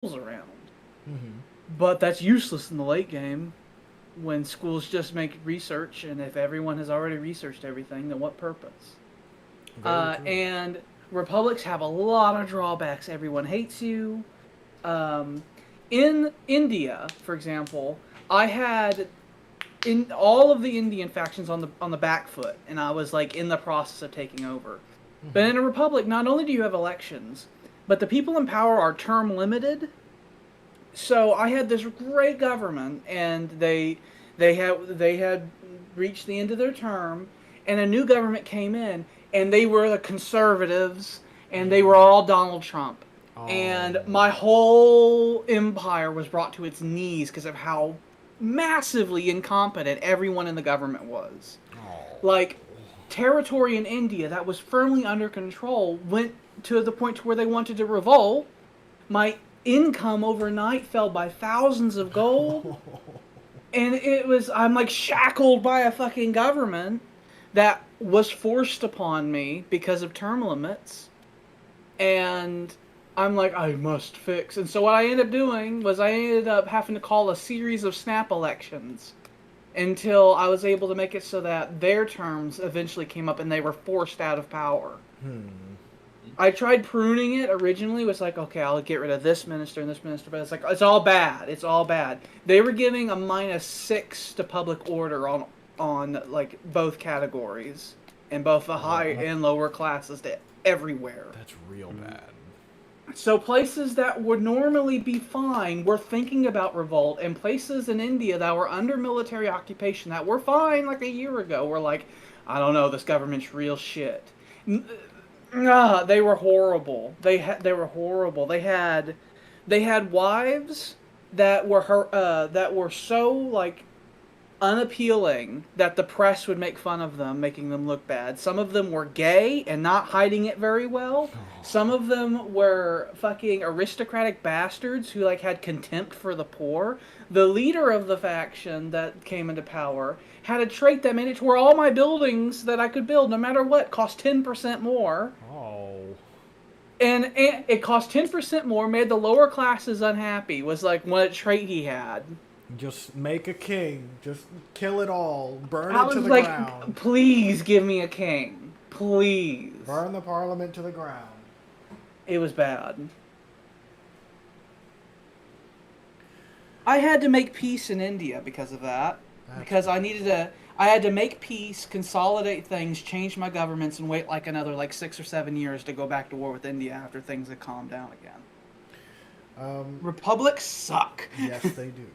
around. Mm-hmm. But that's useless in the late game when schools just make research, and if everyone has already researched everything, then what purpose? Very true. And republics have a lot of drawbacks. Everyone hates you. Um, in India, for example, I had in all of the Indian factions on the back foot, and I was like in the process of taking over. But Mm-hmm. in a republic, not only do you have elections, but the people in power are term limited. So I had this great government, and they had reached the end of their term, and a new government came in, and they were the conservatives, and they were all Donald Trump, Oh. and my whole empire was brought to its knees because of how massively incompetent everyone in the government was. Oh. Like, territory in India that was firmly under control went to the point to where they wanted to revolt. My income overnight fell by thousands of gold, and I'm like shackled by a fucking government that was forced upon me because of term limits, and I'm like, I must fix. And so what I ended up doing was I ended up having to call a series of snap elections until I was able to make it so that their terms eventually came up and they were forced out of power. Hmm. I tried pruning it originally. It was like, okay, I'll get rid of this minister and this minister, but it's like it's all bad. It's all bad. They were giving a -6 to public order on like both categories, and both the high Oh, and lower classes to everywhere. that's real bad. So places that would normally be fine were thinking about revolt, and places in India that were under military occupation that were fine like a year ago were like, I don't know, this government's real shit. Nah, they were horrible. They were horrible. They had wives that were so like unappealing that the press would make fun of them, making them look bad. Some of them were gay and not hiding it very well. Some of them were fucking aristocratic bastards who like had contempt for the poor. The leader of the faction that came into power had a trait that made it to where all my buildings that I could build, no matter what, cost 10% more. Oh. And it cost 10% more, made the lower classes unhappy, was like one trait he had. Just make a king. Just kill it all. Burn I it to was the like, ground. please give me a king. Please. Burn the parliament to the ground. It was bad. I had to make peace in India because of that. That's Because ridiculous. I had to make peace, consolidate things, change my governments, and wait like another like 6 or 7 years to go back to war with India after things had calmed down again. Um, Republics suck. yes, they do.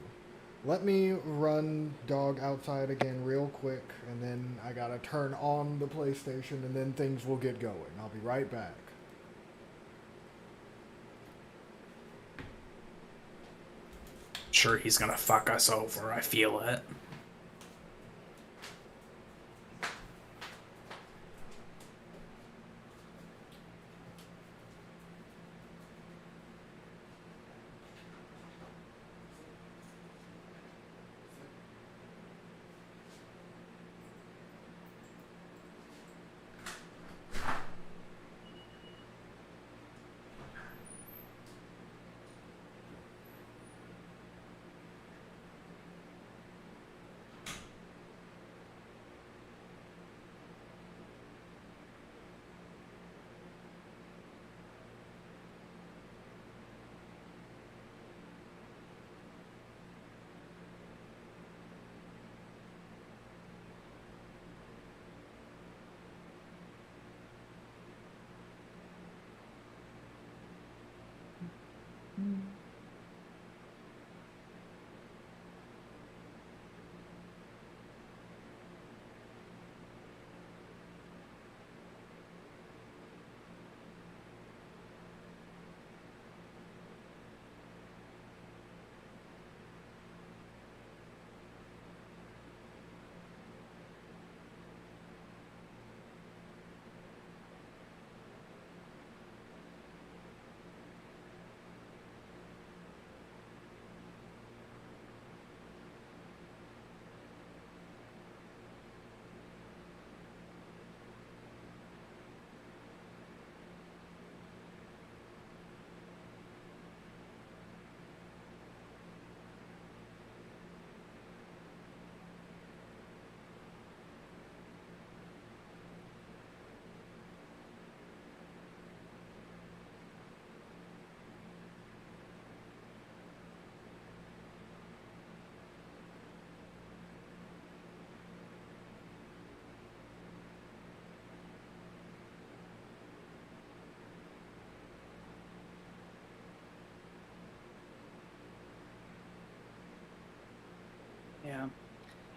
Let me run dog outside again real quick, and then I gotta turn on the PlayStation, and then things will get going. I'll be right back. Sure, he's gonna fuck us over. I feel it.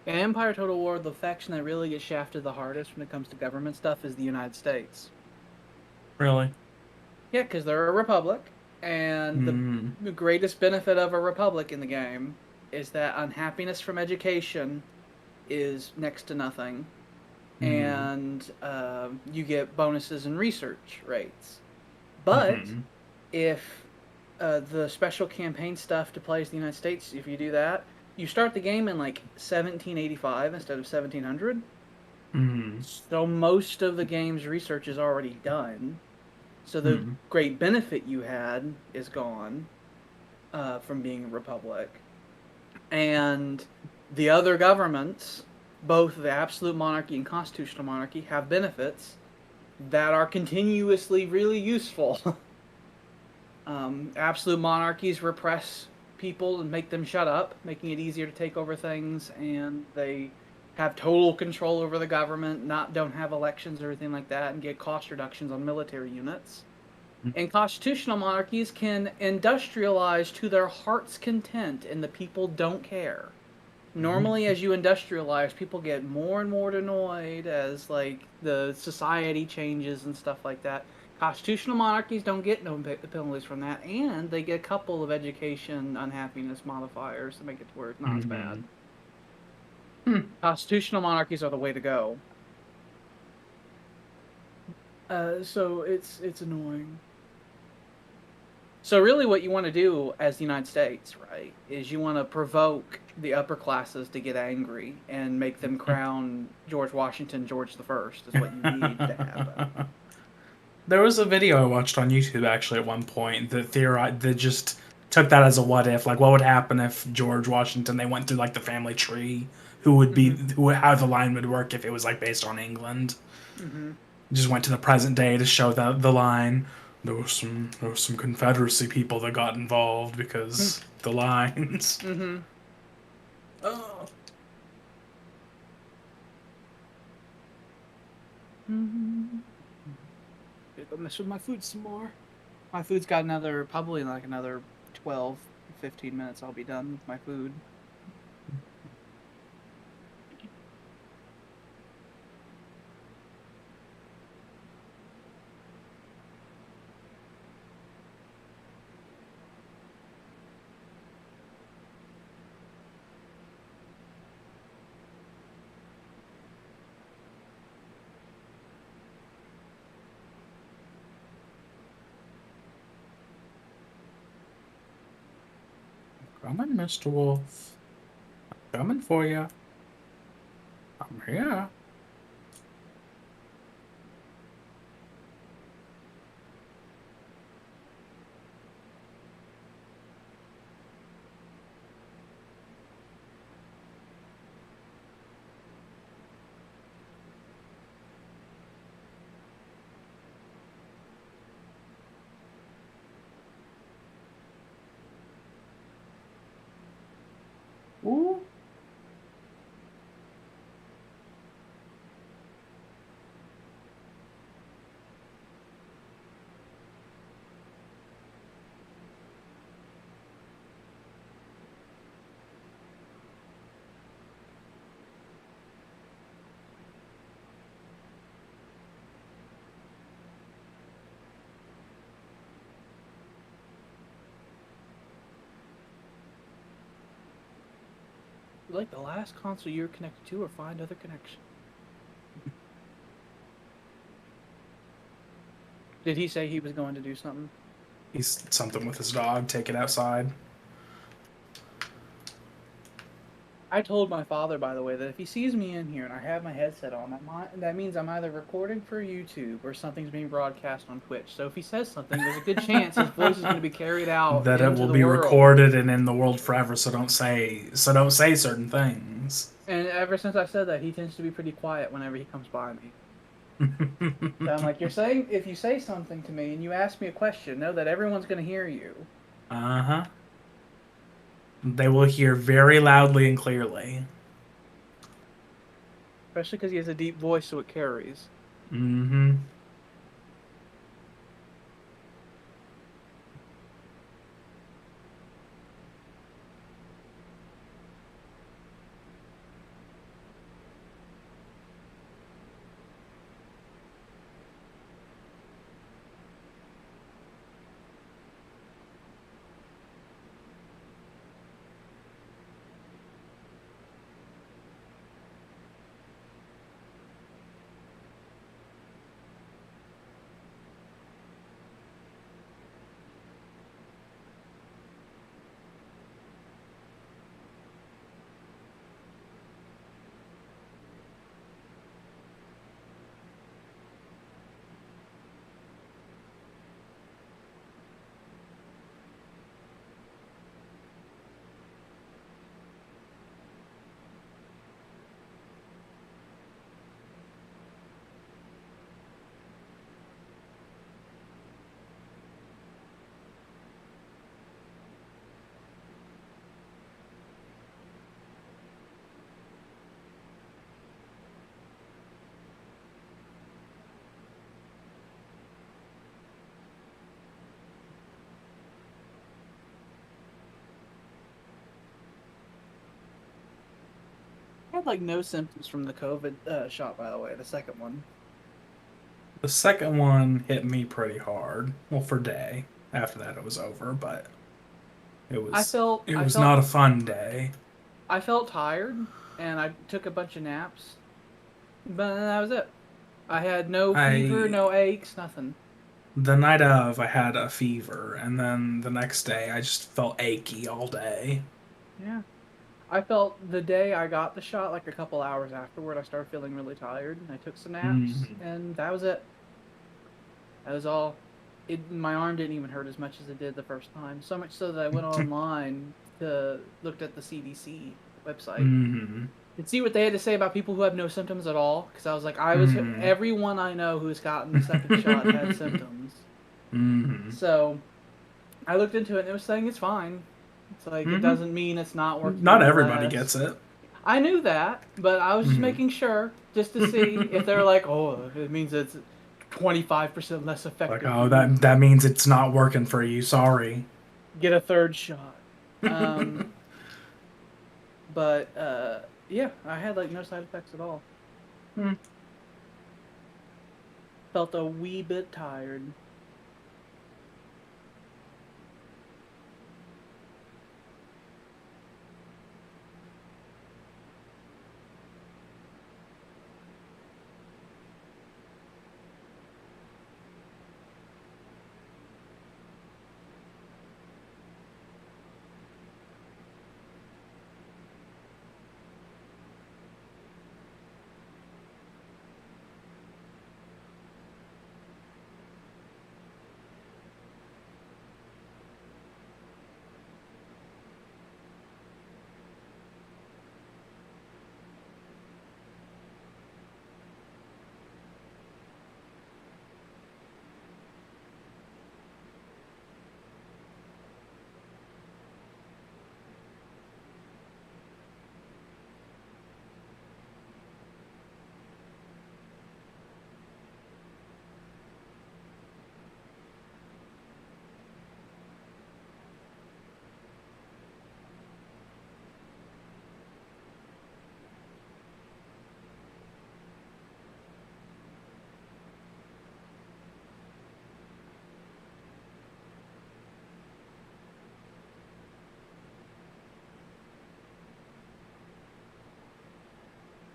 Yeah. In Empire Total War, the faction that really gets shafted the hardest when it comes to government stuff is the United States. Really? Yeah, because they're a republic, and Mm. the greatest benefit of a republic in the game is that unhappiness from education is next to nothing, Mm. and you get bonuses in research rates. But Mm-hmm. if the special campaign stuff to play as the United States, if you do that, you start the game in like 1785 instead of 1700. Mm. So most of the game's research is already done. So the Mm. great benefit you had is gone from being a republic. And the other governments, both the absolute monarchy and constitutional monarchy, have benefits that are continuously really useful. Absolute monarchies repress people and make them shut up, making it easier to take over things, and they have total control over the government, don't have elections or anything like that, and get cost reductions on military units. And constitutional monarchies can industrialize to their heart's content, and the people don't care. Normally, as you industrialize, people get more and more annoyed as like the society changes and stuff like that. Constitutional monarchies don't get no penalties from that, and they get a couple of education unhappiness modifiers to make it to where it's not as bad. Constitutional monarchies are the way to go. So it's annoying. So really what you want to do as the United States, right, is you want to provoke the upper classes to get angry and make them crown George Washington George the First is what you need to happen. There was a video I watched on YouTube actually at one point that just took that as a what if, like what would happen if George Washington they went through like the family tree, how the line would work if it was like based on England. Mm-hmm. Just went to the present day to show the line. There was some Confederacy people that got involved because the lines. Mm-hmm. Oh. Mm-hmm. Go mess with my food some more. My food's got probably like another 12, 15 minutes. I'll be done with my food. Coming, Mr. Wolf. Coming for you. I'm here. Ooh. Like the last console you're connected to, or find other connection. Did he say he was going to do something? He's something with his dog. Take it outside. I told my father, by the way, that if he sees me in here and I have my headset on, that means I'm either recording for YouTube or something's being broadcast on Twitch. So if he says something, there's a good chance his voice is going to be carried out That it into will the be world. recorded and in the world forever. So don't say certain things. And ever since I said that, he tends to be pretty quiet whenever he comes by me. So I'm like, if you say something to me and you ask me a question, know that everyone's going to hear you. Uh-huh. They will hear very loudly and clearly. Especially because he has a deep voice, so it carries. Mm-hmm. had like no symptoms from the COVID shot, by the way, the second one. The second one hit me pretty hard. Well, for a day. After that, it was over, but it I was felt it I was felt not a fun day. I felt tired, and I took a bunch of naps, but that was it. I had no fever, I no aches, nothing. The night of, I had a fever, and then the next day, I just felt achy all day. Yeah. I felt the day I got the shot, like a couple hours afterward, I started feeling really tired, and I took some naps, Mm. and that was it. That was all. My arm didn't even hurt as much as it did the first time. So much so that I went online to looked at the CDC website Mm. and see what they had to say about people who have no symptoms at all. Because I was like, Mm. everyone I know who's gotten the second shot had symptoms. Mm. So I looked into it and it was saying it's fine. It's like it Mm-hmm. doesn't mean it's not working Not everybody nonetheless. gets it. I knew that, but I was just Mm. making sure just to see if they're like, oh, it means it's 25% less Like, effective for oh, you. that means it's not working for you. Sorry. Get a third shot. But yeah, I had like no side effects at all. Hmm. Felt a wee bit tired.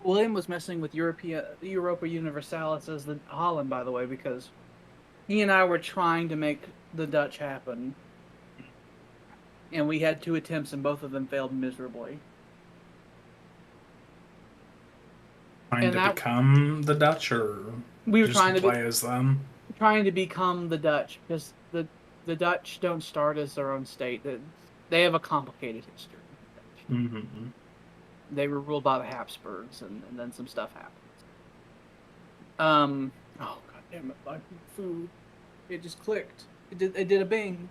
William was messing with Europa Universalis as the Holland, by the way, because he and I were trying to make the Dutch happen, and we had 2 attempts, and both of them failed miserably. Trying And to that become the Dutch, or we were just play as them? trying to become the Dutch, because the Dutch don't start as their own state. They have a complicated history. Mm-hmm. They were ruled by the Habsburgs, and then some stuff happened. Oh god damn it! My food. It just clicked. It did a bing.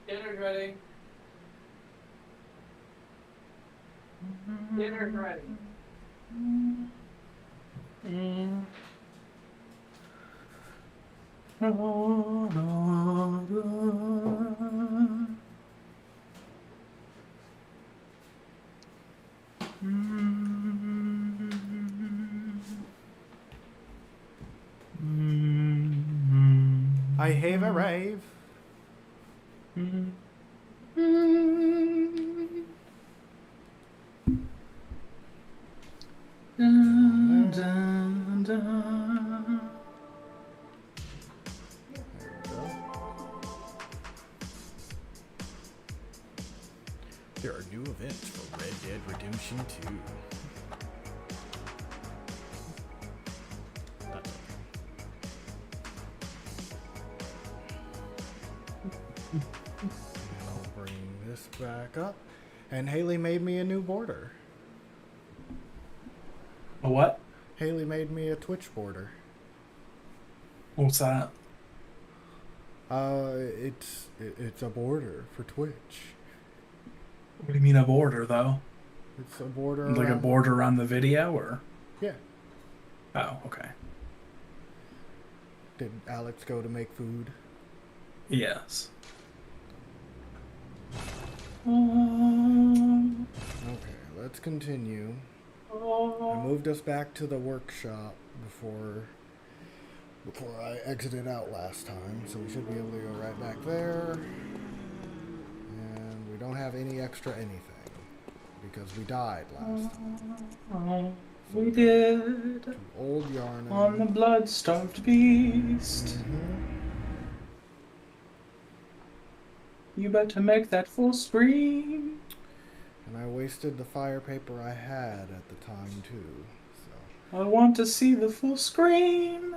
Dinner's ready. Dinner's ready. I have a rave. Dun, dun, dun. There we go. There are new events for Red Dead Redemption 2. That's okay. I'll bring this back up. And Haley made me a new border. A what? Haley made me a Twitch border. What's that? It's a border for Twitch. What do you mean a border, though? It's a border. Like a border around the video, or? Yeah. Oh, okay. Did Alex go to make food? Yes. Okay, let's continue. I moved us back to the workshop before I exited out last time, so we should be able to go right back there. And we don't have any extra anything because we died last time. We did. To old Yarnan. On the blood-starved beast. You better make that full screen. And I wasted the fire paper I had at the time too. So I want to see the full screen.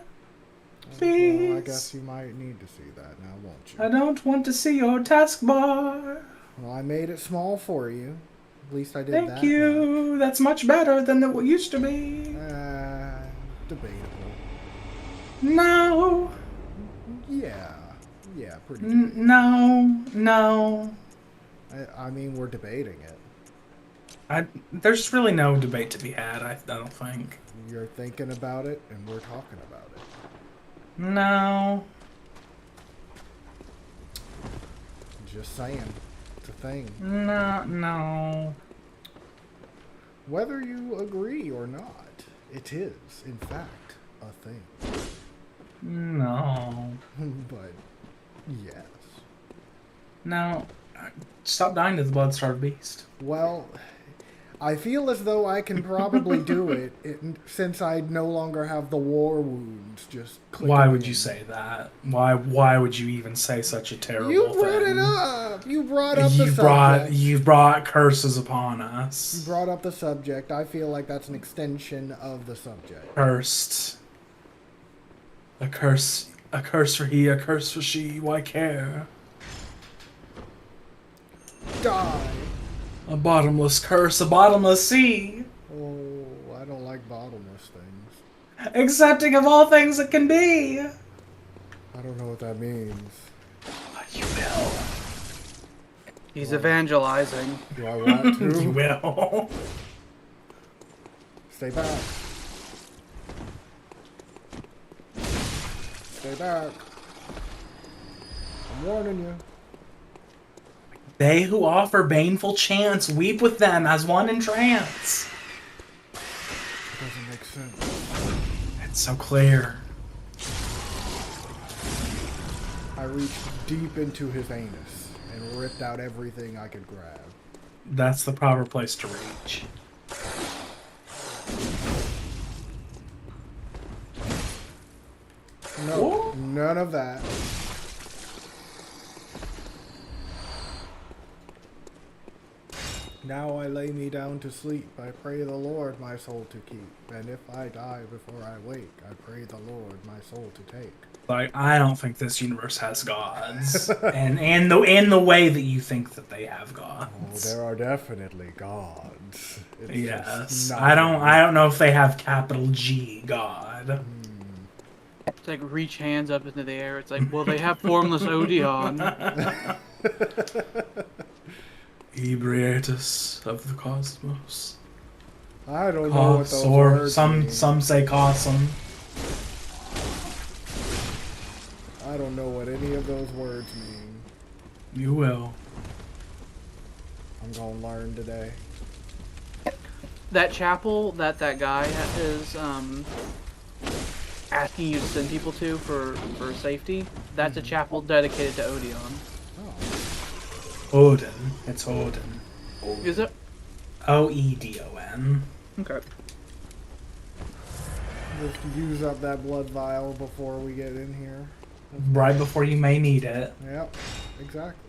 Please. Well, I guess you might need to see that now, won't you? I don't want to see your taskbar. Well, I made it small for you. At least I did that. Thank you. That's much better than it used to be. Debatable. No. Yeah, pretty No. I mean, we're debating it. There's really no debate to be had, I don't think. You're thinking about it, and we're talking about it. No. Just saying. It's a thing. No. Whether you agree or not, it is, in fact, a thing. No. But, yes. No. Stop dying to the blood-starved beast. Well, I feel as though I can probably do it since I no longer have the war wounds. Just why would you say that? Why would you even say such a terrible thing? You brought it up. You brought up the subject. You brought curses upon us. You brought up the subject. I feel like that's an extension of the subject. Cursed. A curse for he, a curse for she. Why care? Die. A bottomless curse, a bottomless sea. Oh, I don't like bottomless things. Accepting of all things that can be. I don't know what that means. You will. He's evangelizing. Do I want to? You will. Stay back. Stay back. I'm warning you. They who offer baneful chants weep with them as one in trance. It doesn't make sense. It's so clear. I reached deep into his anus and ripped out everything I could grab. That's the proper place to reach. No, none of that. Now I lay me down to sleep. I pray the Lord my soul to keep. And if I die before I wake, I pray the Lord my soul to take. Like, I don't think this universe has gods, and the way that you think that they have gods. Oh, there are definitely gods. It's yes, not I don't know if they have capital G God. It's like reach hands up into the air. It's like, well, they have formless Odeon. Ebriatus of the cosmos. I don't know what those Or words mean. some say Cosm. I don't know what any of those words mean. You will. I'm gonna learn today. That chapel that guy is asking you to send people to for safety. That's a chapel dedicated to Odeon. Oh. Odin. It's Odin. Is it? Oedon. Okay. Just use up that blood vial before we get in here. Right before you may need it. Yep, exactly.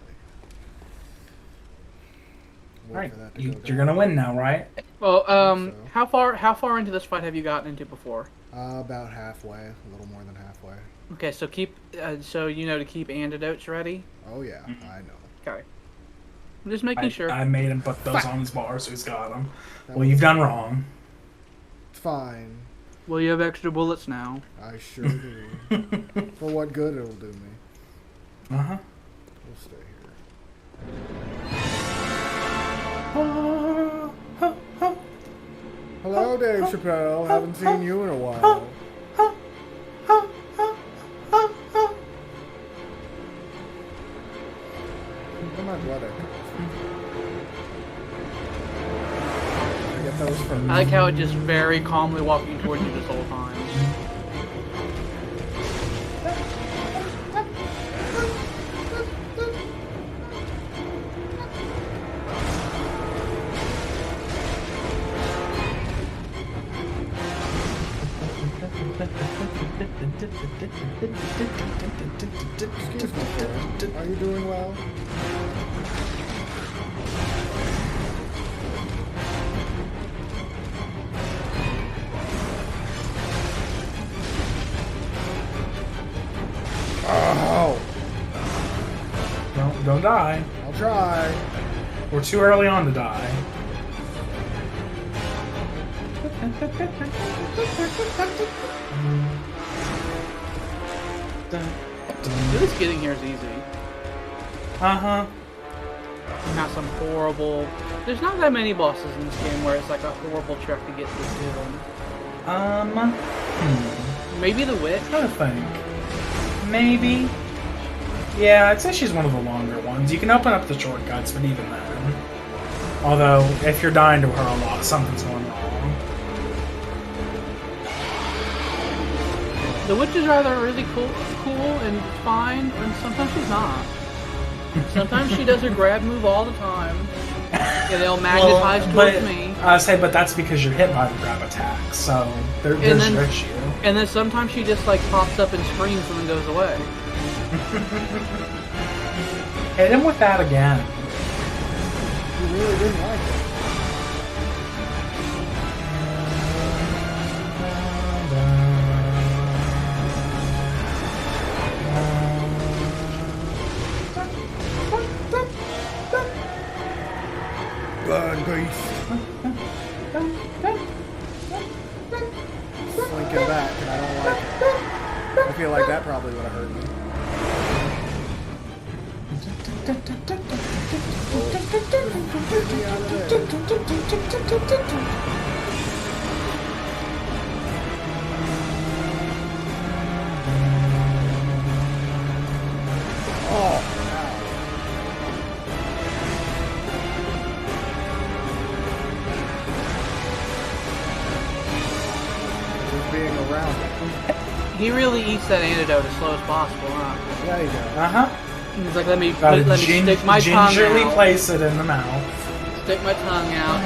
Alright, you're gonna win now, right? Well, so. how far into this fight have you gotten into before? About halfway, a little more than halfway. Okay, so keep, to keep antidotes ready. Oh yeah, I know. Okay. I'm just making sure. I made him put those on his bar, so he's got them. Well, you've done wrong. It's fine. Well, you have extra bullets now. I sure do. For what good it'll do me. Uh-huh. We'll stay here. Hello, Dave Chappelle. Haven't seen you in a while. Where's my blood echoes? I get those first. I like how it just very calmly walking towards you this whole time. Excuse me, sir. Are you doing well? Oh! Don't die. I'll try. We're too early on to die. This getting here is easy. Uh-huh. Not some horrible... There's not that many bosses in this game where it's like a horrible trek to get to them. Maybe the witch? I'm trying to think. Maybe. Yeah, I'd say she's one of the longer ones. You can open up the shortcuts, but even then. Although, if you're dying to her a lot, something's going wrong. The witch is either really cool and fine, and sometimes she's not. Sometimes she does her grab move all the time, and they'll magnetize towards me. But that's because you're hit by the grab attack, so there's your issue. And then sometimes she just like pops up and screams and then goes away. Hit him with that again. You really didn't like it. Blood Beast. Slinking back, and I don't like it. I feel like that probably would have hurt me. Oh, just being around it. He really eats that antidote as slow as possible, huh? There you go. Uh-huh. He's like, let me stick my tongue gingerly out. place it in the mouth. Stick my tongue out.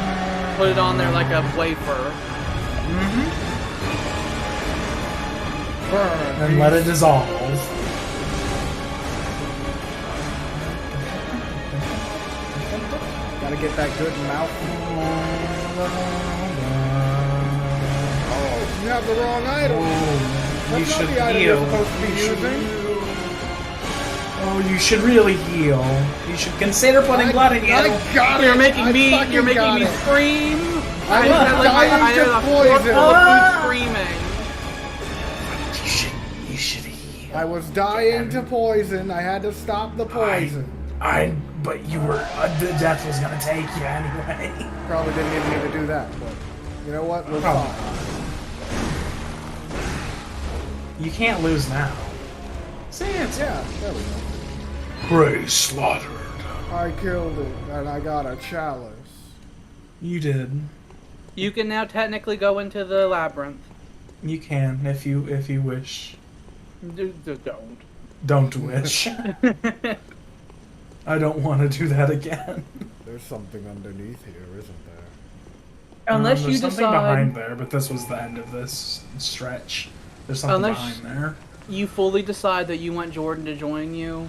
Put it on there like a wafer. Mm-hmm. Burn. And let it dissolve. Gotta get that good mouth. Oh, you have the wrong item. You That's should not the item heal. you're supposed to be using. Oh, you should really heal. You should consider putting blood in you. I got You're it. making I me fucking scream. I was dying to poison. Screaming. You should heal. I was dying to poison. I had to stop the poison. But you were, the death was gonna take you anyway. Probably didn't even need to do that, but you know what? We're Probably. fine. You can't lose now. See, it's Yeah, there we go. Prey slaughtered. I killed it, and I got a chalice. You did. You can now technically go into the labyrinth. You can if you wish. Don't. Don't wish. I don't want to do that again. There's something underneath here, isn't there? Unless there's you something decide behind there, but this was the end of this stretch. There's something behind there. you fully decide that you want Jordan to join you,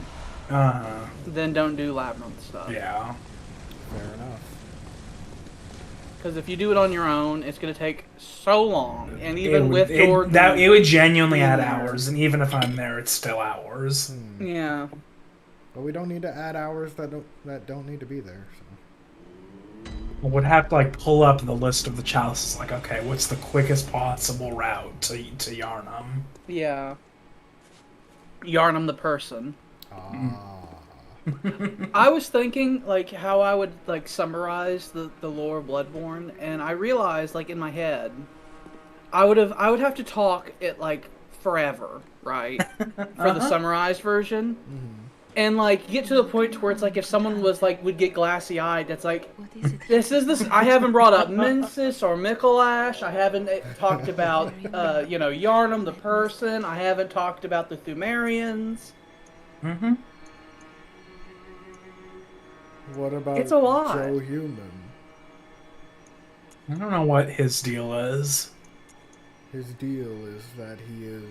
then don't do labyrinth stuff. Yeah. Fair enough. Because if you do it on your own, it's going to take so long, and even with Jordan, it would genuinely add hours, and even if I'm there, it's still hours. Yeah. But we don't need to add hours that don't need to be there. So. I would have to like pull up the list of the chalices. Like, okay, what's the quickest possible route to Yarnum? Yeah. Yarnum the person. I was thinking like how I would like summarize the lore of Bloodborne, and I realized like in my head, I would have to talk it like forever, right, for the summarized version, and like get to the point to where it's like if someone was like would get glassy eyed, that's like this. I haven't brought up Mensis or Mikolash. I haven't talked about Yarnum the person. I haven't talked about the Thumerians. Mm-hmm. What about It's a lot. Joe Human? I don't know what his deal is. His deal is that he is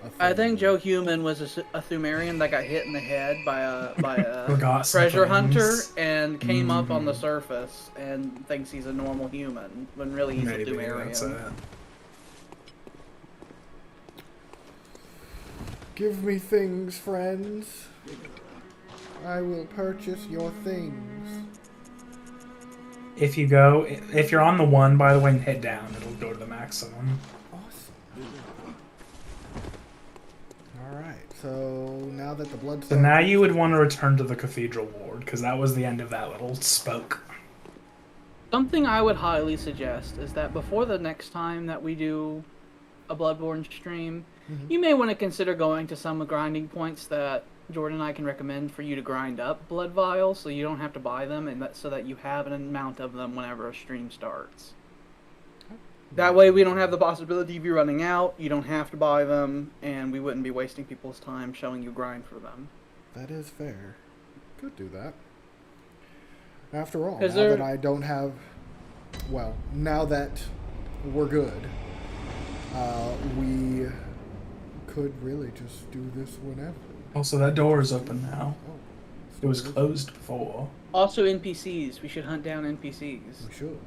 a I think Thumerian. Joe Human was a Thumerian that got hit in the head by a Forgot some treasure hunter things. and came up on the surface and thinks he's a normal human when really he's Maybe a Thumerian. that's it. Give me things, friends. I will purchase your things. If you're on the 1, by the way, and hit down, it'll go to the maximum. Awesome. Alright, so now that the blood... So now you would want to return to the Cathedral Ward, because that was the end of that little spoke. Something I would highly suggest is that before the next time that we do a Bloodborne stream, you may want to consider going to some grinding points that Jordan and I can recommend for you to grind up blood vials, so you don't have to buy them, and so that you have an amount of them whenever a stream starts. That way we don't have the possibility of you running out, you don't have to buy them, and we wouldn't be wasting people's time showing you grind for them. That is fair. Could do that. After all, now Is there- that I don't have... Well, now that we're good, we could really just do this whenever. Also, that door is open now. Oh, It was closed before. Also NPCs, we should hunt down NPCs. We should.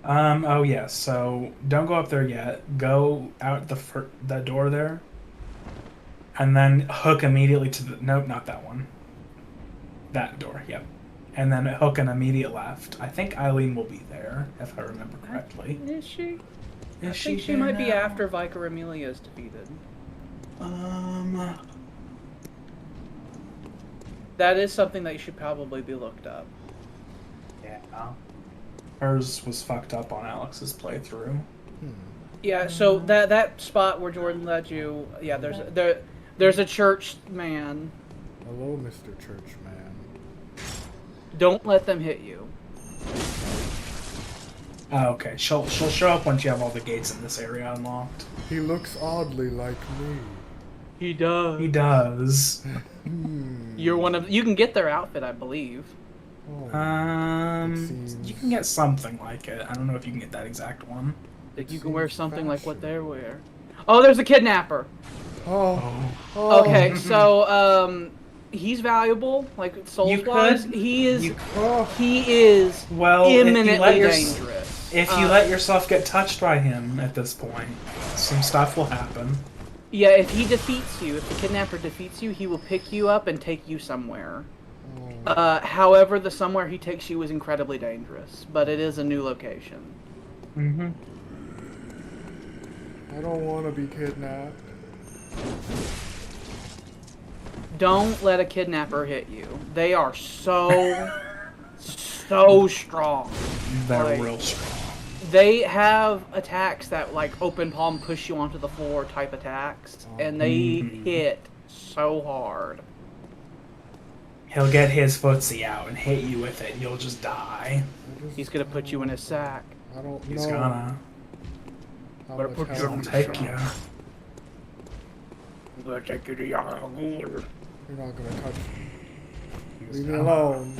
Oh yeah, so don't go up there yet. Go out that door there. And then hook immediately to the... Nope, not that one. That door, yep. And then hook an immediate left. I think Eileen will be there, if I remember correctly. Is she? Is I she think she there might be now? after Vicar Amelia is defeated. That is something that you should probably be looked up. Yeah. Hers was fucked up on Alex's playthrough. Yeah, so that spot where Jordan led you, yeah, there's a church man. Hello, Mr. Churchman. Don't let them hit you. Oh, okay. She'll show up once you have all the gates in this area unlocked. He looks oddly like me. He does. He does. You're one of. You can get their outfit, I believe. Oh, You can get something like it. I don't know if you can get that exact one. Like you can wear seems something like what fashion. they wear. Oh, there's a kidnapper. oh. Okay, so he's valuable, like souls wise. could- He is. you- He is Well, imminently dangerous. If you let yourself get touched by him at this point, some stuff will happen. Yeah, if he defeats you, if the kidnapper defeats you, he will pick you up and take you somewhere. However, the somewhere he takes you is incredibly dangerous, but it is a new location. Mm-hmm. I don't want to be kidnapped. Don't let a kidnapper hit you. They are so strong. They're Like, real strong. They have attacks that like open palm push you onto the floor type attacks, and they hit so hard. He'll get his footsie out and hit you with it, and you'll just die. He's gonna put you in his sack. I don't He's know. gonna. How Better much put health your- I'll you take got? you. I'm gonna take you to your You're not gonna touch me. Leave me alone.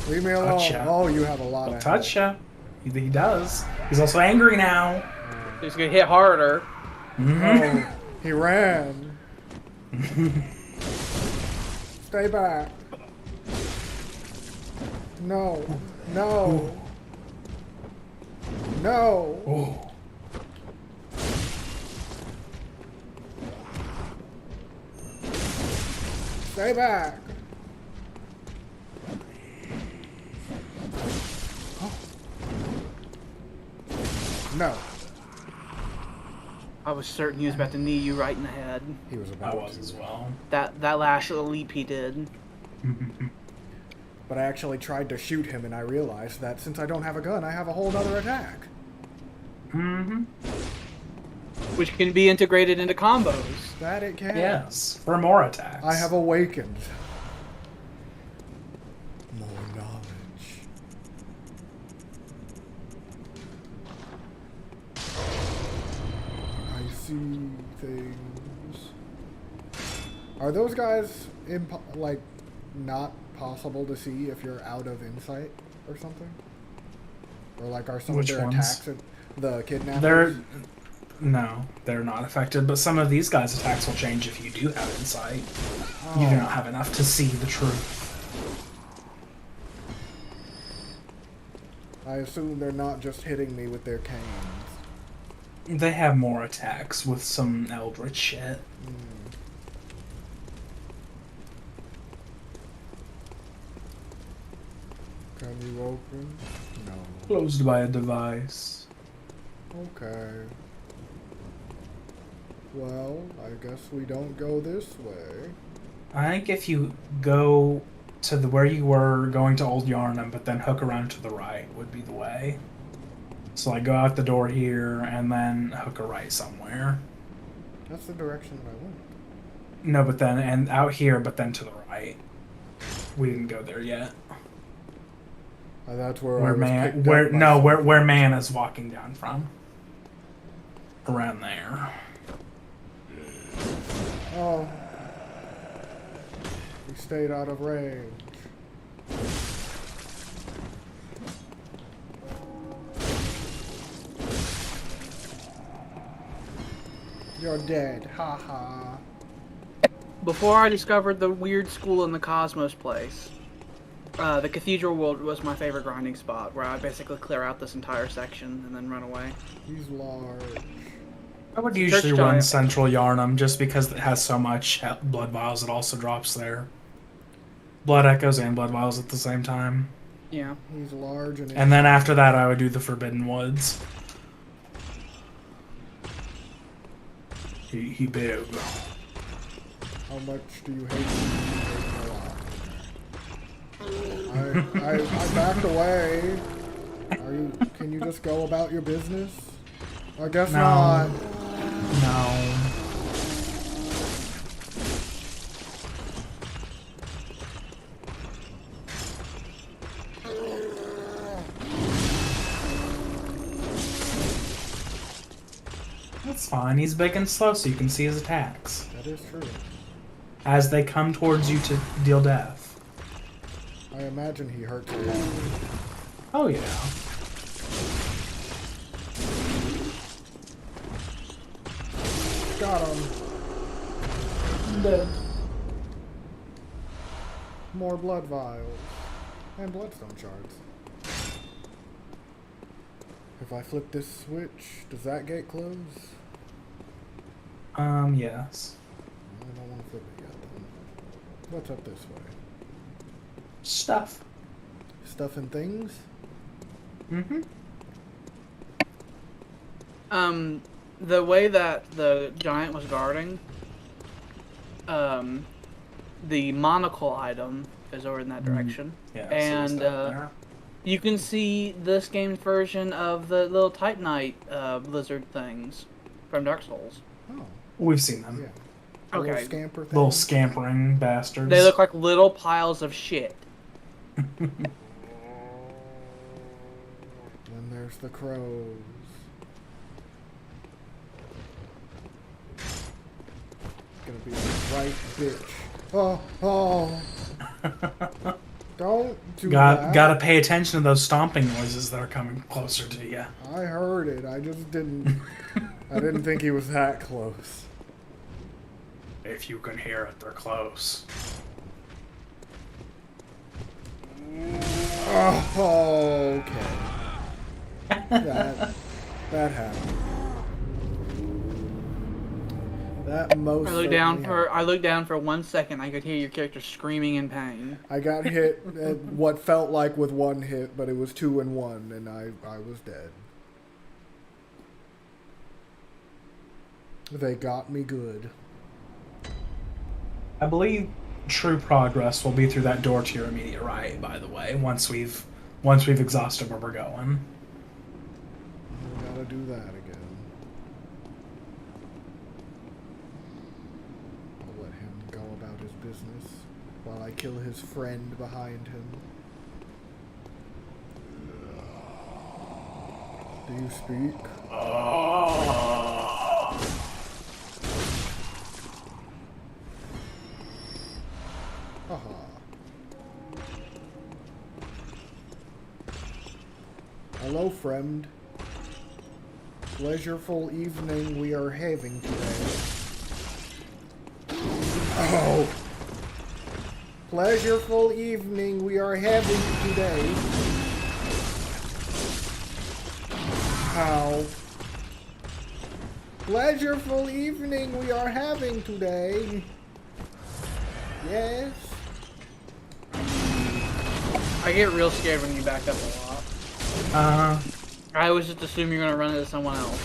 Leave me alone. Touch ya. Oh, you have a lot I'll of touch health. ya. He does. He's also angry now. He's gonna hit harder. Mhm. Oh, he ran. Stay back. No. No. No. Oh. Stay back. No. I was certain he was about to knee you right in the head. He was I about was to. as well. That last little leap he did. But I actually tried to shoot him and I realized that since I don't have a gun, I have a whole other attack. Mm-hmm. Which can be integrated into combos. That it can. Yes, for more attacks. I have awakened. More knowledge. I see things. Are those guys like not possible to see if you're out of insight or something? Or like are some Which of their ones? attacks the kidnappers? They're not affected, but some of these guys' attacks will change if you do have insight. You do not have enough to see the truth. I assume they're not just hitting me with their canes. They have more attacks with some eldritch shit. Can you open? No. Closed by a device. Okay. Well, I guess we don't go this way. I think if you go to where you were going to Old Yarnum, but then hook around to the right would be the way. So like go out the door here and then hook a right somewhere. That's the direction I went. No, but then and out here, but then to the right. We didn't go there yet. That's where I Where was man, picked where up by no, some- where man is walking down from. Around there. Oh. We stayed out of range. You're dead. Ha ha. Before I discovered the weird school in the Cosmos place, the Cathedral World was my favorite grinding spot, where I basically clear out this entire section and then run away. He's large. I would Church usually run giant. Central Yarnum just because it has so much blood vials. It also drops there. Blood echoes and blood vials at the same time. Yeah. He's large And then after that, I would do the Forbidden Woods. He big. How much do you hate me? I backed away. Can you just go about your business? I guess No. not. No. That's fine. He's big and slow, so you can see his attacks That is true. as they come towards you to deal death. I imagine he hurts a lot. Oh yeah. Got him. Dead. More blood vials. And bloodstone shards. If I flip this switch, does that gate close? Yes. I don't want to flip it yet then. What's up this way? Stuff. Stuff and things? Mm-hmm. The way that the giant was guarding, the monocle item is over in that direction. Yeah. And, You can see this game's version of the little Titanite lizard things from Dark Souls. Oh, we've seen them. yeah. A Okay. little scamper thing. Little scampering bastards. They look like little piles of shit. Then there's the crows. gonna be a right bitch. Oh. Don't do that. Gotta pay attention to those stomping noises that are coming closer to you. I heard it. I just didn't. I didn't think he was that close. If you can hear it, they're close. Oh, okay. That happened. That most. I looked down for 1 second. I could hear your character screaming in pain. I got hit at what felt like with one hit, but it was 2 in 1, and I was dead. They got me good. I believe true progress will be through that door to your immediate right, by the way, once we've exhausted where we're going. We gotta do that again. I'll let him go about his business while I kill his friend behind him. Do you speak? Haha. Hello, friend. Pleasureful evening we are having today. Oh! Pleasureful evening we are having today. How? Pleasureful evening we are having today. Yes? I get real scared when you back up a lot. I always just assume you're gonna run into someone else.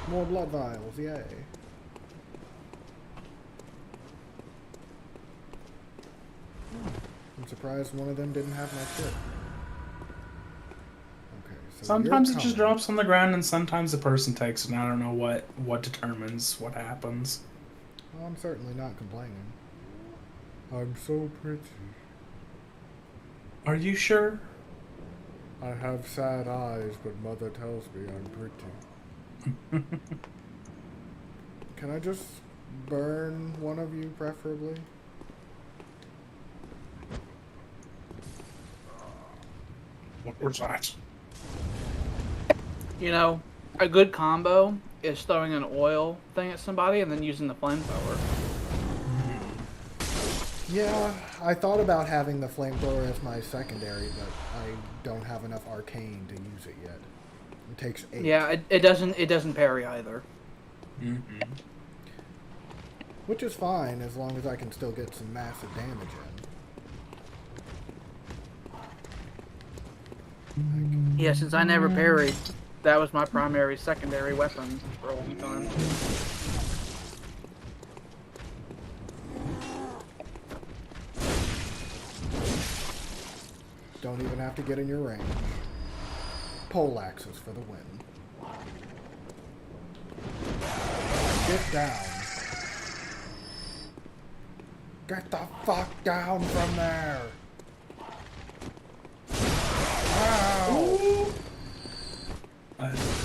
More blood vials, yay. I'm surprised one of them didn't have my shit. Okay, so Sometimes it just drops on the ground, and sometimes the person takes it, and I don't know what determines what happens. Well, I'm certainly not complaining. I'm so pretty. Are you sure? I have sad eyes, but mother tells me I'm pretty. Can I just burn one of you, preferably? What was that? You know, a good combo is throwing an oil thing at somebody and then using the flamethrower. Yeah, I thought about having the flamethrower as my secondary, but I don't have enough arcane to use it yet. It takes 8. Yeah, it doesn't parry either. Mm-hmm. Which is fine, as long as I can still get some massive damage in. Yeah, since I never parried, that was my primary secondary weapon for a long time. Don't even have to get in your range. Pole axes for the win. Get down. Get the fuck down from there. Wow.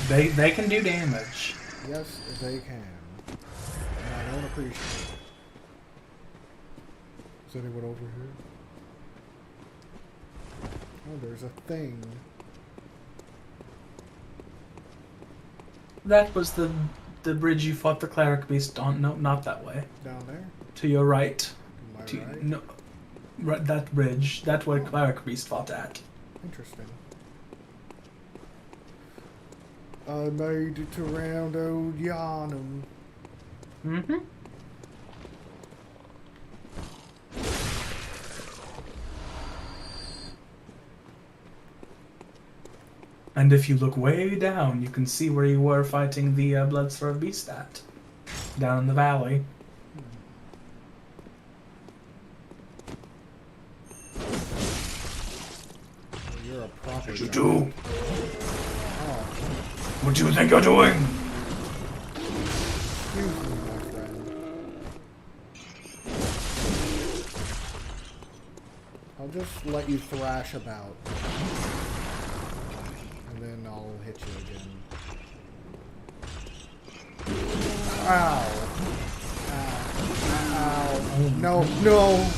They can do damage. Yes, they can. And I don't appreciate it. Is anyone over here? Oh, there's a thing. That was the bridge you fought the Cleric Beast on. No, not that way. Down there? To your right. Am I right? No, right, that bridge. That's where Cleric Beast fought at. Interesting. I made it around old Yarnum. Mm-hmm. And if you look way down, you can see where you were fighting the Bloodsport Beast at. Down in the valley. Well, you're a proper What you guy. do? Oh, What do you think you're doing? excuse me, my friend. I'll just let you thrash about. And then I'll hit you again. Ow. Ow. Ow. No, no.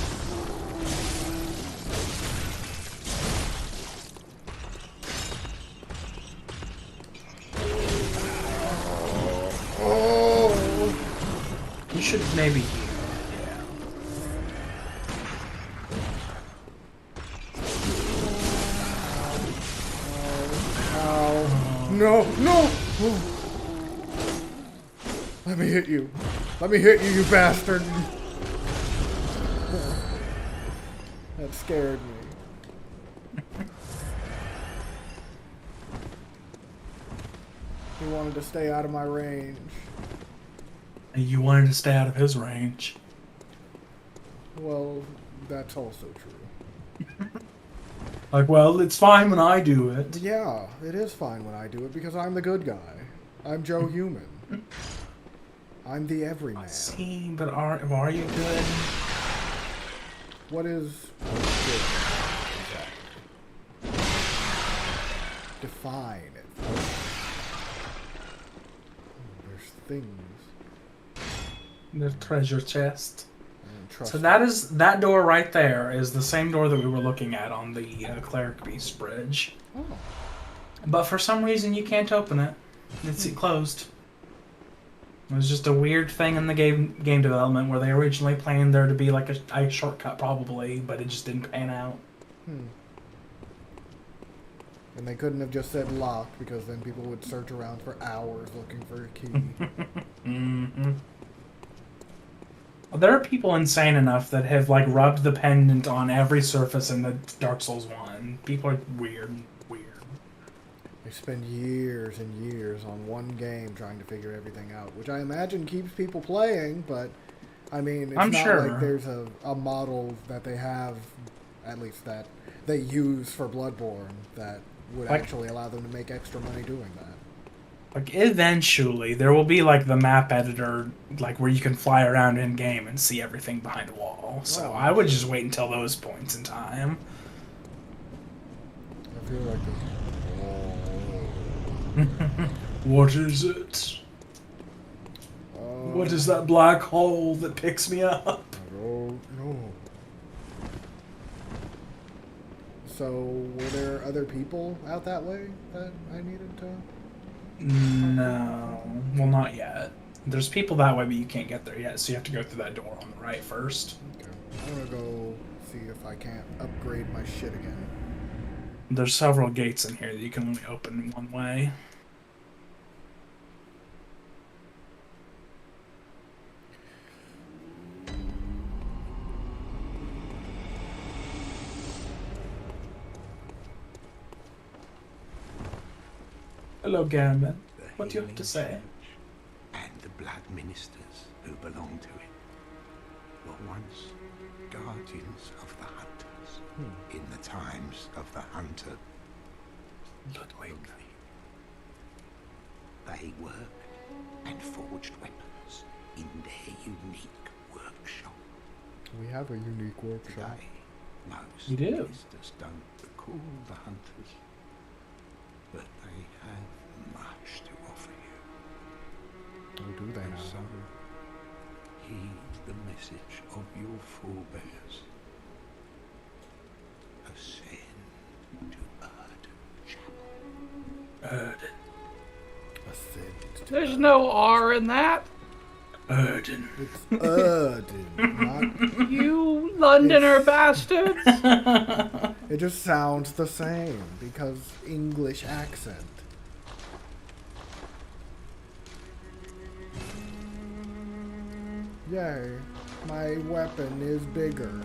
Oh. You should maybe heal. No, no! Let me hit you. Let me hit you, you bastard. That scared me. He wanted to stay out of my range. And you wanted to stay out of his range. Well, that's also true. Like, well, it's fine when I do it. Yeah, it is fine when I do it because I'm the good guy. I'm Joe Human. I'm the everyman. See, but are you good? What is good? Exactly. Define it. There's things. The treasure chest. Trust So me. that door right there is the same door that we were looking at on the Cleric Beast bridge. Oh. But for some reason you can't open it. It's closed. It was just a weird thing in the game development where they originally planned there to be like a shortcut probably, but it just didn't pan out. And they couldn't have just said locked because then people would search around for hours looking for a key. Mm-hmm. Well, there are people insane enough that have like rubbed the pendant on every surface in the Dark Souls 1. People are weird. They spend years and years on one game trying to figure everything out, which I imagine keeps people playing, but I mean, it's I'm not sure. like there's a model that they have, at least that they use for Bloodborne, that would Like- actually allow them to make extra money doing that. Like, eventually, there will be, like, the map editor, like, where you can fly around in-game and see everything behind a wall. So Oh. I would just wait until those points in time. I feel like this. What is it? What is that black hole that picks me up? I don't know. So, were there other people out that way that I needed to? No. Well, not yet. There's people that way, but you can't get there yet, so you have to go through that door on the right first. Okay. I'm gonna go see if I can't upgrade my shit again. There's several gates in here that you can only open one way. Hello, Gammon. What do you have to say? And the blood ministers who belong to it were once guardians of the hunters in the times of the hunter Ludwig. They worked and forged weapons in their unique workshop. We have a unique workshop. Today, most You do? ministers don't recall the hunters, but they have much to offer you. Oh, do they And now? so, heed the message of your forebears. Ascend to Chapel. Ascend. There's no R in that. Erden. It's not. You Londoner bastards. It just sounds the same because English accent. Yay, my weapon is bigger.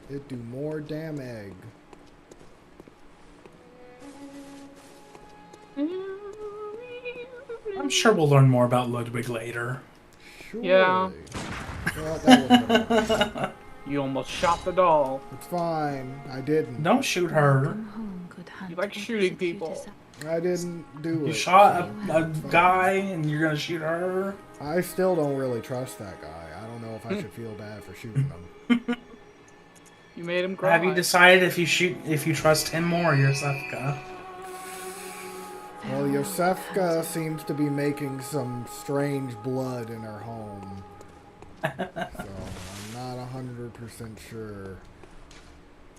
It do more damage. I'm sure we'll learn more about Ludwig later. Surely. Yeah. Well, that was You almost shot the doll. It's fine. I didn't. Don't shoot her. Welcome home, good hunter. You like shooting people. I didn't do it. You shot so a it's fine. guy and you're gonna shoot her? I still don't really trust that guy. I don't know if if I should feel bad for shooting them. You made him cry. Have you decided if you trust him more or Yosefka? Well, Yosefka seems to be making some strange blood in her home. So I'm not 100% sure.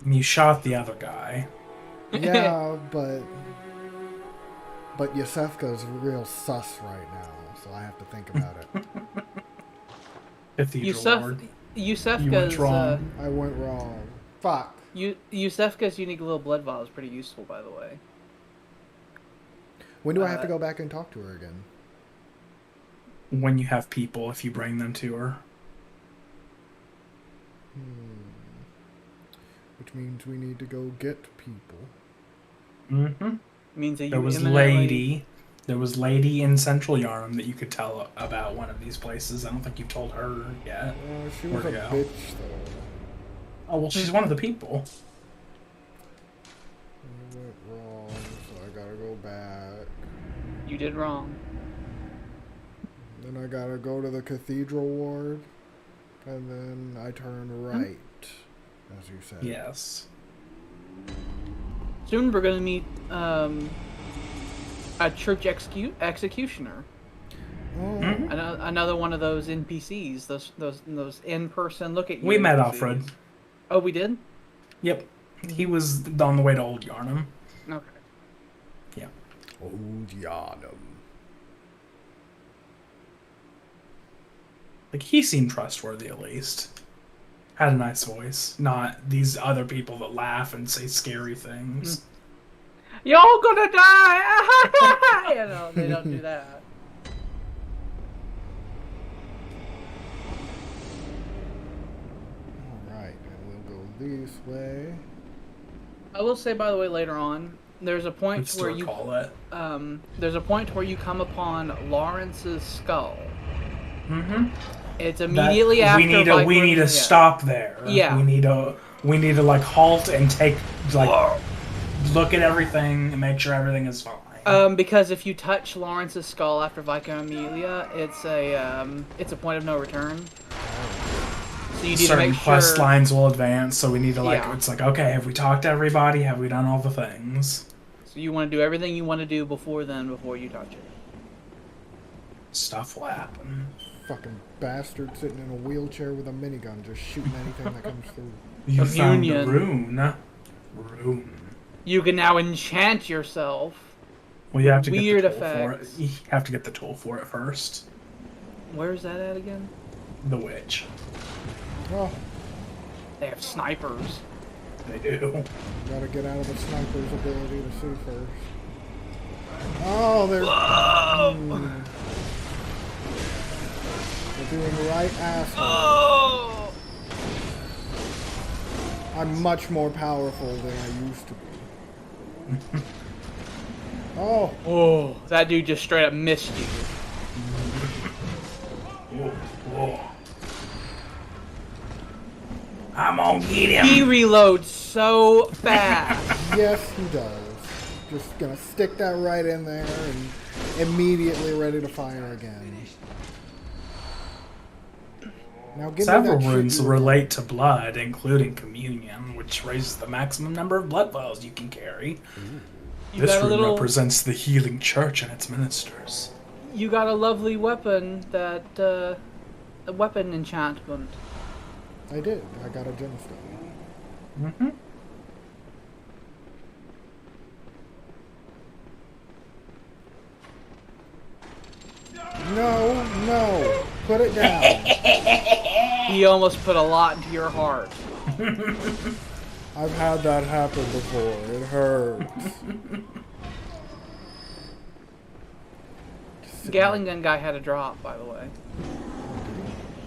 You shot the other guy. Yeah, but Yosefka's real sus right now, so I have to think about it. Cathedral Lord. Yusefka's, You went wrong. I went wrong. Fuck. Yusefka's unique little blood vial is pretty useful, by the way. When do I have to go back and talk to her again? When you have people, if you bring them to her. Which means we need to go get people. Mm-hmm. Means that There was lady in Central Yarnum that you could tell about one of these places. I don't think you've told her yet. She was a bitch, though. Oh, well, she's one of the people. I went wrong, so I gotta go back. You did wrong. Then I gotta go to the Cathedral Ward, and then I turn right, as you said. Yes. Soon we're gonna meet a church executioner. Oh. Another one of those NPCs. Those in-person look at you. We met NPCs. Alfred. Oh, we did? Yep. He was on the way to Old Yarnum. Okay. Yeah. Old Yarnum. Like, he seemed trustworthy, at least. Had a nice voice. Not these other people that laugh and say scary things. Y'all gonna die! You know, they don't do that. Alright, and we'll go this way. I will say, by the way, later on, there's a point where you there's a point where you come upon Lawrence's skull. Mm-hmm. It's immediately after we need to stop there. Yeah. We need to like halt and take look at everything and make sure everything is fine. Because if you touch Lawrence's skull after Vicar Amelia, it's a point of no return. So you need Certain to make quest sure lines will advance, so we need to it's like, okay, have we talked to everybody? Have we done all the things? So you want to do everything you want to do before you touch it. Stuff will happen. Fucking bastard sitting in a wheelchair with a minigun just shooting anything that comes through. You found a Communion. rune. You can now enchant yourself. Well, you have to Weird get the tool effects. for it. You have to get the tool for it first. Where's that at again? The witch. Oh, They have snipers. They do. gotta get out of the sniper's ability to see first. Oh, they're... They're doing right asshole. Oh! I'm much more powerful than I used to be. Oh! Oh, that dude just straight up missed you. Whoa. I'm gonna get him. He reloads so fast. Yes, he does. Just gonna stick that right in there and immediately ready to fire again. Now give Several me that runes shit you relate to blood, including communion, which raises the maximum number of blood vials you can carry. You This got a rune little. represents the healing church and its ministers. You got a lovely weapon that a weapon enchantment. I did. I got a gemstone. Mm-hmm. No. Put it down. He almost put a lot into your heart. I've had that happen before. It hurts. Gatling gun guy had a drop, by the way.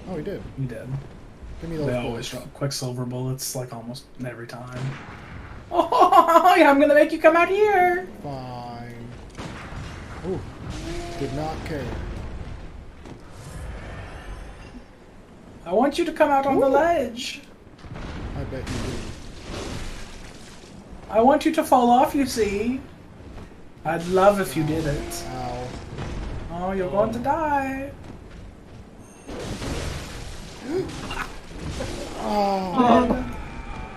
Oh, he did. You did. Give me those They bullets. always drop Quicksilver bullets, like almost every time. Oh, yeah, I'm gonna make you come out here. Fine. Ooh. Did not care. I want you to come out on the ledge. I bet you do. I want you to fall off, you see. I'd love if you did it. Ow. Oh, you're going to die. Oh,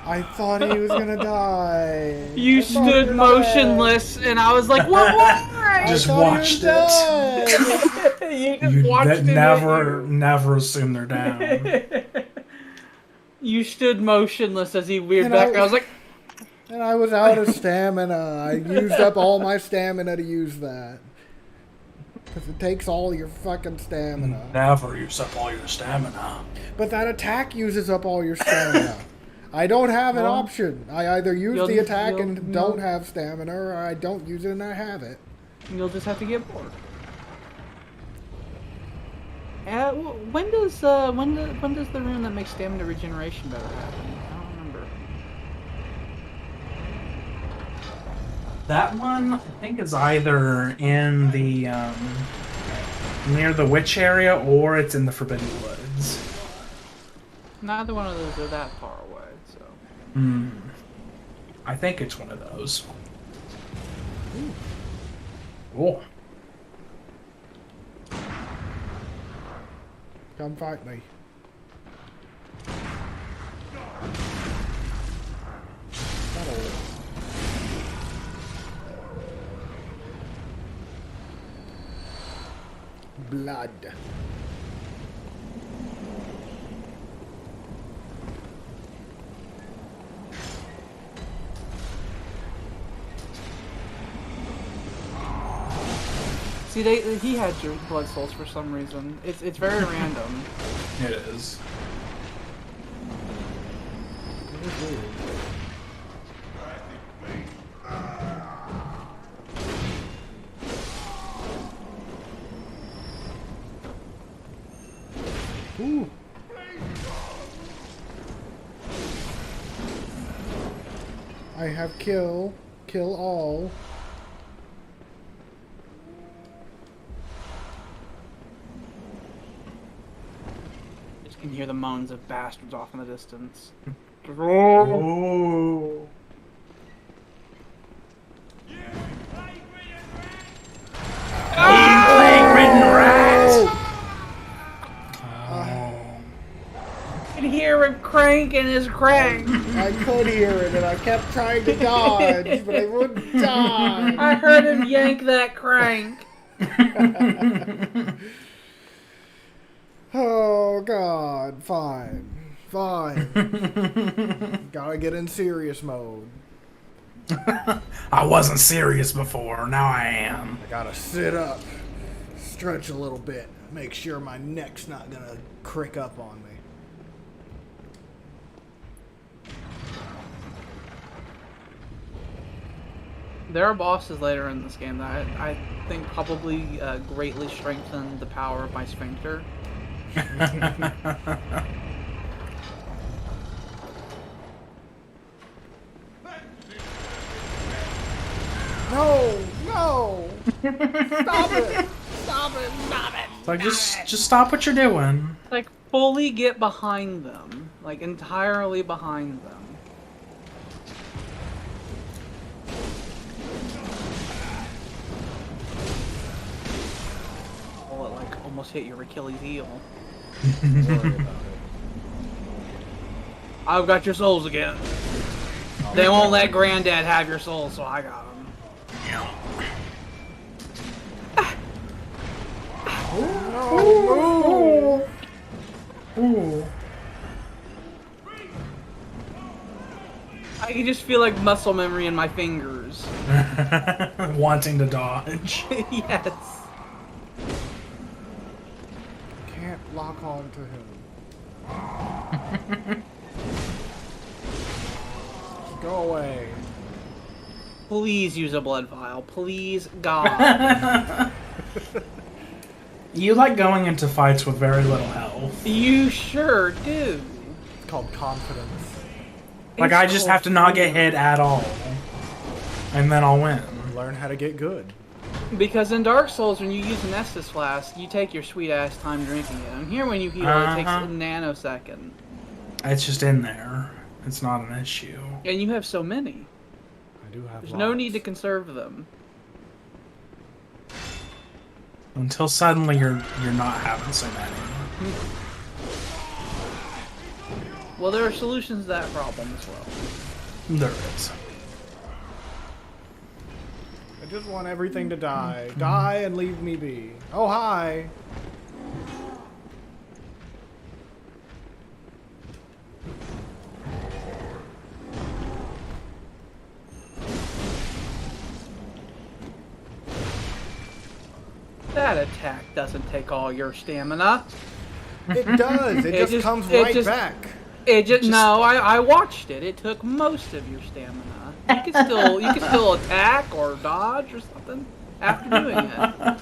I thought he was gonna die. You I thought he stood was motionless, and I was like, "What?" dead. Just I thought he watched was dead. You just You watched it. never assume they're down. You stood motionless as he veered And back. I was like, And I was out of stamina. I used up all my stamina to use that. Because it takes all your fucking stamina. Never use up all your stamina. But that attack uses up all your stamina. I don't have an option. I either use the attack and don't have stamina, or I don't use it and I have it. you'll just have to get bored. When does the rune that makes stamina regeneration better happen? I don't remember. That one, I think, is either in the near the witch area or it's in the Forbidden Woods. Neither one of those are that far away, so. I think it's one of those. Oh. Come fight me. Blood. See, he had your blood souls for some reason. It's very random. It is. Ooh. I have kill all. Just can hear the moans of bastards off in the distance. Oh. Plague-ridden rat! I can hear him cranking his crank. I could hear it and I kept trying to dodge, but I wouldn't dodge. I heard him yank that crank. Oh God, fine. Gotta get in serious mode. I wasn't serious before, now I am. I gotta sit up, stretch a little bit, make sure my neck's not gonna crick up on me. There are bosses later in this game that I think probably greatly strengthen the power of my sphincter. No! Stop it! Stop it! Like, just stop what you're doing. Like, fully get behind them. Like, entirely behind them. Oh, it, like, almost hit your Achilles heel. Don't worry about it. I've got your souls again. They won't let Granddad have your souls, so I got them. No! Ooh. I can just feel like muscle memory in my fingers. Wanting to dodge. Yes. Can't lock on to him. Just go away. Please use a blood vial. Please, God. You like going into fights with very little health. You sure do. It's called confidence. Like, I just have to not get hit at all. And then I'll win. Learn how to get good. Because in Dark Souls, when you use an Estus Flask, you take your sweet-ass time drinking it. And here, when you heal, it takes a nanosecond. It's just in there. It's not an issue. And you have so many. I do have There's no need to conserve them. Until suddenly you're not having so many. Well, there are solutions to that problem as well. There is. I just want everything to die. Die and leave me be. Oh, hi. That attack doesn't take all your stamina. It does. It just comes right back. It just no. I watched it. It took most of your stamina. You can still attack or dodge or something after doing it.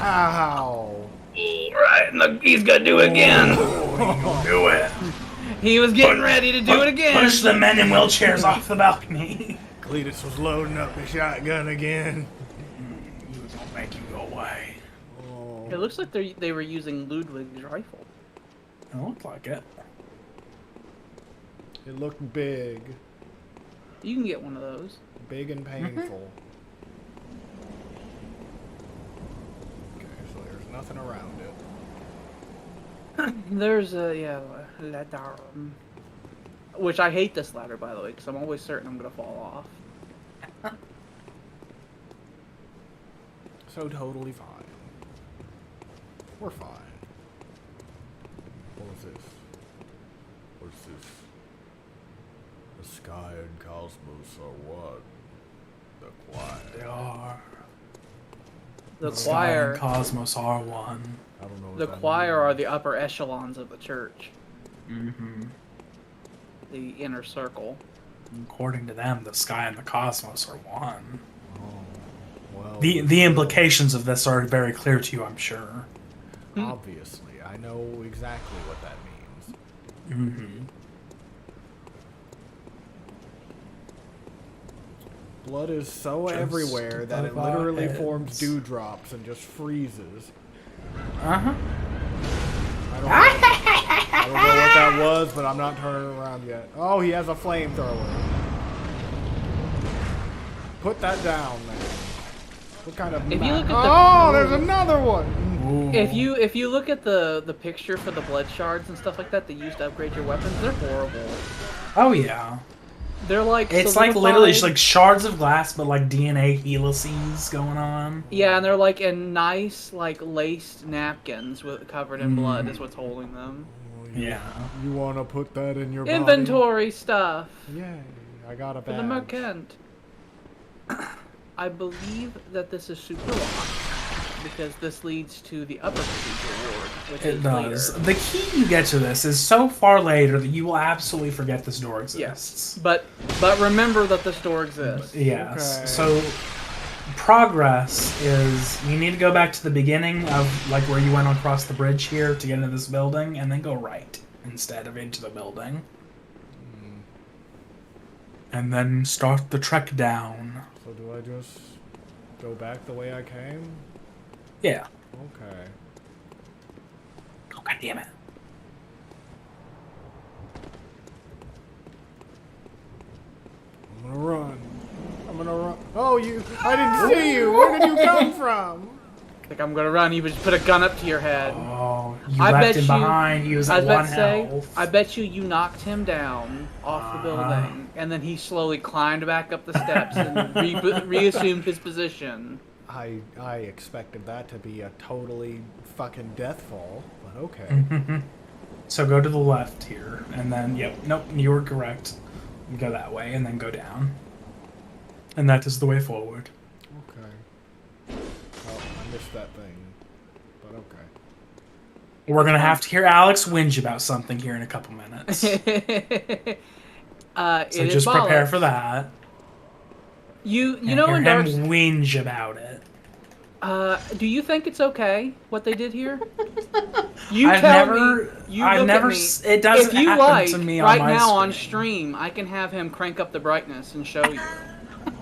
Ow. Right, look, he's gonna do it again. Do it. He was getting ready to do it again. Push the men in wheelchairs off the balcony. Cletus was loading up the shotgun again. He was gonna make you go away. Oh. It looks like they were using Ludwig's rifle. It looked like it. It looked big. You can get one of those. Big and painful. Okay, so there's nothing around it. There's a ladder, which I hate this ladder, by the way, because I'm always certain I'm gonna fall off. So totally fine. We're fine. What was this? What's this? The sky and cosmos are one. The choir. They are. The Sky choir. and Cosmos are one. I don't know what The that choir means. are the upper echelons of the church. Mm-hmm. The inner circle. According to them, the sky and the cosmos are one. Oh, well, The implications of this are very clear to you, I'm sure. obviously, I know exactly what that means. Mm-hmm. Blood is so Just everywhere that it above our literally heads. forms dewdrops and just freezes. Uh-huh. I don't know what that was, but I'm not turning around yet. Oh, he has a flamethrower. Put that down, man. What kind of If you look at the- Oh, there's another one! Ooh. If you look at the picture for the blood shards and stuff like that used to upgrade your weapons, they're horrible. Oh, yeah. They're like It's like literally just solidified- like shards of glass, but like DNA helices going on. Yeah, and they're like in nice like laced napkins covered in blood is what's holding them. Yeah. You want to put that in your Inventory stuff body? Yay, I got a for badge. the merchant. I believe that this is super locked because this leads to the upper procedure ward, which It is does. later. The key you get to this is so far later that you will absolutely forget this door exists. Yes, but remember that this door exists. Yes. Okay. So progress is you need to go back to the beginning of like where you went across the bridge here to get into this building, and then go right instead of into the building. And then start the trek down. So do I just go back the way I came? Yeah. Okay. Oh, God damn it. I'm gonna run. I'm gonna run. Oh, I didn't see you! Where did you come from? Like I'm gonna run, you would just put a gun up to your head. Oh, you I left bet him you- behind. He was I at was about one to say, health. I bet you knocked him down off the building, and then he slowly climbed back up the steps and reassumed his position. I expected that to be a totally fucking death fall, but okay. Mm-hmm. So go to the left here, and then, yep, nope, you were correct. You go that way, and then go down. And that is the way forward. Okay. Oh, I missed that thing, but okay. We're gonna have to hear Alex whinge about something here in a couple minutes. So It is just prepare bollocks. for that. You And know hear in him Dark. whinge about it. Do you think it's okay what they did here? You I've tell never- me. You I've look never at me. s- it doesn't if you happen like, to me right on my now on screen. stream, I can have him crank up the brightness and show you,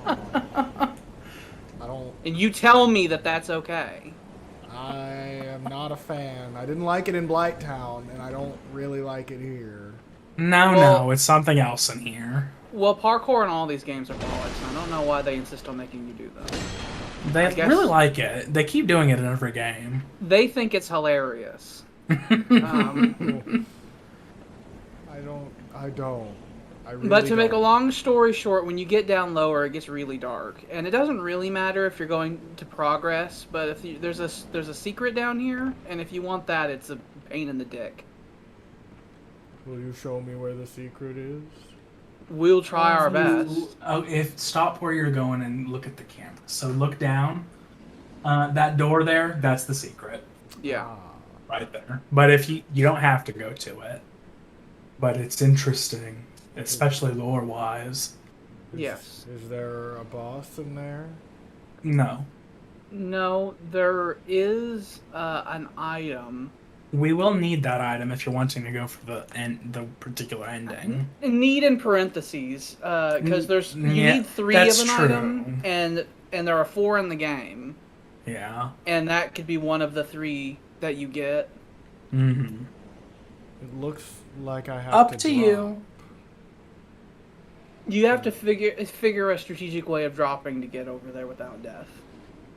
I don't. and you tell me that that's okay. I am not a fan. I didn't like it in Blighttown, and I don't really like it here. No, Well- it's something else in here. Well, parkour in all these games are bollocks. I don't know why they insist on making you do them. They I guess- really like it. They keep doing it in every game. They think it's hilarious. I don't. I really But to make a don't. long story short, when you get down lower, it gets really dark, and it doesn't really matter if you're going to progress. But if you, there's a secret down here, and if you want that, it's a pain in the dick. Will you show me where the secret is? We'll try our best. Oh, if stop where you're going and look at the camera. So look down. That door there, that's the secret. Yeah. Right there. But if you don't have to go to it. But it's interesting, especially lore-wise. Yes. Is there a boss in there? No. No, there is an item. We will need that item if you're wanting to go for the particular ending. Need in parentheses, because you need 3 that's of an true. item, and there are 4 in the game. Yeah. And that could be one of the 3 that you get. Mm-hmm. It looks like I have Up to to drop. you. You have to figure a strategic way of dropping to get over there without death.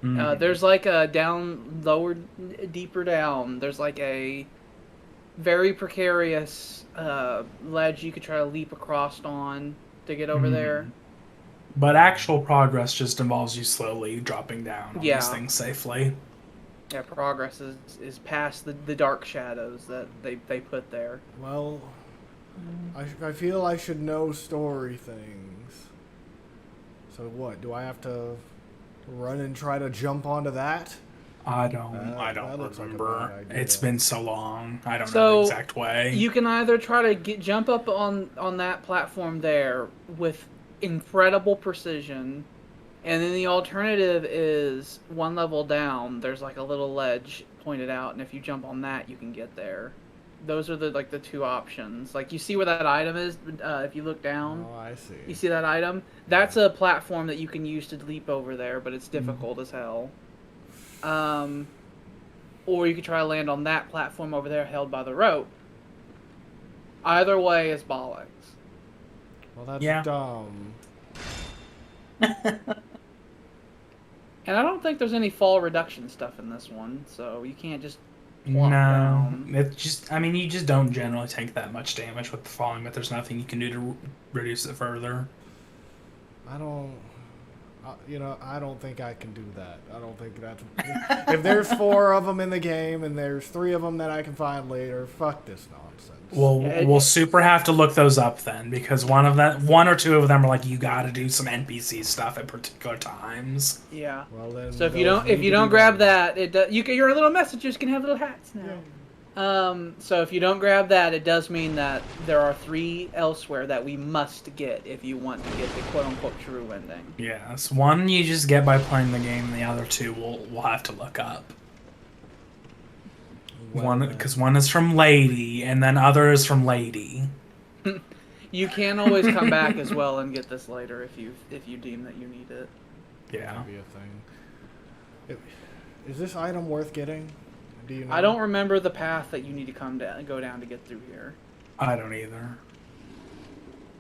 Mhm. There's like a deeper down. There's like a very precarious ledge you could try to leap across on to get over there. But actual progress just involves you slowly dropping down on Yeah. these things safely. Yeah, progress is past the dark shadows that they put there. Well, I feel I should know story things. So what? Do I have to run and try to jump onto that? I don't that looks like a remember. bad idea. It's been so long. I don't know So, the exact way. You can either try to jump up on that platform there with incredible precision, and then the alternative is 1 level down. There's like a little ledge pointed out, and if you jump on that, you can get there. Those are the 2 options. Like, you see where that item is? If you look down, Oh, I see. you see that item? That's a platform that you can use to leap over there, but it's difficult as hell. Or you could try to land on that platform over there held by the rope. Either way is bollocks. Well, that's Yeah. dumb. And I don't think there's any fall reduction stuff in this one, so you can't just No, plop down. it just. I mean, you just don't generally take that much damage with the falling, but there's nothing you can do to reduce it further. I don't. I don't think I can do that. I don't think that's. If there's 4 of them in the game and there's 3 of them that I can find later, fuck this nonsense. Well, we'll super have to look those up then, because one or 2 of them are like you got to do some NPC stuff at particular times. Yeah. Well then. So if you those need to don't be grab done. that, your little messengers can have little hats now. So if you don't grab that, it does mean that there are 3 elsewhere that we must get if you want to get the quote-unquote true ending. Yes, one you just get by playing the game, and the other 2 we'll have to look up. Well, Because one is from Lady, and then other is from Lady. You can always come back as well and get this later if you deem that you need it. Yeah. That'd be a thing. Is this item worth getting? Do you know? I don't remember the path that you need to go down to get through here. I don't either.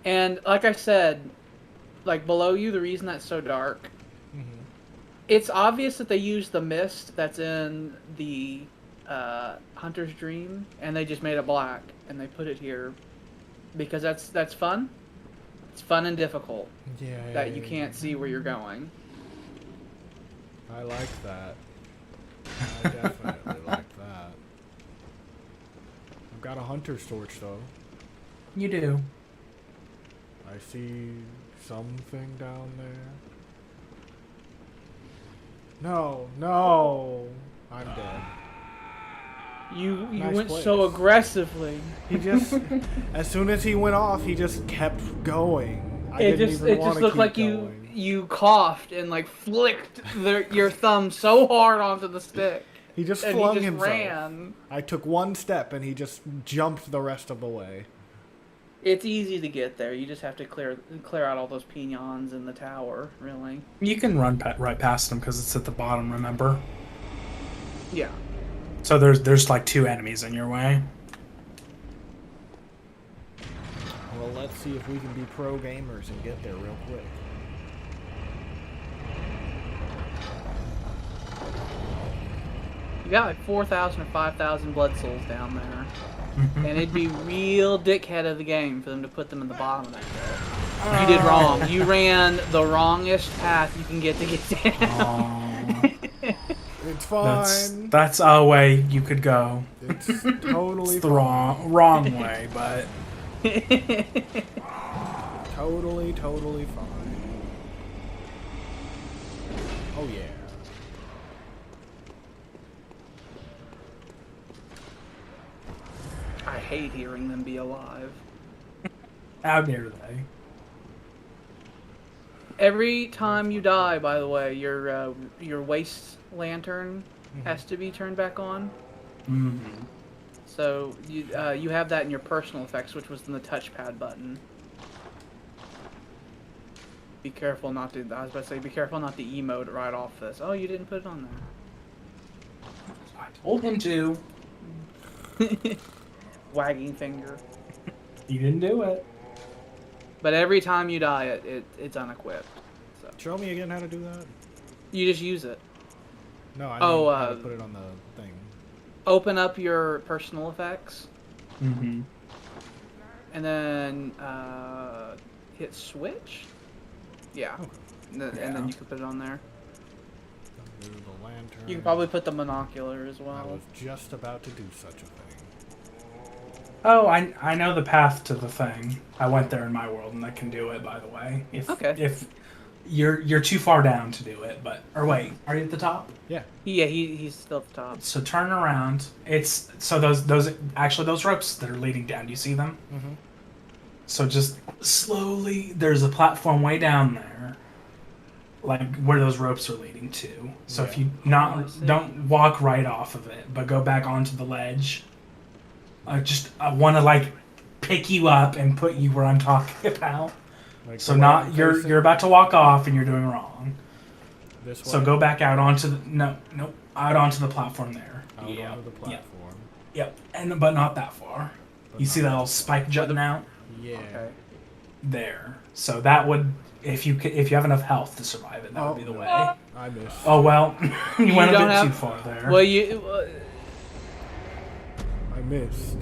And like I said, like below you, the reason that's so dark, it's obvious that they use the mist that's in the Hunter's Dream, and they just made it black, and they put it here because that's fun. It's fun and difficult that you can't see where you're going. I like that. I definitely like that. I've got a hunter's torch though. You do. I see something down there. No, I'm dead. You Nice went place. so aggressively. He just, as soon as he went off, he just kept going. I It didn't just even want to looked keep like going. you coughed and like flicked your thumb so hard onto the stick. He just And flung he just himself. ran. I took 1 step and he just jumped the rest of the way. It's easy to get there. You just have to clear out all those pinions in the tower, really. You can run right past them because it's at the bottom, remember? Yeah. So there's like 2 enemies in your way. Well, let's see if we can be pro gamers and get there real quick. You got like 4,000 or 5,000 blood souls down there. And it'd be real dickhead of the game for them to put them in the bottom of that pit. You did wrong. You ran the wrongest path you can get to get down. It's fine. That's a way you could go. It's totally It's the fine. wrong way, but Totally fine. Oh yeah. I hate hearing them be alive. how dare they? Every time you die, by the way, your waste lantern has to be turned back on. Mm-hmm. So you have that in your personal effects, which was in the touchpad button. Be careful not to. I was about to say, be careful not to emote right off this. Oh, you didn't put it on I told him to. there. Wagging finger. He didn't do it. But every time you die, it's unequipped. So Show me again how to do that. you just use it. No, I Oh, mean how to put it on the thing. Open up your personal effects, Mm-hmm. and then hit switch. Yeah. Okay. And then you can put it on there. Move the lantern. You can probably put the monocular as I well. was just about to do such a thing. Oh, I know the path to the thing. I went there in my world, and I can do it. By the way, if you're too far down to do it, or wait, are you at the top? Yeah. Yeah, he's still at the top. So turn around. It's so those ropes that are leading down. Do you see them? Mm-hmm. So just slowly, there's a platform way down there, like where those ropes are leading to. So if you don't walk right off of it, but go back onto the ledge. I want to like pick you up and put you where I'm talking about. Like So not you're about to walk off and you're doing wrong. This way. So go back out onto the out onto the platform there. Out onto the platform. Yep. But not that far. You see that little spike jutting out? Yeah. Okay. There. So that would, if you have enough health to survive it, that would be the way. I missed. Oh well, you went a don't bit have- too far there. Well, you. I missed.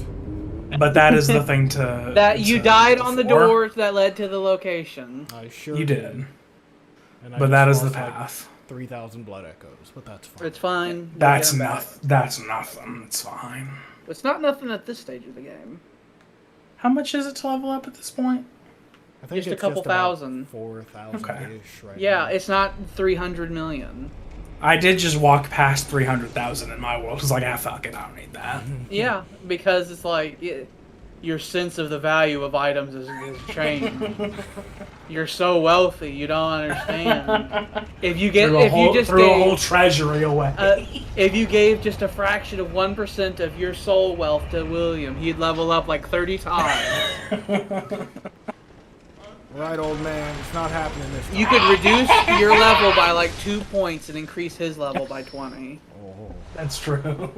But that is the thing to. That you to died go on the for. doors that led to the location. I sure You did. And I But just that is the lost, like, path. 3,000 blood echoes, but that's fine. It's fine. That's We'll get 'em back. enough. That's nothing. It's fine. It's not nothing at this stage of the game. How much is it to level up at this point? I think just a it's couple about thousand. 4,000-ish Okay. right Yeah, now. it's not 300 million. I did just walk past 300,000 in my world. It's like, fuck it, I don't need that. Yeah, because it's like your sense of the value of items is changed. You're so wealthy, you don't understand. If you Threw a whole treasury away. if you gave just a fraction of 1% of your soul wealth to William, he'd level up like 30 times. Right, old man. It's not happening this time. You could reduce your level by like 2 points and increase his level by 20. Oh. That's true.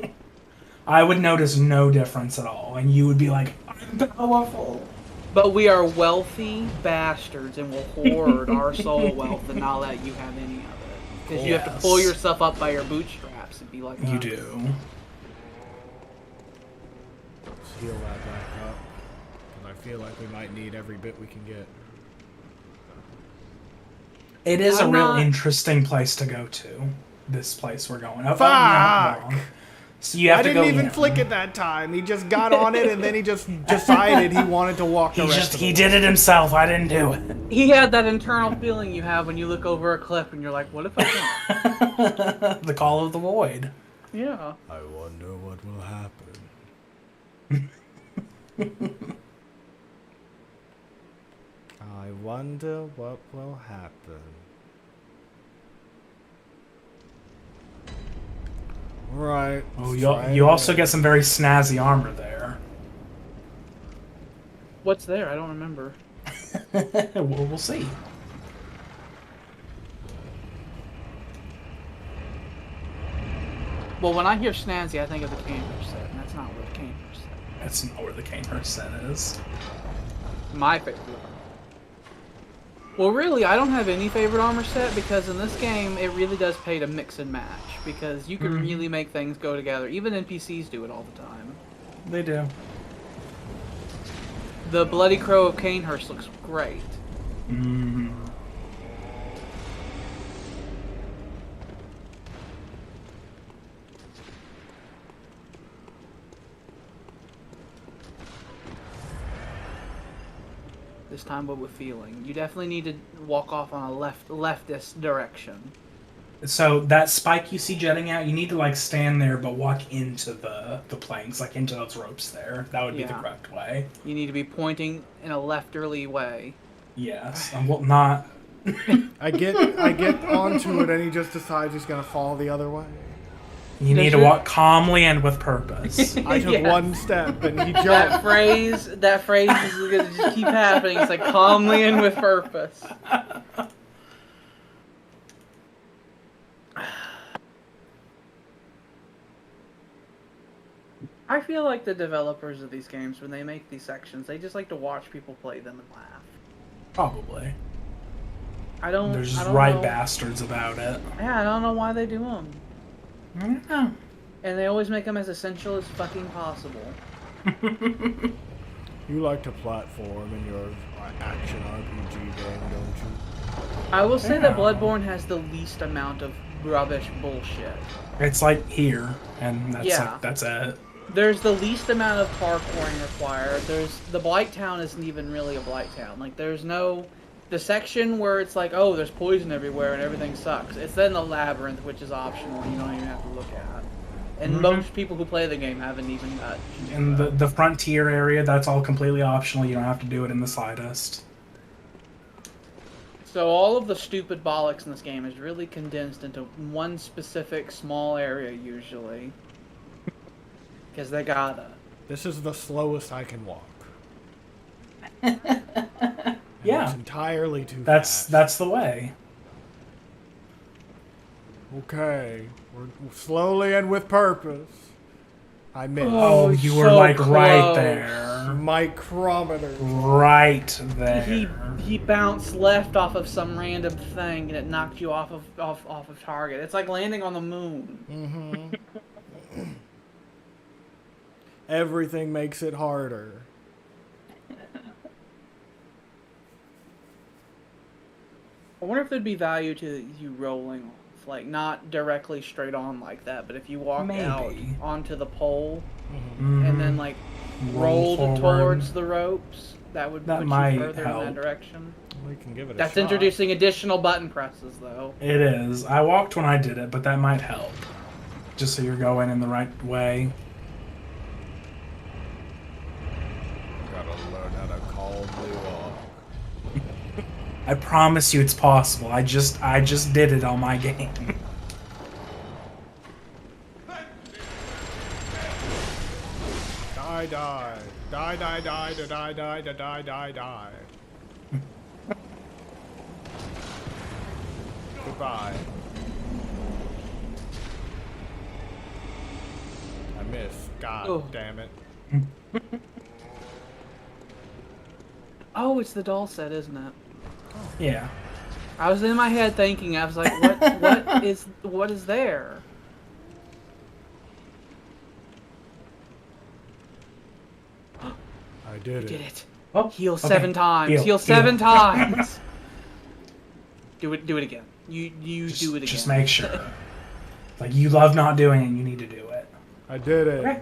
I would notice no difference at all, and you would be like, I'm powerful. But we are wealthy bastards and will hoard our soul wealth and not let you have any of it. Because you have to pull yourself up by your bootstraps and be like, You "Oh." do. Let's heal that back up. Because I feel like we might need every bit we can get. It is I'm a real not- interesting place to go to. This place we're going. Oh, Fuck! no, wrong. So you have I to didn't go even in. flick it that time. He just got on it and then he just decided he wanted to walk the rest of the He way. did it himself. I didn't do it. He had that internal feeling you have when you look over a cliff and you're like, what if I don't? The call of the void. Yeah. I wonder what will happen. I wonder what will happen. Right. Oh, let's you try you it also again. get some very snazzy armor there. What's there? I don't remember. We'll see. Well, when I hear snazzy, I think of the Cantor set, and that's not what the Cantor set. That's not where the Canehurst set is. My favorite. Well, really, I don't have any favorite armor set because in this game, it really does pay to mix and match because you can really make things go together. Even NPCs do it all the time. They do. The Bloody Crow of Canehurst looks great. Mm. This time, but with feeling. You definitely need to walk off on a leftist direction. So that spike you see jetting out, you need to like stand there, but walk into the planks, like into those ropes there. That would be the correct way. You need to be pointing in a lefterly way. Yes, well, not. I get onto it, and he just decides he's gonna fall the other way. You need to walk calmly and with purpose. I took one step, and he jumped. That phrase is gonna just keep happening. It's like calmly and with purpose. I feel like the developers of these games, when they make these sections, they just like to watch people play them and laugh. Probably. I don't. They're just I don't right know. bastards about it. Yeah, I don't know why they do them. I don't know. And they always make them as essential as fucking possible. You like to platform in your action RPG game, don't you? I will say that Bloodborne has the least amount of rubbish bullshit. It's like here, and that's Yeah. like, that's it. There's the least amount of parkouring required. The Blight Town isn't even really a Blight Town. Like, there's no... The section where it's like, oh, there's poison everywhere and everything sucks. It's then the labyrinth, which is optional and you don't even have to look at. And most people who play the game haven't even got... And the frontier area, that's all completely optional. You don't have to do it in the slightest. So all of the stupid bollocks in this game is really condensed into one specific small area, usually. Because they gotta. This is the slowest I can walk. Yeah. It's entirely too fast. That's the way. Okay. We're slowly and with purpose. I missed. Oh, you were so like right close. there. Micrometer. Right there. He bounced left off of some random thing and it knocked you off of target. It's like landing on the moon. Mm-hmm. Everything makes it harder. I wonder if there'd be value to you rolling off, like not directly straight on like that, but if you walk out onto the pole and then like rolled towards the ropes, that would put might you further help. in that direction. We can give it a That's shot. introducing additional button presses, though. It is. I walked when I did it, but that might help. Just so you're going in the right way. Gotta learn how to calmly walk. I promise you it's possible. I just did it on my game. Die, die. Die, die, die, da, die, die, da, die, die, die. Goodbye. I missed. God damn it. Oh, it's the doll set, isn't it? Yeah. I was in my head thinking, I was like, what is there? I did Did it. it. Oh, Heal okay. 7 times. Heal Heal. 7 times. Do it again. You do it again. Just make sure. Like, you love not doing it, you need to do it. I did it. Okay.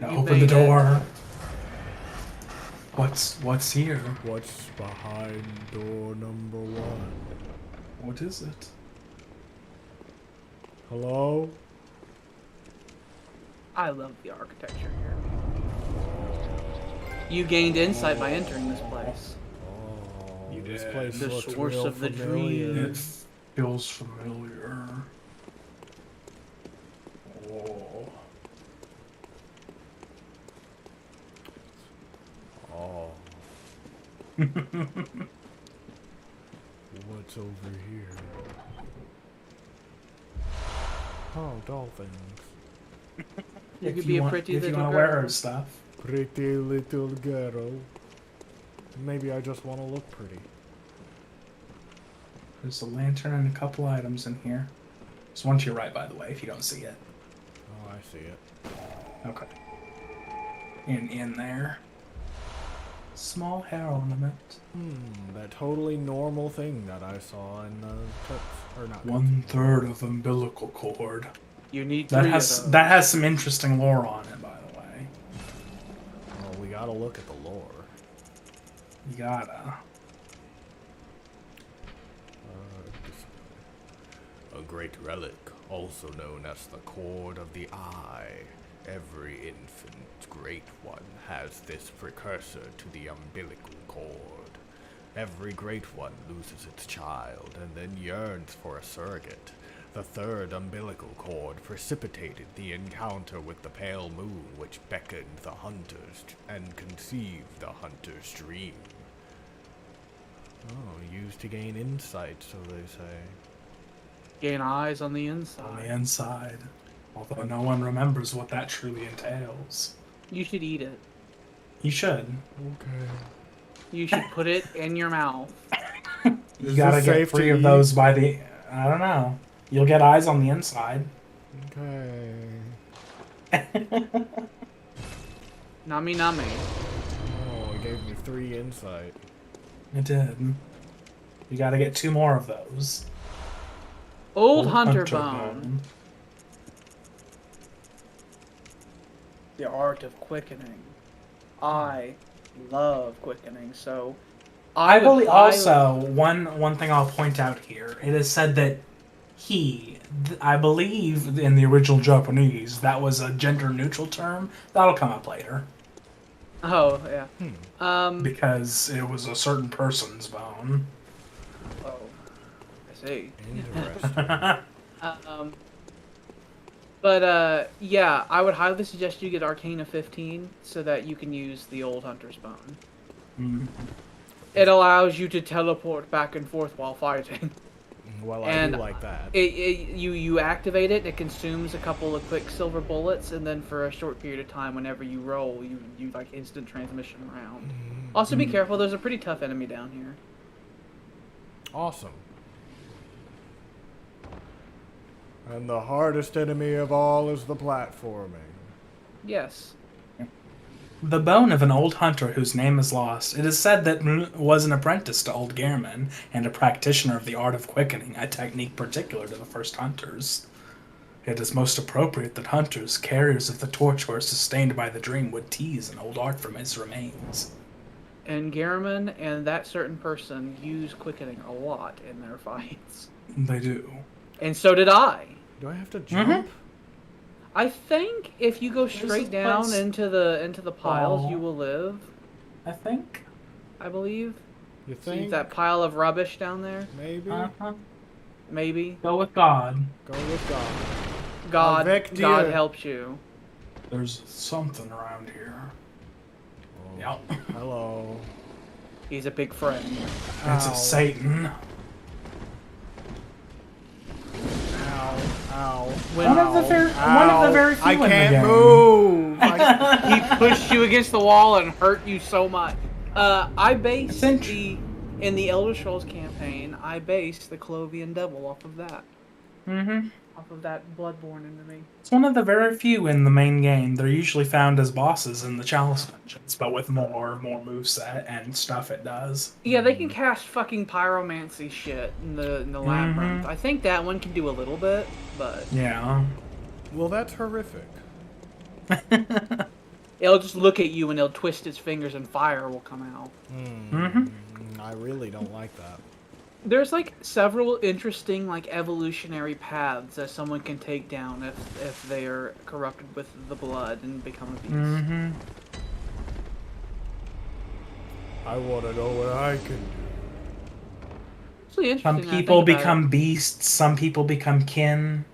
Now You open the made it. door. What's here? What's behind door number 1? What is it? Hello? I love the architecture here. You gained insight by entering this place. Oh, You this did. place The looks source real of the familiar. dream. It feels familiar. Oh. Oh. What's over here? Oh, dolphins. You could be a pretty if you little want to wear girl. her stuff. Pretty little girl. Maybe I just want to look pretty. There's a lantern and a couple items in here. There's one to your right, by the way, if you don't see it. Oh, I see it. Okay. In there. Small hair ornament. That totally normal thing that I saw in the clips, or not. 1/3 of umbilical cord. You need That 3 has of those. that has some interesting lore on it, by the way. Well, we gotta look at the lore. You gotta. A great relic, also known as the Cord of the Eye. Every infant great one has this precursor to the umbilical cord. Every great one loses its child and then yearns for a surrogate. The third umbilical cord precipitated the encounter with the pale moon, which beckoned the hunters and conceived the hunter's dream. Oh, used to gain insight, so they say. Gain eyes on the inside. On the inside. Although no one remembers what that truly entails. You should eat it. You should. Okay. You should put it in your mouth. You gotta get 3 of those by the... I don't know. You'll get eyes on the inside. Okay. Nummy nummy. Oh, it gave me 3 insight. It did. You gotta get 2 more of those. Old Hunter Bone. The art of quickening. I love quickening, so I believe also one thing I'll point out here. It is said that I believe in the original Japanese that was a gender neutral term. That'll come up later. Oh yeah. Because it was a certain person's bone. Oh, I see. Interesting. But yeah, I would highly suggest you get Arcana 15 so that you can use the Old Hunter's Bone. Mm. It allows you to teleport back and forth while fighting. Well, I do like that. You activate it, it consumes a couple of quicksilver bullets, and then for a short period of time, whenever you roll, you like instant transmission around. Also, be careful. There's a pretty tough enemy down here. Awesome. And the hardest enemy of all is the platforming. Yes. The bone of an old hunter whose name is lost. It is said that was an apprentice to old Gehrman and a practitioner of the art of quickening, a technique particular to the first hunters. It is most appropriate that hunters, carriers of the torch or sustained by the dream, would tease an old art from its remains. And Gehrman and that certain person use quickening a lot in their fights. They do. And so did I. Do I have to jump? I think if you go straight down into the piles, you will live. I think. I believe. You See think? that pile of rubbish down there? Maybe? Maybe. Go with God. Go with God. God Avec Dieu. God helps you. There's something around here. Oh, Yep. hello. He's a big friend. It's Ow. a Satan. Ow. Ow. One of the very few I in the can't game. move. He pushed you against the wall and hurt you so much. I based in the Elder Scrolls campaign, I based the Clovian Devil off of that. Mm-hmm. Off of that Bloodborne enemy. It's one of the very few in the main game. They're usually found as bosses in the Chalice dungeons, but with more moveset and stuff it does. Yeah, they can cast fucking pyromancy shit in the labyrinth. I think that one can do a little bit, but Yeah. Well, that's horrific. it'll just look at you and it'll twist its fingers and fire will come out. I really don't like that. There's like several interesting like evolutionary paths that someone can take down if they are corrupted with the blood and become a beast. I want to know what I can do. It's really interesting. Some people become beasts, some people become kin.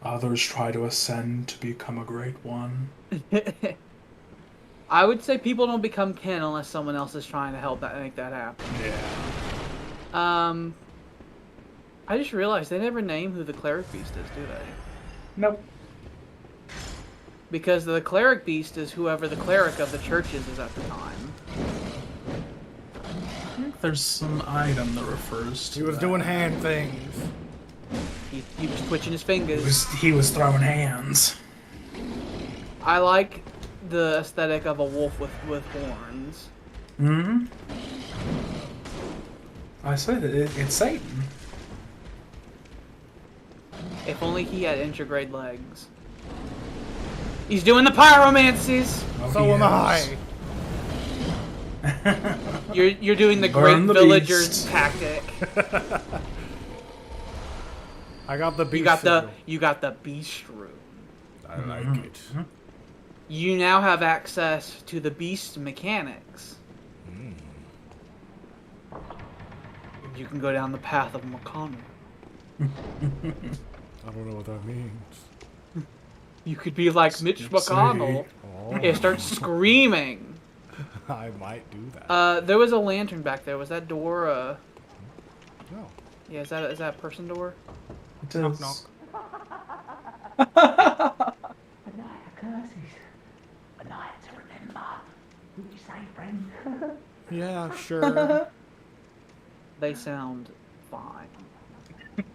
Others try to ascend to become a great one. I would say people don't become kin unless someone else is trying to help make that happen. Yeah. I just realized they never name who the Cleric Beast is, do they? Nope. Because the Cleric Beast is whoever the cleric of the churches is at the time. there's some item that refers to He was that. doing hand things. He was twitching his fingers. He was throwing hands. I like the aesthetic of a wolf with horns. Hmm. I say that it's Satan. If only he had intrograde legs. He's doing the pyromancies! Oh, So he am is. I. You're doing the Burn great the villagers beast. tactic. I got the beast. You got the beast room. I like it. You now have access to the beast mechanics. You can go down the path of McConnell. I don't know what that means. You could be like Mitch McConnell Oh, and start screaming. I might do that. There was a lantern back there. Was that door? No. Yeah, is that a person door? It is. knock. A night of curses. A night to remember. What you say, friend? Yeah, sure. They sound fine.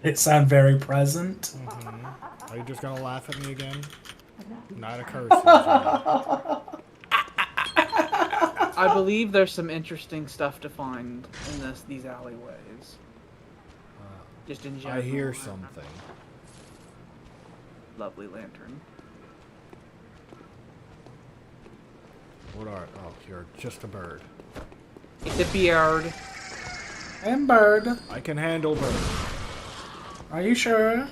It sound very present. Are you just gonna laugh at me again? Not a curse. Right? I believe there's some interesting stuff to find in these alleyways. Just in general. I hear something. Lovely lantern. What are? Oh, you're just a bird. It's a beard. And bird. I can handle bird. Are you sure?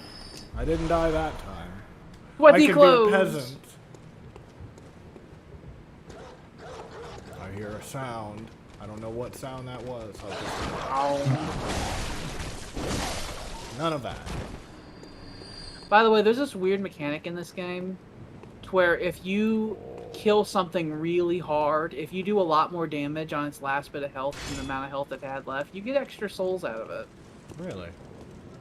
I didn't die that time. What I the can clothes? be a peasant. I hear a sound. I don't know what sound that was. None of that. By the way, there's this weird mechanic in this game to where if you kill something really hard, if you do a lot more damage on its last bit of health than the amount of health it had left, you get extra souls out of it. Really?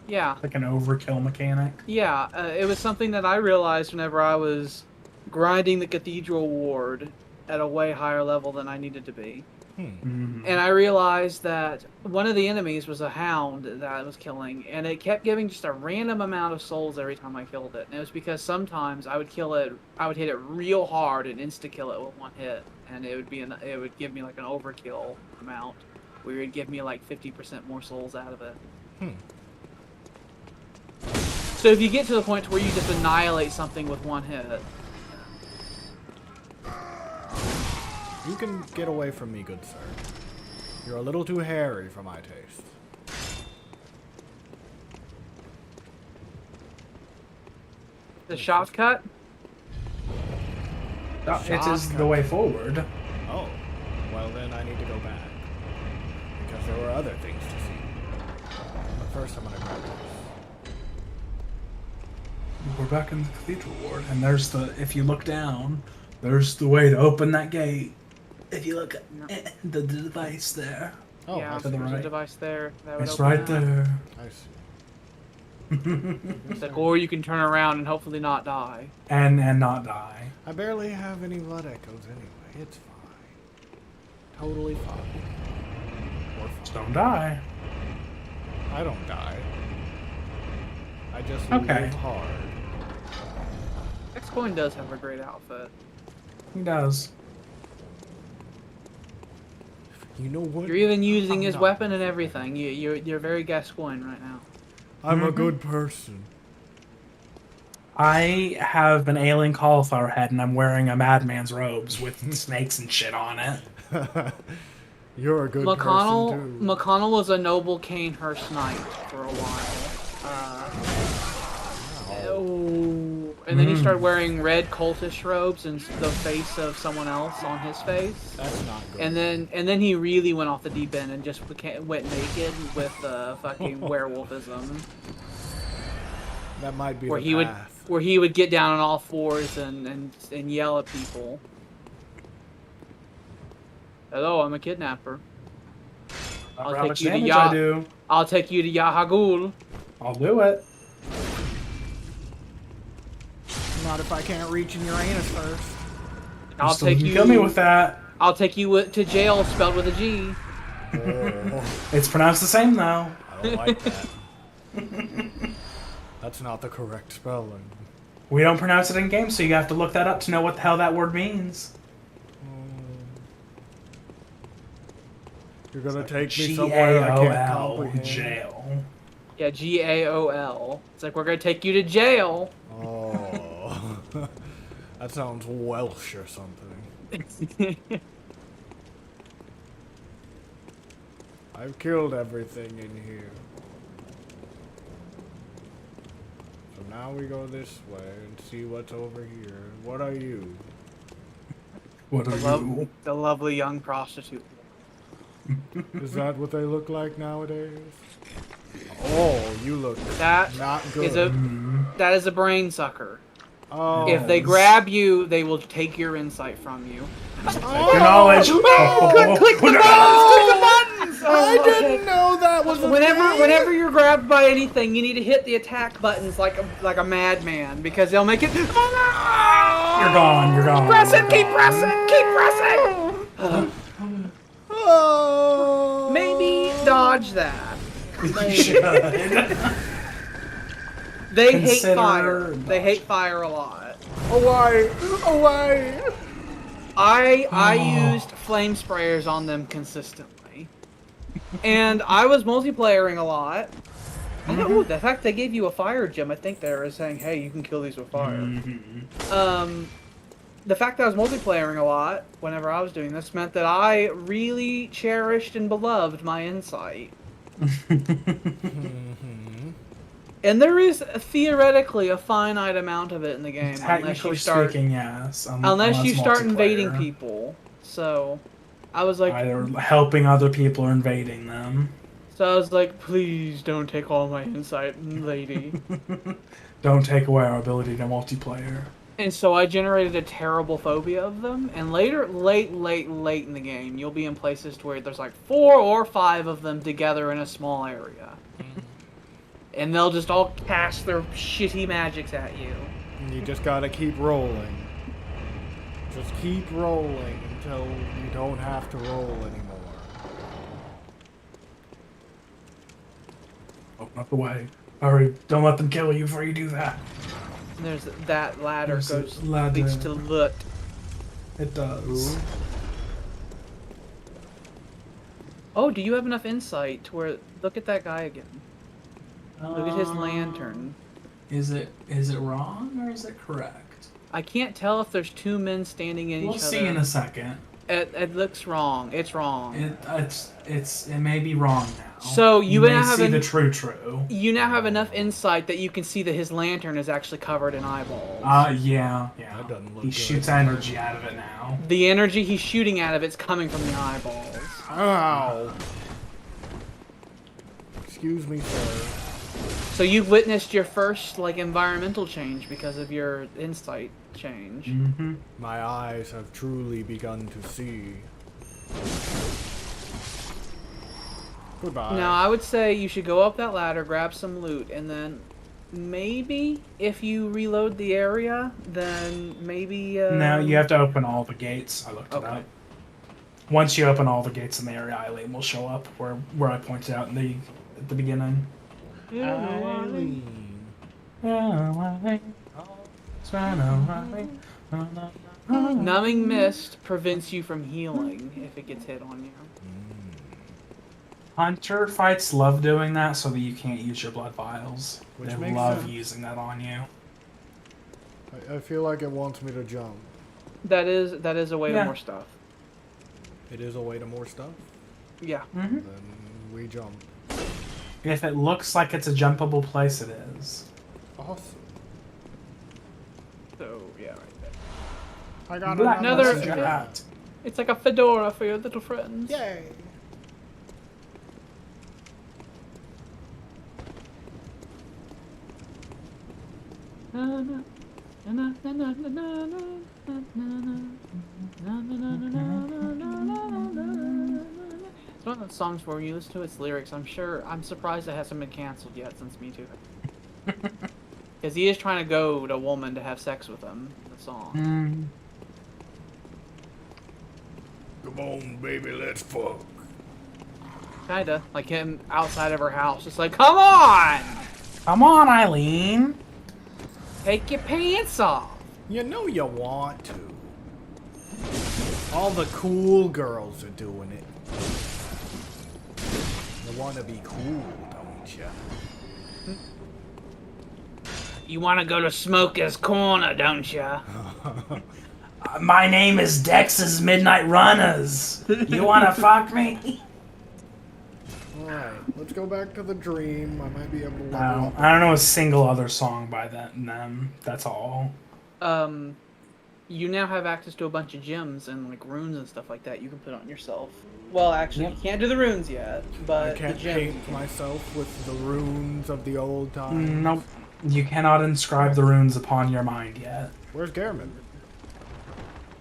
Yeah. Like an overkill mechanic. Yeah, it was something that I realized whenever I was grinding the Cathedral Ward at a way higher level than I needed to be. Mhm. And I realized that one of the enemies was a hound that I was killing, and it kept giving just a random amount of souls every time I killed it. And it was because sometimes I would hit it real hard and insta-kill it with one hit, and it would give me like an overkill amount, where it would give me like 50% more souls out of it. So if you get to the point where you just annihilate something with one hit, You can get away from me, good sir. You're a little too hairy for my taste. the shortcut. It is the way forward. Oh, well then I need to go back. Because there were other things to see. But first I'm gonna grab this. We're back in the Cathedral Ward, and there's if you look down, there's the way to open that gate. If you look at the device there. Oh, Yeah, I to see. the there's a right. device there. That would It's open right that. there. I see. It's like, or you can turn around and hopefully not die. And not die. I barely have any blood echoes anyway. It's fine. Totally fine. Or Just fine. don't die. I don't die. I just Okay. live hard. X-Coin does have a great outfit. He does. You know what? You're even using I'm his not. weapon and everything. You're very Gascoigne right now. I'm a good person. I have an alien cauliflower head, and I'm wearing a madman's robes with snakes and shit on it. You're a good person too. McConnell was a noble Canehurst knight for a while. And then he started wearing red cultist robes and the face of someone else on his face. That's not good. And then he really went off the deep end and just went naked with fucking werewolfism, that might be where the he path. would get down on all fours and yell at people. Hello, I'm a kidnapper. I'll How take much you to damage Ya- I do. I'll take you to Yahagul. I'll do it. Not if I can't reach in Uranus first. I'll Still take can you. kill me with that. I'll take you to jail, spelled with a G. Oh, It's pronounced the same though. I don't like that. That's not the correct spelling. We don't pronounce it in game, so you have to look that up to know what the hell that word means. You're gonna take me somewhere I can't G-A-O-L, comprehend. jail. Yeah, GAOL. It's like we're gonna take you to jail. Oh, that sounds Welsh or something. I've killed everything in here. So now we go this way and see what's over here. What are you? What are you? The lovely young prostitute. Is that what they look like nowadays? Oh, you look That not good. is a brain sucker. Oh. If they grab you, they will take your insight from you. Your knowledge. Click the buttons! I didn't know that was a thing. Whenever you're grabbed by anything, you need to hit the attack buttons like a madman because they'll make it. You're gone. You're gone. Keep pressing. Oh. Maybe dodge that. You should. They hate Consider fire. dodge. They hate fire a lot. Oh why? Oh why? I used flame sprayers on them consistently, and I was multiplayering a lot. Ooh, the fact they gave you a fire gem, I think they were saying, "Hey, you can kill these with fire." The fact that I was multiplayering a lot whenever I was doing this meant that I really cherished and beloved my insight. And there is theoretically a finite amount of it in the game, unless Technically you start speaking, yes. unless you start invading multiplayer. people. So, I was like, Either helping other people or invading them. please don't take all my insight, lady. Don't take away our ability to multiplayer. And so I generated a terrible phobia of them. And later, late in the game, you'll be in places to where there's like 4 or 5 of them together in a small area. And they'll just all cast their shitty magics at you. You just gotta keep rolling. Just keep rolling until you don't have to roll anymore. Open up the way. Hurry, don't let them kill you before you do that. And there's that ladder There's a goes ladder. leads to loot. It does. Ooh. Oh, do you have enough insight to where look at that guy again? Look at his lantern. Is it wrong or is it correct? I can't tell if there's 2 men standing in We'll each see other. in a second. It looks wrong. It's wrong. It may be wrong now. So you may now have see the true. You now have enough insight that you can see that his lantern is actually covered in eyeballs. That doesn't look He good. shoots energy out of it now. The energy he's shooting out of it's coming from the eyeballs. Ow. Excuse me, sir. So you've witnessed your first environmental change because of your insight change. Mm-hmm. My eyes have truly begun to see. Goodbye. Now I would say you should go up that ladder, grab some loot, and then maybe if you reload the area, then maybe. Now you have to open all the gates. I looked it Okay. up. Once you open all the gates in the area, Eileen will show up where I pointed out at the beginning. Eileen. Numbing mist prevents you from healing if it gets hit on you. Hunter fights love doing that so that you can't use your blood vials. Which They makes love sense. using that on you. I feel like it wants me to jump. That is a way Yeah. to more stuff. It is a way to more stuff. Yeah. Mm-hmm. Then we jump. If it looks like it's a jumpable place, it is. Awesome. So yeah, right there. I got Black another- messenger hat. It's like a fedora for your little friends. Yay. It's one of those songs where you listen to its lyrics. I'm surprised it hasn't been canceled yet since Me Too. Because he is trying to goad a woman to have sex with him in the song. Come on, baby, let's fuck. Kinda. Like him outside of her house. Just like, come on! Come on, Eileen. Take your pants off! You know you want to. All the cool girls are doing it. You want to be cool, don't you? You want to go to Smoker's Corner, don't ya? My name is Dex's Midnight Runners. You wanna fuck me? Alright, let's go back to the dream. I might be able to level No, up. I don't know a single other song by them. That's all. You now have access to a bunch of gems and like runes and stuff like that you can put on yourself. Well, actually, you can't do the runes yet, but I can't the gems. paint myself with the runes of the old times. Nope. You cannot inscribe the runes upon your mind yet. Where's Garmin?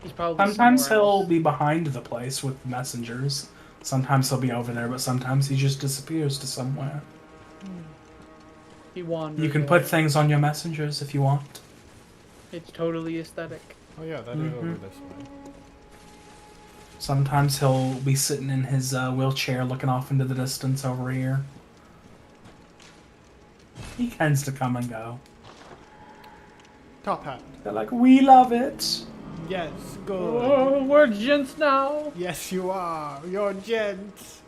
He's probably Sometimes somewhere he'll else. be behind the place with messengers. Sometimes he'll be over there, but sometimes he just disappears to somewhere. He wanders. You can put things on your messengers if you want. It's totally aesthetic. Oh yeah, that is over this way. Sometimes he'll be sitting in his wheelchair looking off into the distance over here. He tends to come and go. Top hat. They're like, we love it. Yes, good. Oh, we're gents now. Yes, you are. You're gents.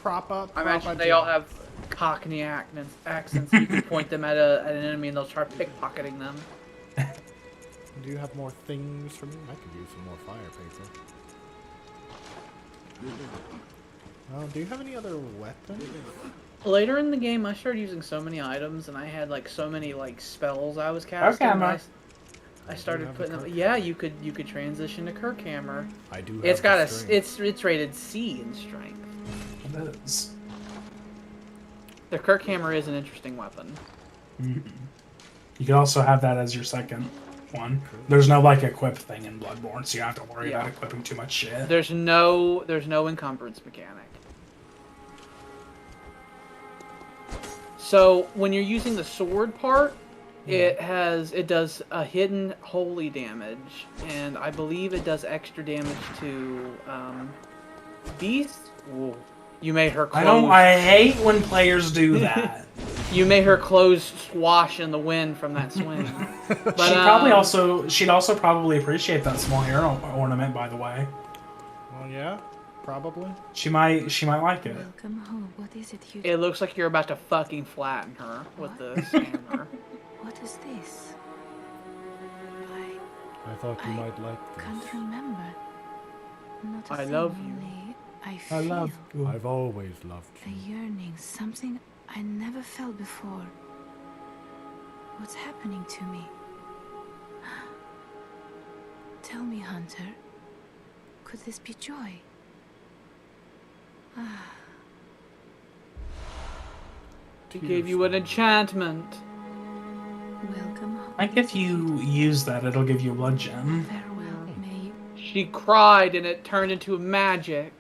Prop up. I imagine they all have Cockney accents. You can point them at an enemy and they'll start pickpocketing them. Do you have more things for me? I could use some more fire paper. Oh, do you have any other weapons? Later in the game, I started using so many items, and I had like so many like spells I was casting. Okay, and I started have putting the them. Kirk Yeah, you could transition to Kirkhammer. I do. It's have got the a strength. it's rated C in strength. It is. The Kirkhammer is an interesting weapon. You can also have that as your second one. There's no like equip thing in Bloodborne, so you don't have to worry Yeah. about equipping too much shit. There's no encumbrance mechanic. So when you're using the sword part, it does a hidden holy damage, and I believe it does extra damage to Beast. Ooh. You made her clothes. I hate when players do that. You made her clothes swash in the wind from that swing. But, She'd also probably appreciate that small hair ornament, by the way. Well, yeah, probably. She might like it. Welcome home. What is it you It looks like you're about to fucking flatten her with the hammer. What is this? I thought you I might like this. can't remember. Not a I thing, love you. only I I feel love you. I've always loved a you. yearning, something I never felt before. What's happening to me? Tell me, Hunter. Could this be joy? He gave you an enchantment. Welcome home. I think if you use that, it'll give you a blood gem. Farewell, may you. She cried and it turned into magic.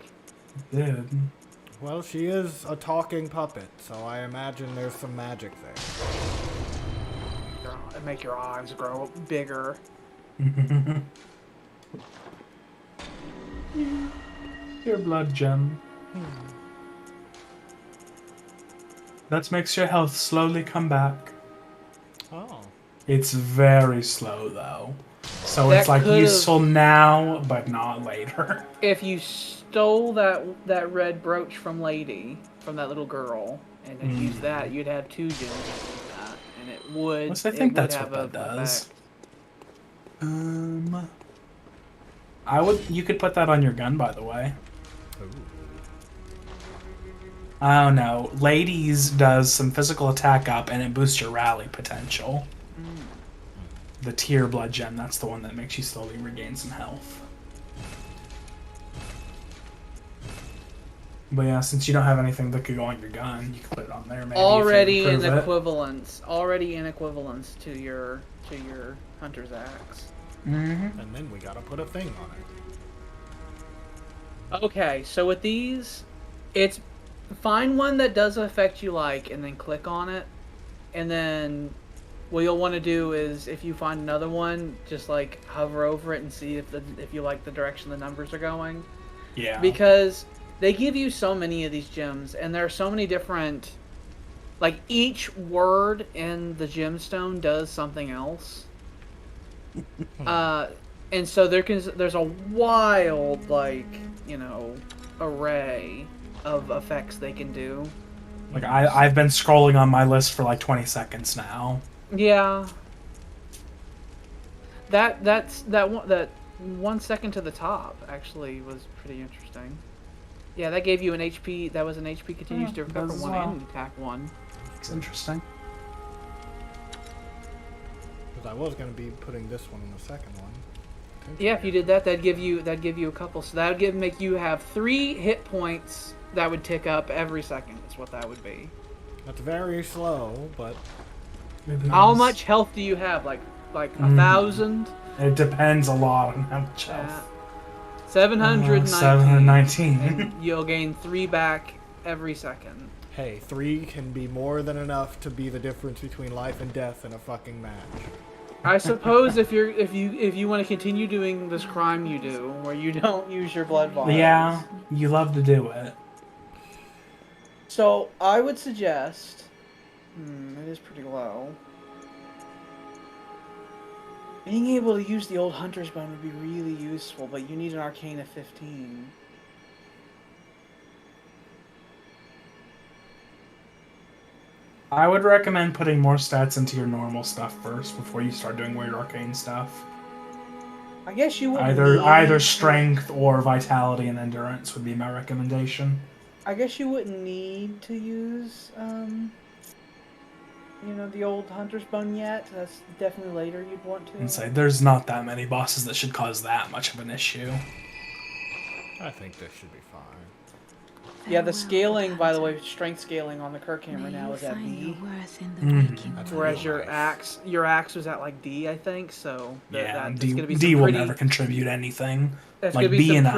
It did. Well, she is a talking puppet, so I imagine there's some magic there. Make your eyes grow bigger. Your blood gem. That makes your health slowly come back. Oh. It's very slow though. So That it's like could've- useful now, but not later. If you stole that red brooch from that little girl, and then used that, you'd have 2 gems like that, and it would. Unless I it think would that's have what that a does. effect. You could put that on your gun, by the way. I don't know. Ladies does some physical attack up, and it boosts your rally potential. The tier blood gem, that's the one that makes you slowly regain some health. But yeah, since you don't have anything that could go on your gun, you can put it on there. Maybe Already if you in improve it. equivalence to your hunter's axe. Mm-hmm. And then we gotta put a thing on it. Okay, so with these, it's find one that does affect you like, and then click on it, and then what you'll want to do is if you find another one, just like hover over it and see if you like the direction the numbers are going. Yeah. Because They give you so many of these gems, and there are so many different... Like, each word in the gemstone does something else. And so there's a wild, like, you know, array of effects they can do. Like, I've been scrolling on my list for like 20 seconds now. Yeah. That 1 second to the top actually was pretty interesting. Yeah, that gave you an HP. That was an HP continues to recover does 1 well. and attack 1. It's interesting. Because I was going to be putting this one in the second one. Yeah, if you did that, that'd give you a couple. So that would make you have 3 hit points that would tick up every second. Is what that would be. That's very slow, but How much health do you have? Like 1,000? It depends a lot on how much Yeah. health. 719. 719. And you'll gain 3 back every second. hey, 3 can be more than enough to be the difference between life and death in a fucking match. I suppose if you want to continue doing this crime you do, where you don't use your blood vials. Yeah, you love to do it. So I would suggest. It is pretty low. Being able to use the old hunter's bone would be really useful, but you need an arcane of 15. I would recommend putting more stats into your normal stuff first before you start doing weird arcane stuff. I guess you would Either strength or vitality and endurance would be my recommendation. I guess you wouldn't need to use the old hunter's bone yet. That's definitely later you'd want to. And say there's not that many bosses that should cause that much of an issue. I think this should be fine. Yeah, the scaling, by the way, strength scaling on the Kirk hammer now is at B. Whereas your axe was at like D, I think. So Yeah, that's D, gonna be D some will pretty, never contribute anything. That's like gonna be B some and up.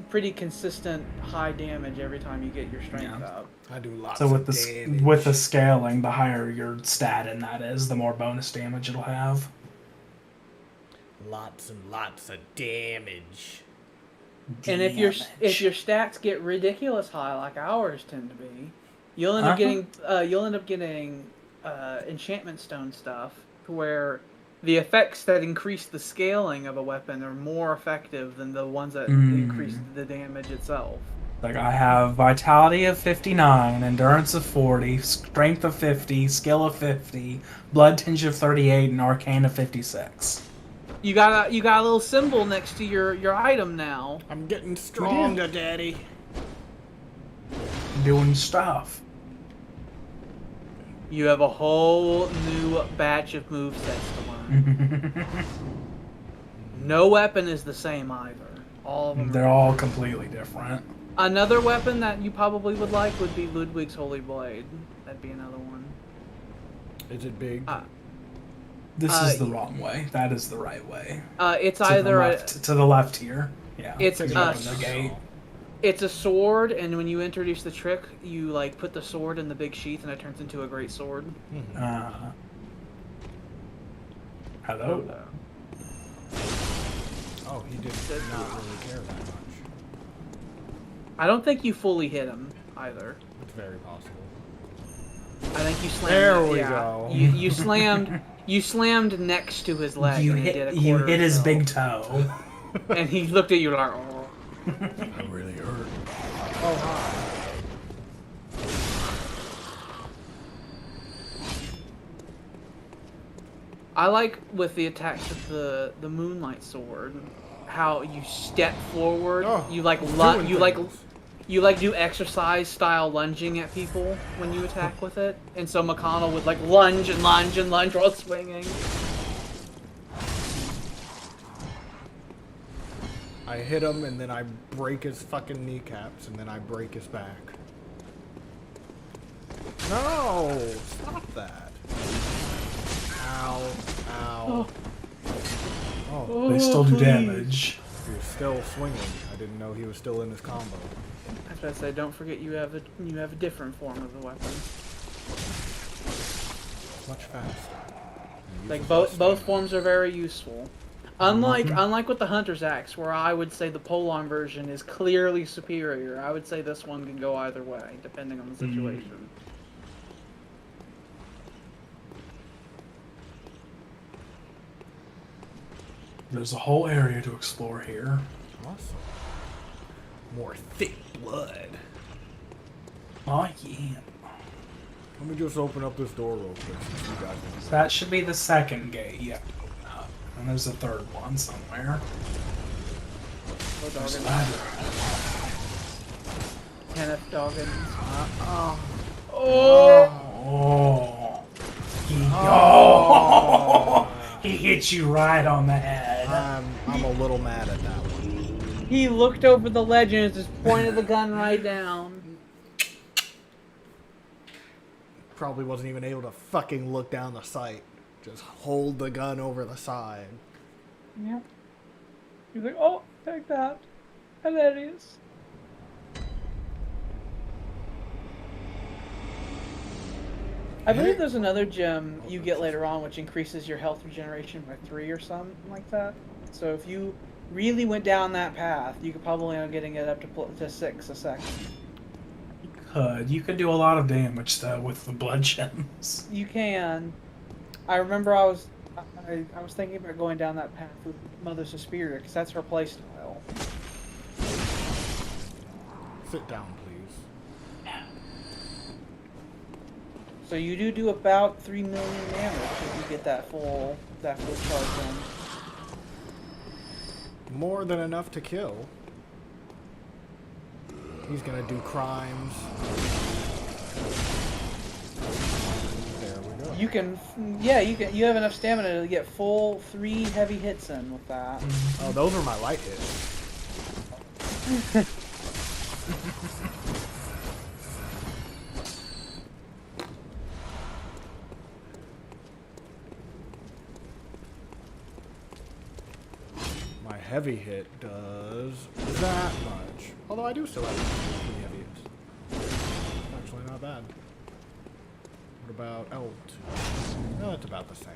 pretty consistent high damage every time you get your strength Yeah. up. I do lots So of damage. with the scaling, the higher your stat in that is, the more bonus damage it'll have. Lots and lots of damage. And if your stats get ridiculous high, like ours tend to be, you'll end up getting enchantment stone stuff, where the effects that increase the scaling of a weapon are more effective than the ones that increase the damage itself. Like I have vitality of 59, endurance of 40, strength of 50, skill of 50, blood tinge of 38, and arcane of 56. You got a little symbol next to your item now. I'm getting stronger, Daddy. Doing stuff. You have a whole new batch of movesets to learn. No weapon is the same either. All of them. They're all completely different. Another weapon that you probably would like would be Ludwig's Holy Blade. That'd be another one. Is it big? This is the wrong way. That is the right way. It's To either the left here. Yeah. It's to open the gate. It's a sword, and when you introduce the trick, you like put the sword in the big sheath, and it turns into a great sword. Hello. Oh, he did not really care that much. I don't think you fully hit him either. It's very possible. I think you slammed. There we go. You slammed. You slammed next to his leg. You and hit, it did a you quarter hit his of big itself. toe. And he looked at you like, oh. That really hurt. Oh, hi. I like with the attacks of the Moonlight Sword, how you step forward. Oh, you like doing things. you do exercise style lunging at people when you attack with it, and so McConnell would like lunge and lunge and lunge while swinging. I hit him, and then I break his fucking kneecaps, and then I break his back. No! Stop that. Ow. Ow. Oh, They still do please. damage. he was still swinging. I didn't know he was still in his combo. I was gonna say, don't forget you have a different form of the weapon. Much faster. Like both forms are very useful. Unlike with the Hunter's Axe, where I would say the pole-arm version is clearly superior, I would say this one can go either way, depending on the situation. There's a whole area to explore here. Awesome. More thick blood. Oh yeah. Let me just open up this door real quick since you guys can So that should be the second gate you have to open up. And there's a third one somewhere. There's a ladder. Kenneth Doggins. Oh. He hit you right on the head. I'm a little mad at that one. He looked over the ledge and just pointed the gun right down. Probably wasn't even able to fucking look down the sight. Just hold the gun over the side. Yep. He's like, oh, take that. Hilarious. I believe there's another gem you get later on which increases your health regeneration by 3 or something like that. So if you really went down that path, you could probably end up getting it up to 6 a second. You could do a lot of damage though with the blood gems. You can. I remember I was thinking about going down that path with Mother Suspiria because that's her playstyle. Sit down, please. So you do about 3 million damage if you get that full charge in. More than enough to kill. He's gonna do crimes. There we go. You have enough stamina to get full 3 heavy hits in with that. Oh, those are my light hits. My heavy hit does that much. Although I do still have 3 heavy hits. Actually not bad. What about L2? No, it's about the same.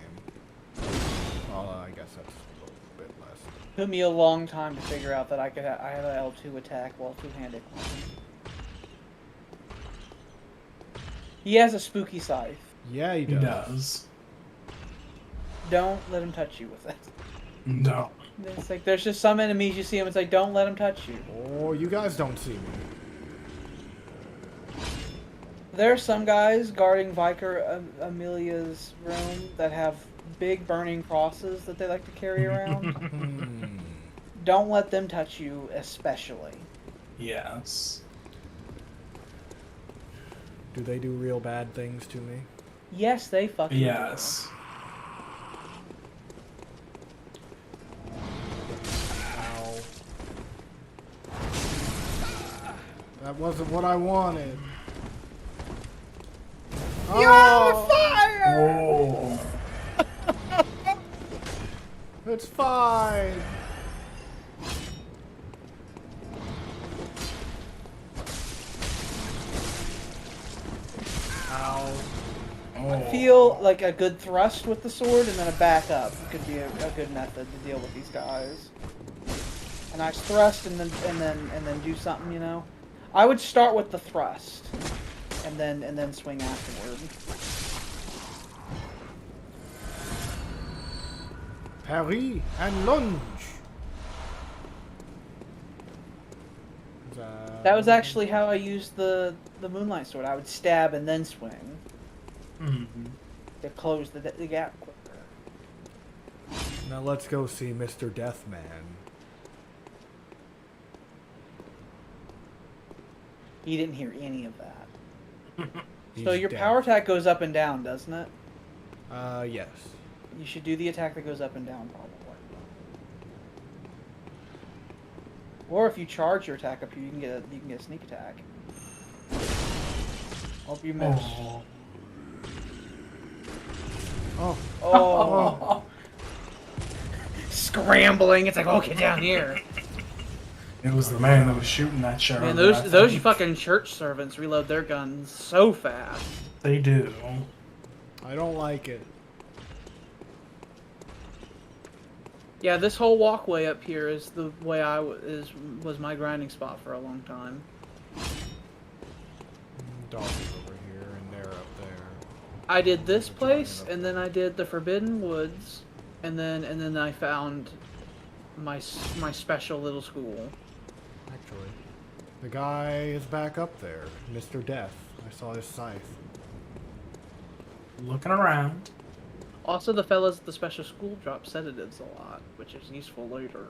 Well, I guess that's a little bit less. Took me a long time to figure out that I had an L2 attack while two-handed. He has a spooky scythe. Yeah, he He does. does. Don't let him touch you with it. No. It's like there's just some enemies you see him. It's like don't let him touch you. Oh, you guys don't see me. There are some guys guarding Vicar Amelia's room that have big burning crosses that they like to carry around. Don't let them touch you, especially. Yes. Do they do real bad things to me? Yes, they fucking Yes. Ow. That wasn't what I wanted. You're on fire! Oh. It's fine. Ow. I feel like a good thrust with the sword and then a back up could be a good method to deal with these guys. A nice thrust and then do something, you know. I would start with the thrust and then swing afterward. Parry and lunge. That was actually how I used the Moonlight Sword. I would stab and then swing to close the gap quicker. Now let's go see Mr. Deathman. He didn't hear any of that. He's So your dead. power attack goes up and down, doesn't it? Yes. You should do the attack that goes up and down, probably. Or if you charge your attack up here, you can get a sneak attack. Hope you miss. Oh. Oh. Scrambling. It's like, oh, get down here. It was the man that was shooting that shot. Man, those fucking church servants reload their guns so fast. They do. I don't like it. Yeah, this whole walkway up here is the way was my grinding spot for a long time. Dog is over here, and they're up there. I did this Giant place, up and then I did the Forbidden Woods, and then I found my special little school. Actually, the guy is back up there, Mr. Death. I saw his scythe. Looking around. Also, the fellas at the special school drop sedatives a lot, which is useful later.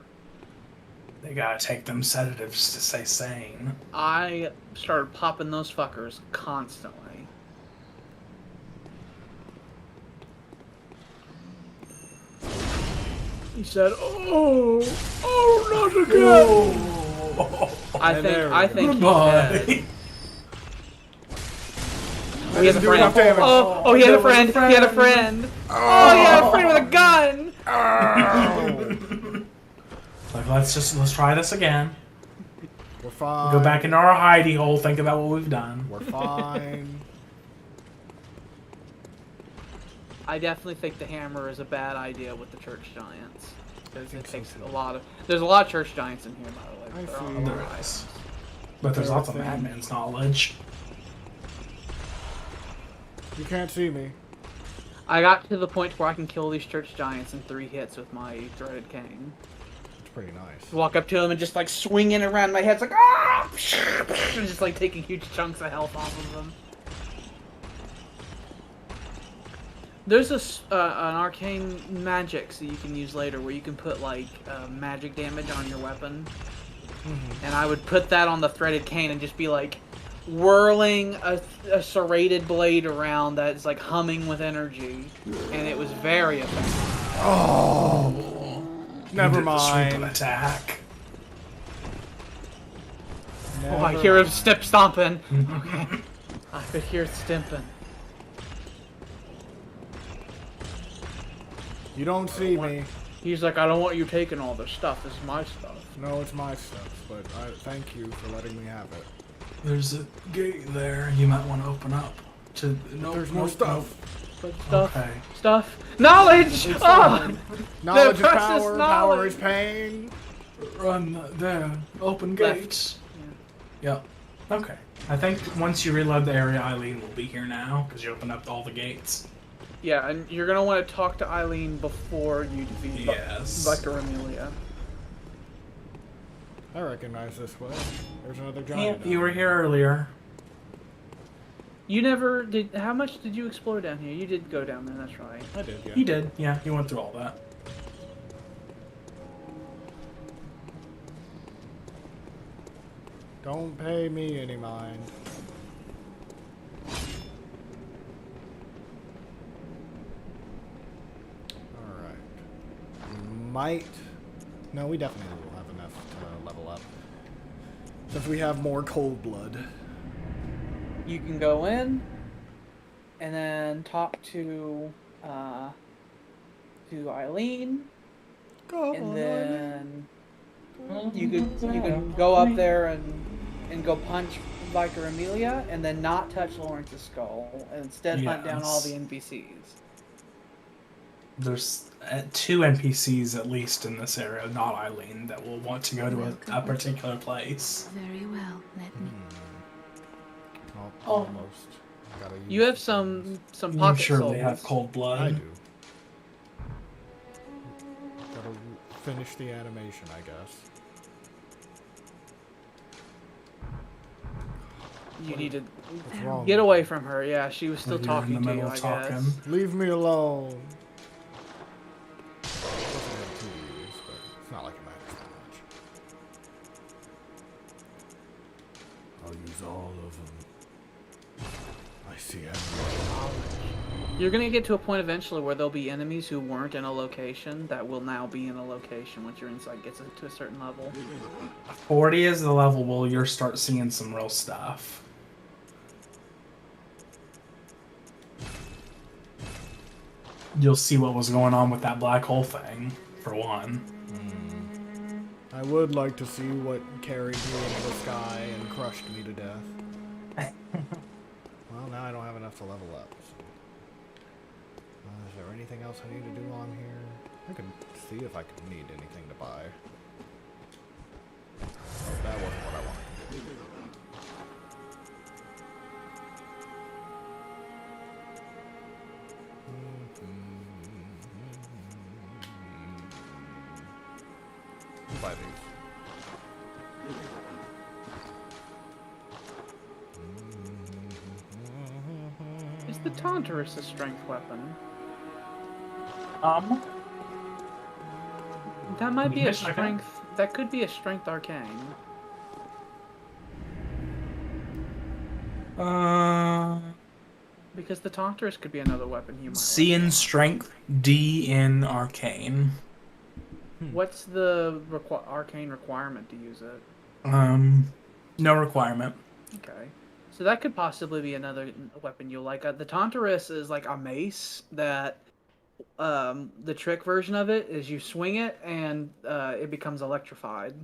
They gotta take them sedatives to stay sane. I started popping those fuckers constantly. He said, "Oh, not again." I think he's dead. Oh, he has a friend. Oh, he had a friend. He had a friend. Oh, he had a friend with a gun. Like, let's try this again. We're fine. Go back into our hidey hole. Think about what we've done. We're fine. I definitely think the hammer is a bad idea with the church giants. Because it takes so, a lot of... There's a lot of church giants in here, by the way. I They're see. all There alive. is. But there's lots of madman's knowledge. You can't see me. I got to the point where I can kill these church giants in 3 hits with my dreaded cane. It's pretty nice. Walk up to them and just like swinging around my head, it's like ah, and just like taking huge chunks of health off of them. There's an arcane magic that you can use later where you can put like magic damage on your weapon, and I would put that on the threaded cane and just be like whirling a serrated blade around that's like humming with energy, and it was very effective. Oh, never mind. Attack. Oh, I hear him step stomping. Okay, I could hear it stimping. You don't see me. He's like, I don't want you taking all this stuff. This is my stuff. No, it's my stuff, but I thank you for letting me have it. There's a gate there. You might want to open up. To There's more stuff. But stuff. Okay. Stuff. Knowledge! It's Oh! fine. Knowledge is precious power. Power knowledge. is pain. Run there. Open Left. gates. Yep. Okay. I think once you reload the area, Eileen will be here now because you opened up all the gates. Yeah, and you're gonna want to talk to Eileen before you defeat Yes. Vicar Amelia. I recognize this way. There's another Yeah, giant. down you were there. here earlier. You never did. How much did you explore down here? You did go down there. That's right. I did, yeah. You did. Yeah, you went through all that. Don't pay me any mind. Alright. Might... No, we definitely will have enough to level up. Since we have more cold blood. You can go in, and then talk to Eileen, Go and on, then you can go up there and go punch Vicar Amelia, and then not touch Lawrence's skull, and instead hunt down all the NPCs. There's 2 NPCs at least in this area, not Eileen, that will want to go to a particular place. Very well, let me. Almost. Gotta You use have some some I'm pocket sure souls. they have cold blood. I do. Gotta finish the animation, I guess. You need to What's wrong? get away from her. Yeah, she was still Like you're talking in the to you, middle I of talking. guess. Leave me alone. Doesn't have 2 views, but it's not like it matters that much. I'll use all of them. I see everyone. You're gonna get to a point eventually where there'll be enemies who weren't in a location that will now be in a location once your insight gets to a certain level. 40 is the level where you'll start seeing some real stuff. You'll see what was going on with that black hole thing, for one. I would like to see what carried me into the sky and crushed me to death. Well, now I don't have enough to level up. So. Is there anything else I need to do on here? I can see if I can need anything to buy. Oh, that wasn't what I wanted to do. I'll buy these. Is the Tantrus a strength weapon? That might be a Yes, I can. strength. That could be a strength arcane. Because the Tantrus could be another weapon you might C like. in strength, D in arcane. What's the arcane requirement to use it? No requirement. Okay. So that could possibly be another weapon you'll like. The Tantrus is like a mace that the trick version of it is you swing it and it becomes electrified.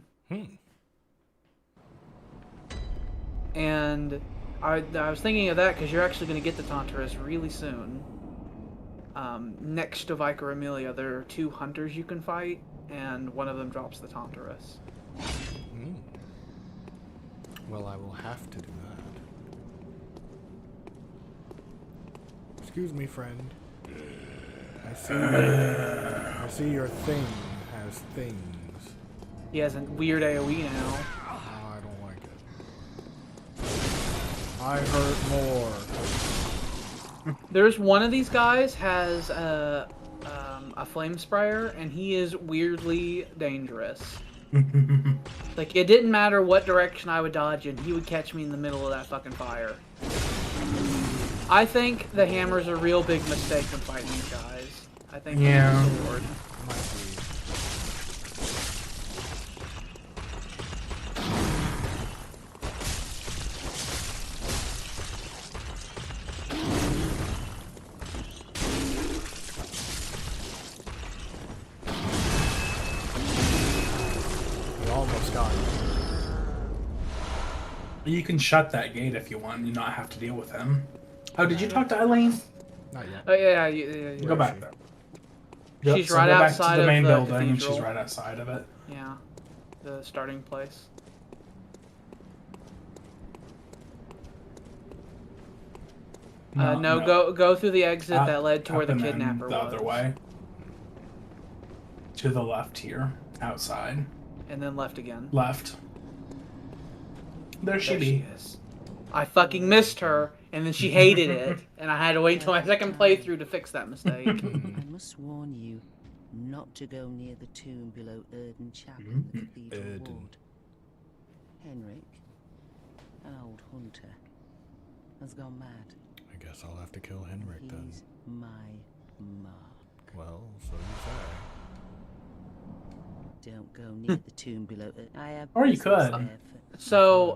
And I was thinking of that because you're actually going to get the Tantrus really soon. Next to Vicar Amelia, there are 2 hunters you can fight, and one of them drops the Tantrus. Well, I will have to do that. Excuse me, friend. I see your thing has things. He has a weird AoE now. I don't like it. I hurt more. There's one of these guys has a flame sprayer, and he is weirdly dangerous. Like, it didn't matter what direction I would dodge in, he would catch me in the middle of that fucking fire. I think the hammer's a real big mistake when fighting these guys. I think Yeah. the sword. You almost got it. You can shut that gate if you want and not have to deal with him. Oh, did you talk to Eileen? Not yet. Oh yeah. Go back there. She's so right go back outside to the main of the building, and cathedral. she's right outside of it. Yeah, the starting place. No, go through the exit that led to where the and then kidnapper the was. other way. To the left here, outside. And then left again. Left. There she be. is. I fucking missed her, and then she hated it, and I had to wait until my second playthrough to fix that mistake. I must warn you not to go near the tomb below Erden Chapel in the Cathedral Ward. Henrik, an old hunter, has gone mad. I guess I'll have to kill Henrik then. He's my mark. Well, so you say. Don't go near the tomb below. I have Or you business could. there for- So,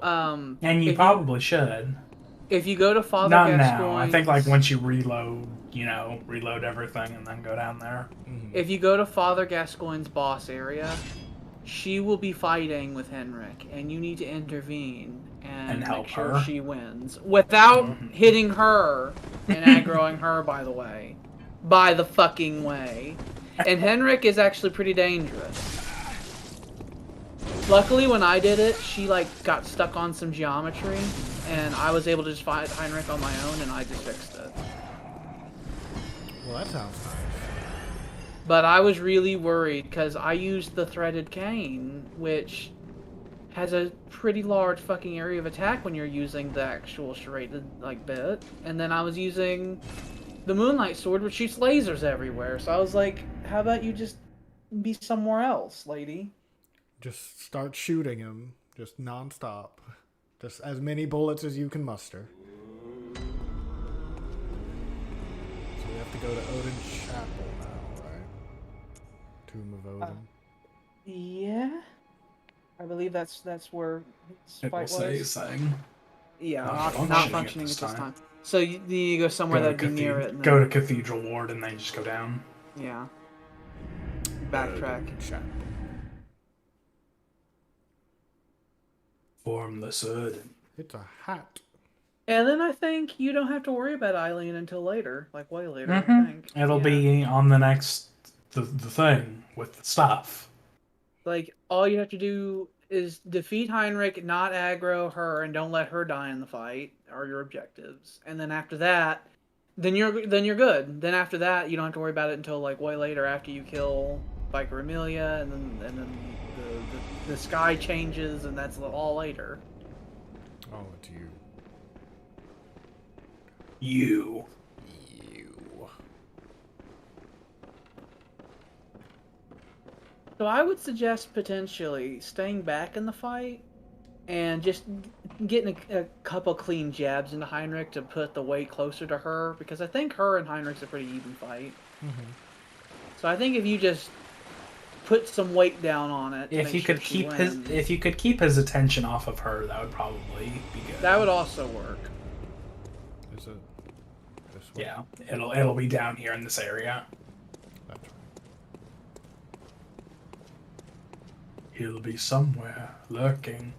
And you probably should. if you go to Father Not Gascoigne's, now. I think like once you reload, reload everything and then go down there. if you go to Father Gascoigne's boss area, she will be fighting with Henrik, and you need to intervene and help make sure her. she wins without hitting her and aggroing her. By the fucking way, and Henrik is actually pretty dangerous. Luckily, when I did it, she got stuck on some geometry, and I was able to just fight Heinrich on my own, and I just fixed it. Well, that sounds nice. But I was really worried because I used the threaded cane, which has a pretty large fucking area of attack when you're using the actual serrated bit, and then I was using the Moonlight Sword, which shoots lasers everywhere. So I was like, "How about you just be somewhere else, lady?" Just start shooting him, just non-stop. Just as many bullets as you can muster. So we have to go to Odin Chapel now, right? Tomb of Odin. Yeah, I believe that's where his It will fight say was. saying. Yeah, Not not functioning functioning at at this this time. time. So you need to go somewhere that'd be near it. And Go then, to Cathedral Ward and then just go down. yeah. Backtrack. Odin Chapel. Formless Hood. It's a hat. And then I think you don't have to worry about Eileen until later, way later. I Mhm. think. It'll Yeah. be on the next thing with the stuff. Like, all you have to do is defeat Heinrich, not aggro her, and don't let her die in the fight, are your objectives. And then after that, then you're good. Then after that, you don't have to worry about it until like way later after you kill Vicar Amelia, and then the sky changes, and that's all later. Oh, it's you. You. So I would suggest potentially staying back in the fight and just getting a couple clean jabs into Heinrich to put the weight closer to her, because I think her and Heinrich's a pretty even fight. Mm-hmm. So I think if you just put some weight down on it, If you could keep his attention off of her, that would probably be good. That would also work. Is it this way? Yeah, it'll be down here in this area. That's right. He'll be somewhere lurking.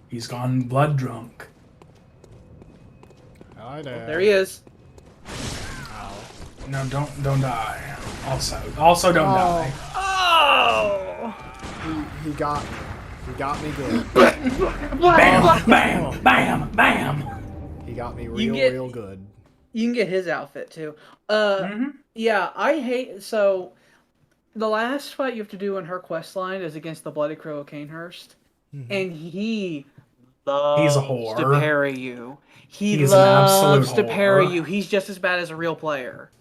He's gone blood drunk. Hi there. There he is. Ow. No, don't die. Also don't die. Oh! He got me good. Bam, bam, bam, bam. He got me real good. You can get his outfit too. Yeah, I hate so. The last fight you have to do in her quest line is against the Bloody Crow of Canehurst, and he loves He's a whore. to parry you. He's loves an to absolute parry whore. you. He's just as bad as a real player.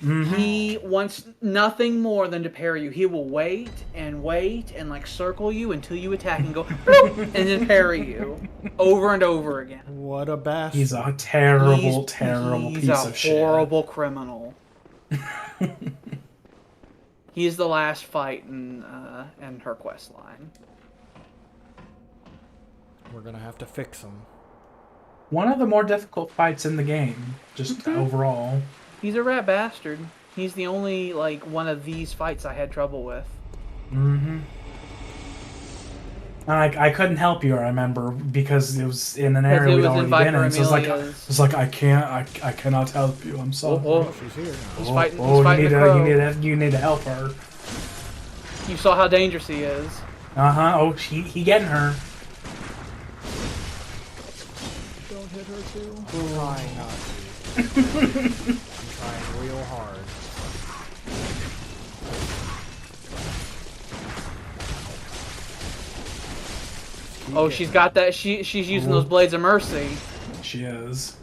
Mm-hmm. He wants nothing more than to parry you. He will wait and like circle you until you attack and go bloop, and then parry you over and over again. What a bastard. He's a terrible He's piece of shit. He's a horrible criminal. He's the last fight in her quest line. We're gonna have to fix him. One of the more difficult fights in the game, just overall. He's a rat bastard. He's the only like one of these fights I had trouble with. Mm-hmm. I couldn't help you, I remember, because it was in an area we'd already been in. So it's like I cannot help you. I'm sorry. Oh, she's here now. He's fighting the crow. You need to help her. You saw how dangerous he is. Oh, he getting her. Don't hit her too. I'm trying not to. I'm trying real hard. Oh, she's got that. She's using those blades of mercy. She is.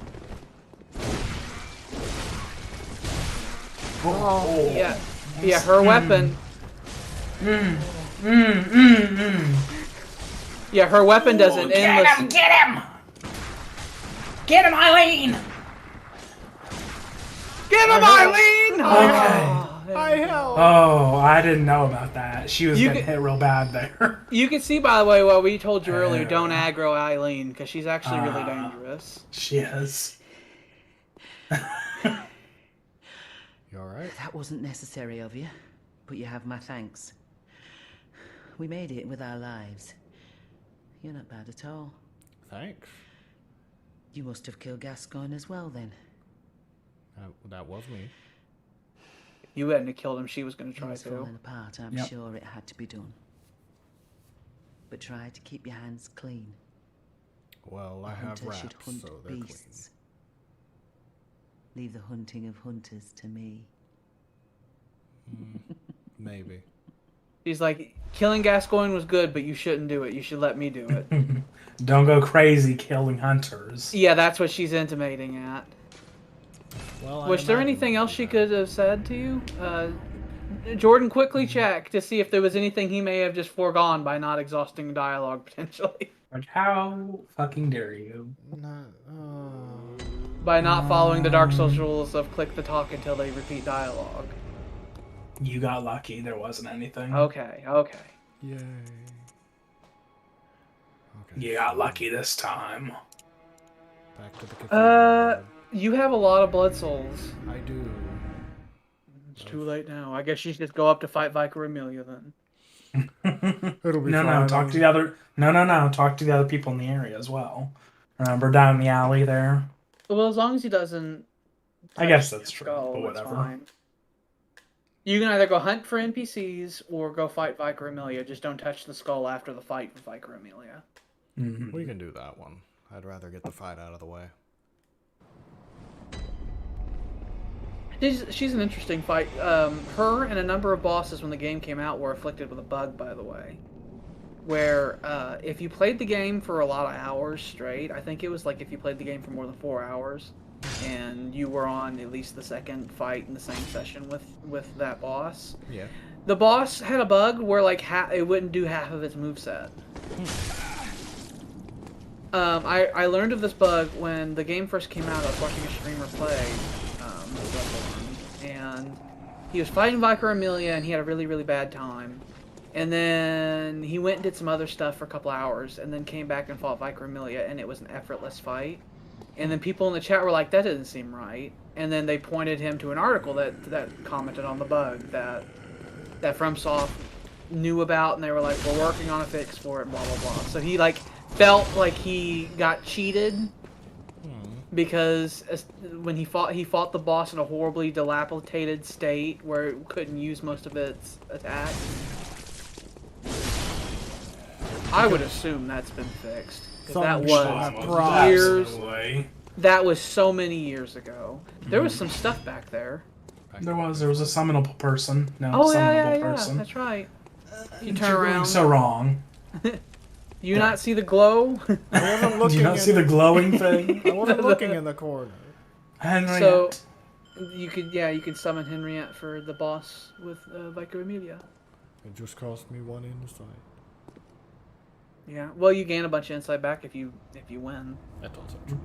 Oh, yeah. Yeah, her weapon. Yeah, her weapon does an endless. Get him! Get him, Eileen! Get him, Eileen! Okay. I help. Oh, I didn't know about that. She was getting hit real bad there. You can see, by the way, what we told you earlier. Don't aggro Eileen, because she's actually really dangerous. She is. You alright? That wasn't necessary of you, but you have my thanks. We made it with our lives. You're not bad at all. Thanks. You must have killed Gascoigne as well, then. That was me. If you hadn't have killed him, she was going to He try was to. falling apart, I'm Yep. sure it had to be done. But try to keep your hands clean. Well, I A have hunter rats, should hunt so they're beasts. Leave the hunting of hunters to me. clean. Maybe. She's like, killing Gascoigne was good, but you shouldn't do it. You should let me do it. Don't go crazy killing hunters. Yeah, that's what she's intimating at. Well, Was there anything else she could have said to you? Jordan, quickly check to see if there was anything he may have just foregone by not exhausting dialogue, potentially. Like, how fucking dare you? By not following the Dark Souls rules of click the talk until they repeat dialogue. You got lucky. There wasn't anything. Okay. Yay. Okay. You got lucky this time. Back to the cathedral. You have a lot of blood souls. I do. It's too late now. I guess you should just go up to fight Vicar Amelia then. It'll be No, fine. talk to the other. No. Talk to the other people in the area as well. Remember down in the alley there. Well, as long as he doesn't. I guess that's true. Skull, But it's whatever. fine. You can either go hunt for NPCs or go fight Vicar Amelia. Just don't touch the skull after the fight with Vicar Amelia. Mm-hmm. We can do that one. I'd rather get the fight out of the way. She's an interesting fight. Her and a number of bosses when the game came out were afflicted with a bug, by the way. Where if you played the game for a lot of hours straight, I think it was like if you played the game for more than 4 hours, and you were on at least the second fight in the same session with that boss. Yeah. The boss had a bug where like it wouldn't do half of its moveset. I learned of this bug when the game first came out. I was watching a streamer play Bloodborne, and he was fighting Vicar Amelia, and he had a really, really bad time. And then he went and did some other stuff for a couple hours, and then came back and fought Vicar Amelia, and it was an effortless fight. And then people in the chat were like, that didn't seem right. And then they pointed him to an article that commented on the bug that FromSoft knew about, and they were like, we're working on a fix for it, blah, blah, blah. So he, like, felt like he got cheated because when he fought the boss in a horribly dilapidated state where it couldn't use most of its attacks. I would assume that's been fixed. That was years. That was so many years ago. There was some stuff back there. There was a summonable person. No, oh summonable yeah, person. that's right. You You're turn around. going so wrong. You not see the glow? I wasn't looking. Do you not see the glowing thing? I wasn't looking in the corner. Henriette. So you could summon Henriette for the boss with Vicar Amelia. It just cost me 1 insight. Yeah. Well, you gain a bunch of insight back if you win. That's also true.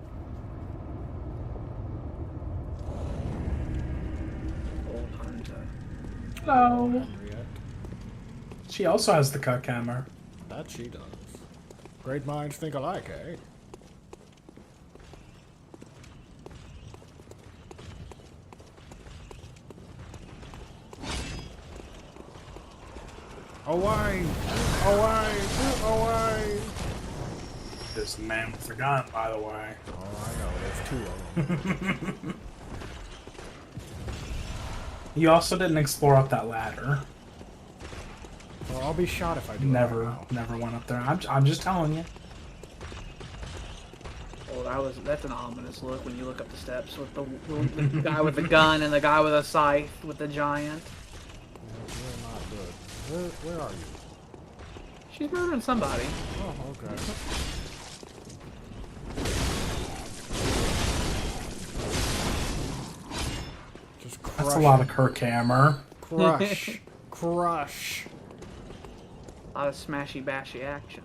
Old Hunter. Hello. Henriette. She also has the cuck hammer. That she does. Great minds think alike, eh? Away! Away! Away! There's the man with the gun, by the way. Oh, I know. There's 2 of them. You also didn't explore up that ladder. Well, I'll be shot if I do. Never went up there. I'm just telling you. Oh, that's an ominous look when you look up the steps with the guy with the gun and the guy with a scythe with the giant. You're not good. Where are you? She's murdering somebody. Oh, okay. Just crush. That's a lot of Kirk hammer. Crush. Crush. A lot of smashy bashy action.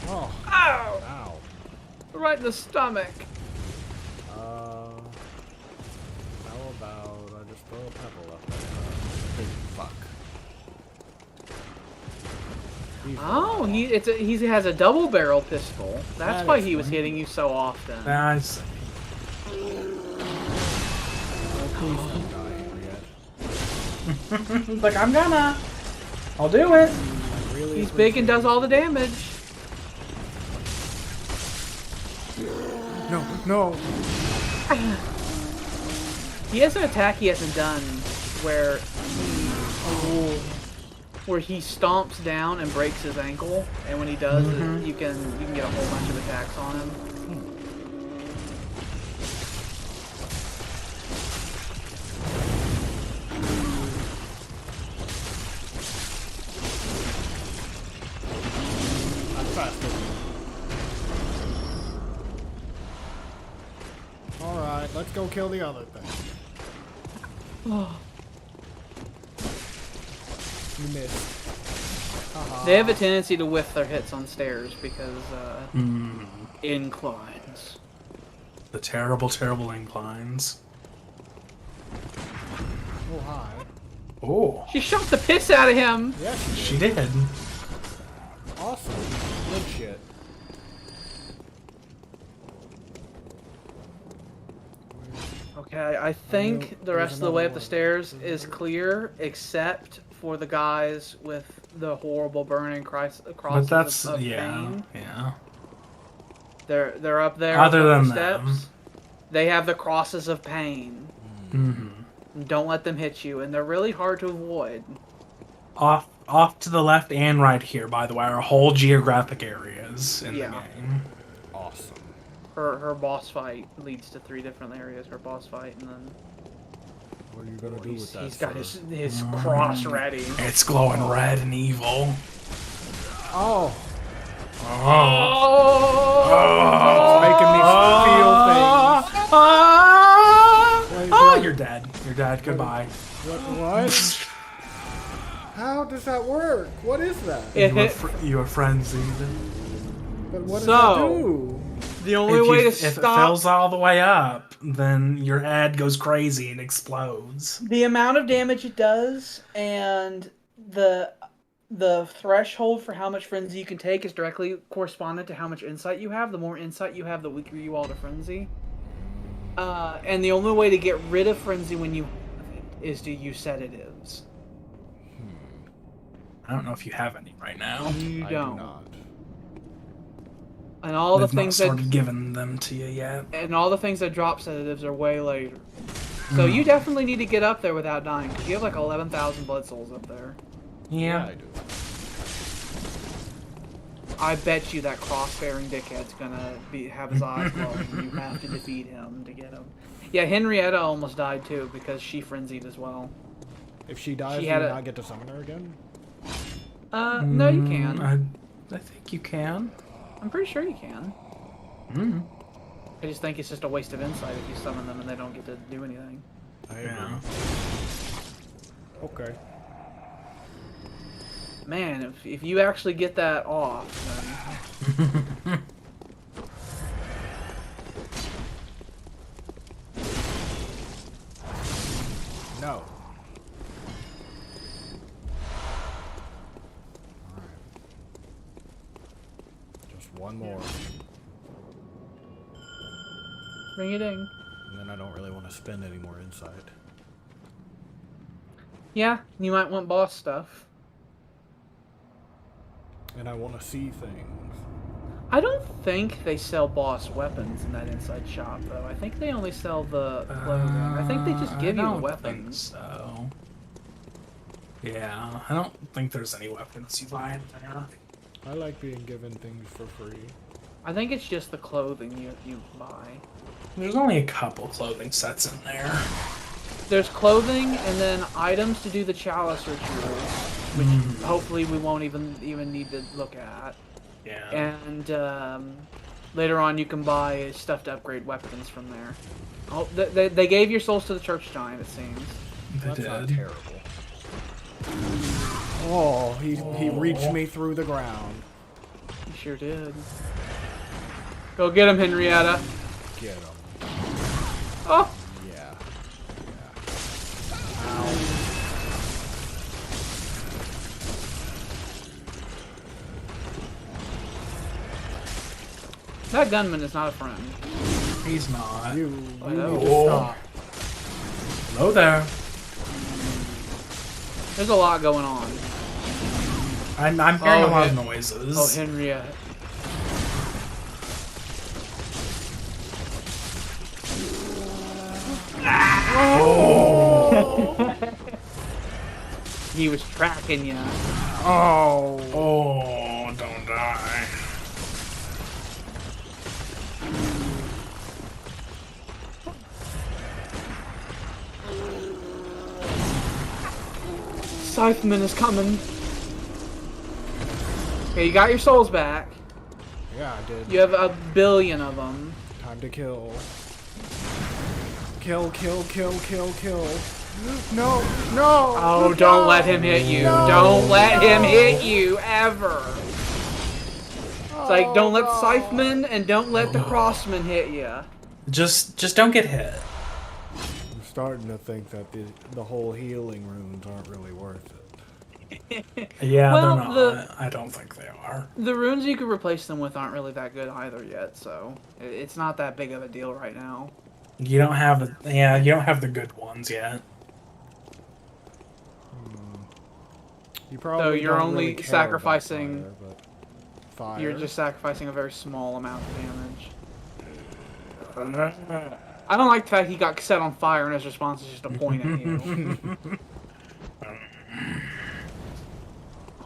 Oh. Ow! Ow. Right in the stomach. How about I just throw a pebble up there? Big fuck. Oh, he has a double barrel pistol. That's why he was hitting you so often. Nice. Like, I'll do it. Really He's big and does all the damage. No. He has an attack he hasn't done where he stomps down and breaks his ankle, and when he does, you can get a whole bunch of attacks on him. I'm faster. Alright, let's go kill the other thing. Oh. You missed. They have a tendency to whiff their hits on stairs because inclines. The terrible, terrible inclines. Oh, hi. Oh. She shot the piss out of him. Yeah, She did. Awesome. Good shit. Okay, I think the rest of the way up the stairs is clear, except for the guys with the horrible burning crosses But that's of yeah. pain. Yeah. They're up there. Other up than the steps. them. They have the crosses of pain. Mm-hmm. Don't let them hit you, and they're really hard to avoid. Off to the left and right here, by the way, are whole geographic areas in the game. Awesome. Her boss fight leads to 3 different areas. Her boss fight, and then What are you gonna do with that? he's got sir? his cross ready. It's glowing red and evil. Oh, Oh! it's making me feel things. Wait, Oh, what? you're dead. You're dead. Goodbye. What? How does that work? What is that? It hit. You were frenzied. But what does So- that do? The only way to If it stop fills all the way up, then your head goes crazy and explodes. the amount of damage it does, and the threshold for how much frenzy you can take is directly correspondent to how much insight you have. The more insight you have, the weaker you are to frenzy. And the only way to get rid of frenzy when you have it is to use sedatives. I don't know if you have any right now. You I don't. do not. And all the They've not things started that giving them to you yet. and all the things that drop sedatives are way later. So you definitely need to get up there without dying, because you have like 11,000 blood souls up there. Yeah. I do. I bet you that cross-bearing dickhead's gonna have his eyes glowing. You have to defeat him to get him. Yeah, Henrietta almost died too because she frenzied as well. If she dies, She do had you a- not get to summon her again? No, you can. I think you can. I'm pretty sure you can. Mm. I just think it's just a waste of insight if you summon them and they don't get to do anything. I agree. Yeah. Okay. Man, if you actually get that off, then... No. Just one more, Ring a ding. and then I don't really want to spend any more insight. Yeah, you might want boss stuff. And I want to see things. I don't think they sell boss weapons in that inside shop, though. I think they only sell the clothing. I think they just give you the I don't think weapons. so. Yeah, I don't think there's any weapons you buy in there. I like being given things for free. I think it's just the clothing you buy. There's only a couple clothing sets in there. There's clothing and then items to do the chalice rituals, which hopefully we won't even need to look at. Yeah. And later on, you can buy stuff to upgrade weapons from there. Oh, they gave your souls to the church giant, it seems. They That's not did. terrible. Oh, he reached me through the ground. You sure did. Go get him, Henrietta. Get him. Oh! Yeah. That gunman is not a friend. He's not. You know. need to stop. Hello there. There's a lot going on. I'm hearing Oh, a lot of Hen- noises. Oh, Henrietta. He was tracking you. Oh. Oh, don't die. Scytheman is coming. Okay, you got your souls back. Yeah, I did. You have 1 billion of them. Time to kill. Kill, kill, kill, kill, kill. No, no. Oh, don't let him hit you. Don't let him hit you, ever. It's like, don't let the Scytheman and don't let the Crossman hit you. Just don't get hit. I'm starting to think that the whole healing runes aren't really worth it. Yeah, Well, they're not. I don't think they are. The runes you could replace them with aren't really that good either yet, so it's not that big of a deal right now. You don't have you don't have the good ones yet. You probably So you're don't only really care sacrificing- about fire, but fire. You're just sacrificing a very small amount of damage. I don't like the fact he got set on fire and his response is just to point at you.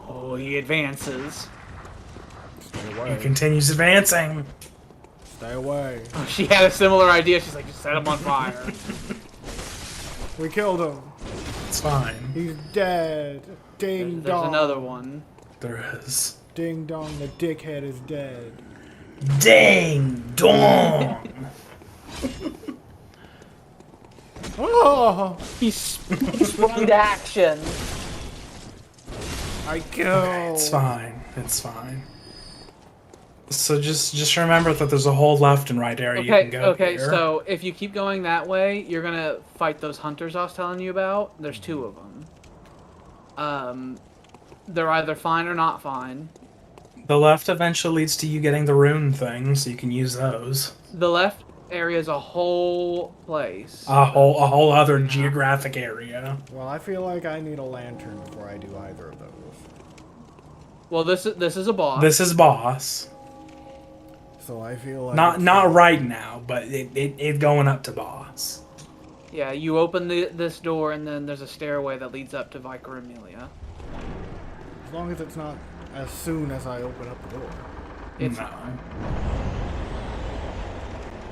Oh, he advances. Stay He away. continues advancing. Stay away. Oh, she had a similar idea. She's like, just set him on fire. We killed him. It's fine. He's dead. Ding There's dong. another one. There is. Ding dong, the dickhead is dead. Dang dong. Oh! He sprung to action. I kill. Okay, it's fine. It's fine. So just remember that there's a whole left and right area you can go here. So if you keep going that way, you're gonna fight those hunters I was telling you about. There's 2 of them. They're either fine or not fine. The left eventually leads to you getting the rune thing, so you can use those. The left area is a whole place. A whole other geographic area. Well, I feel like I need a lantern before I do either of those. Well, this is a boss. This is boss. So I feel like Not right now, but it going up to boss. Yeah, you open this door, and then there's a stairway that leads up to Vicar Amelia. as long as it's not as soon as I open up the door. It's No.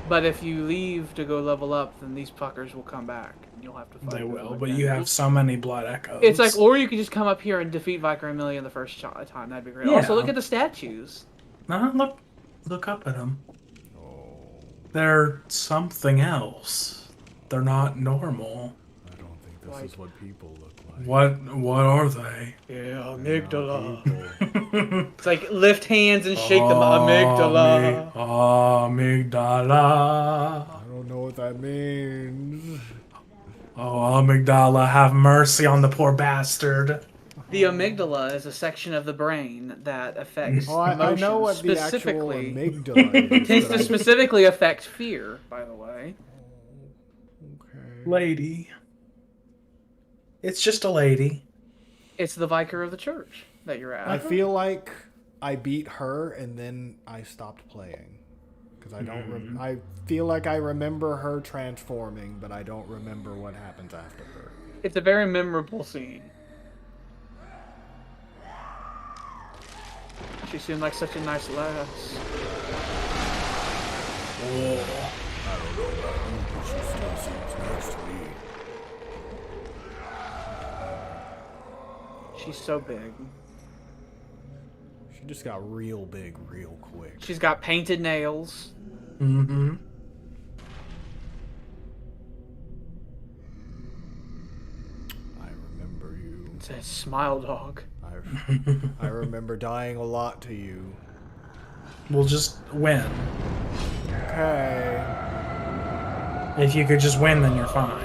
But if you leave to go level up, then these fuckers will come back. And you'll have to fight They them will, again. but you have so many blood echoes. It's like, or you could just come up here and defeat Vicar Amelia the first time. That'd be great. Yeah. Also, look at the statues. Look up at them. They're something else. They're not normal. I don't think this is what people look like. What are they? Yeah, People. It's like lift hands and shake them. Amygdala. Amygdala. I don't know what that means. Oh, amygdala, have mercy on the poor bastard. The amygdala is a section of the brain that affects Oh, I emotions. know what the actual Specifically, amygdala is. tends but to I- specifically affect fear, by the way. Okay. Lady. It's just a lady. It's the vicar of the church that you're at. I feel like I beat her and then I stopped playing. Because I don't I feel like I remember her transforming, but I don't remember what happens after her. It's a very memorable scene. She seemed like such a nice lass. I don't know about you, but she still seems nice to me. She's so big. She just got real big real quick. She's got painted nails. Mm-hmm. I remember you. It says smile dog. I remember dying a lot to you. We'll just win. Okay. If you could just win, then you're fine.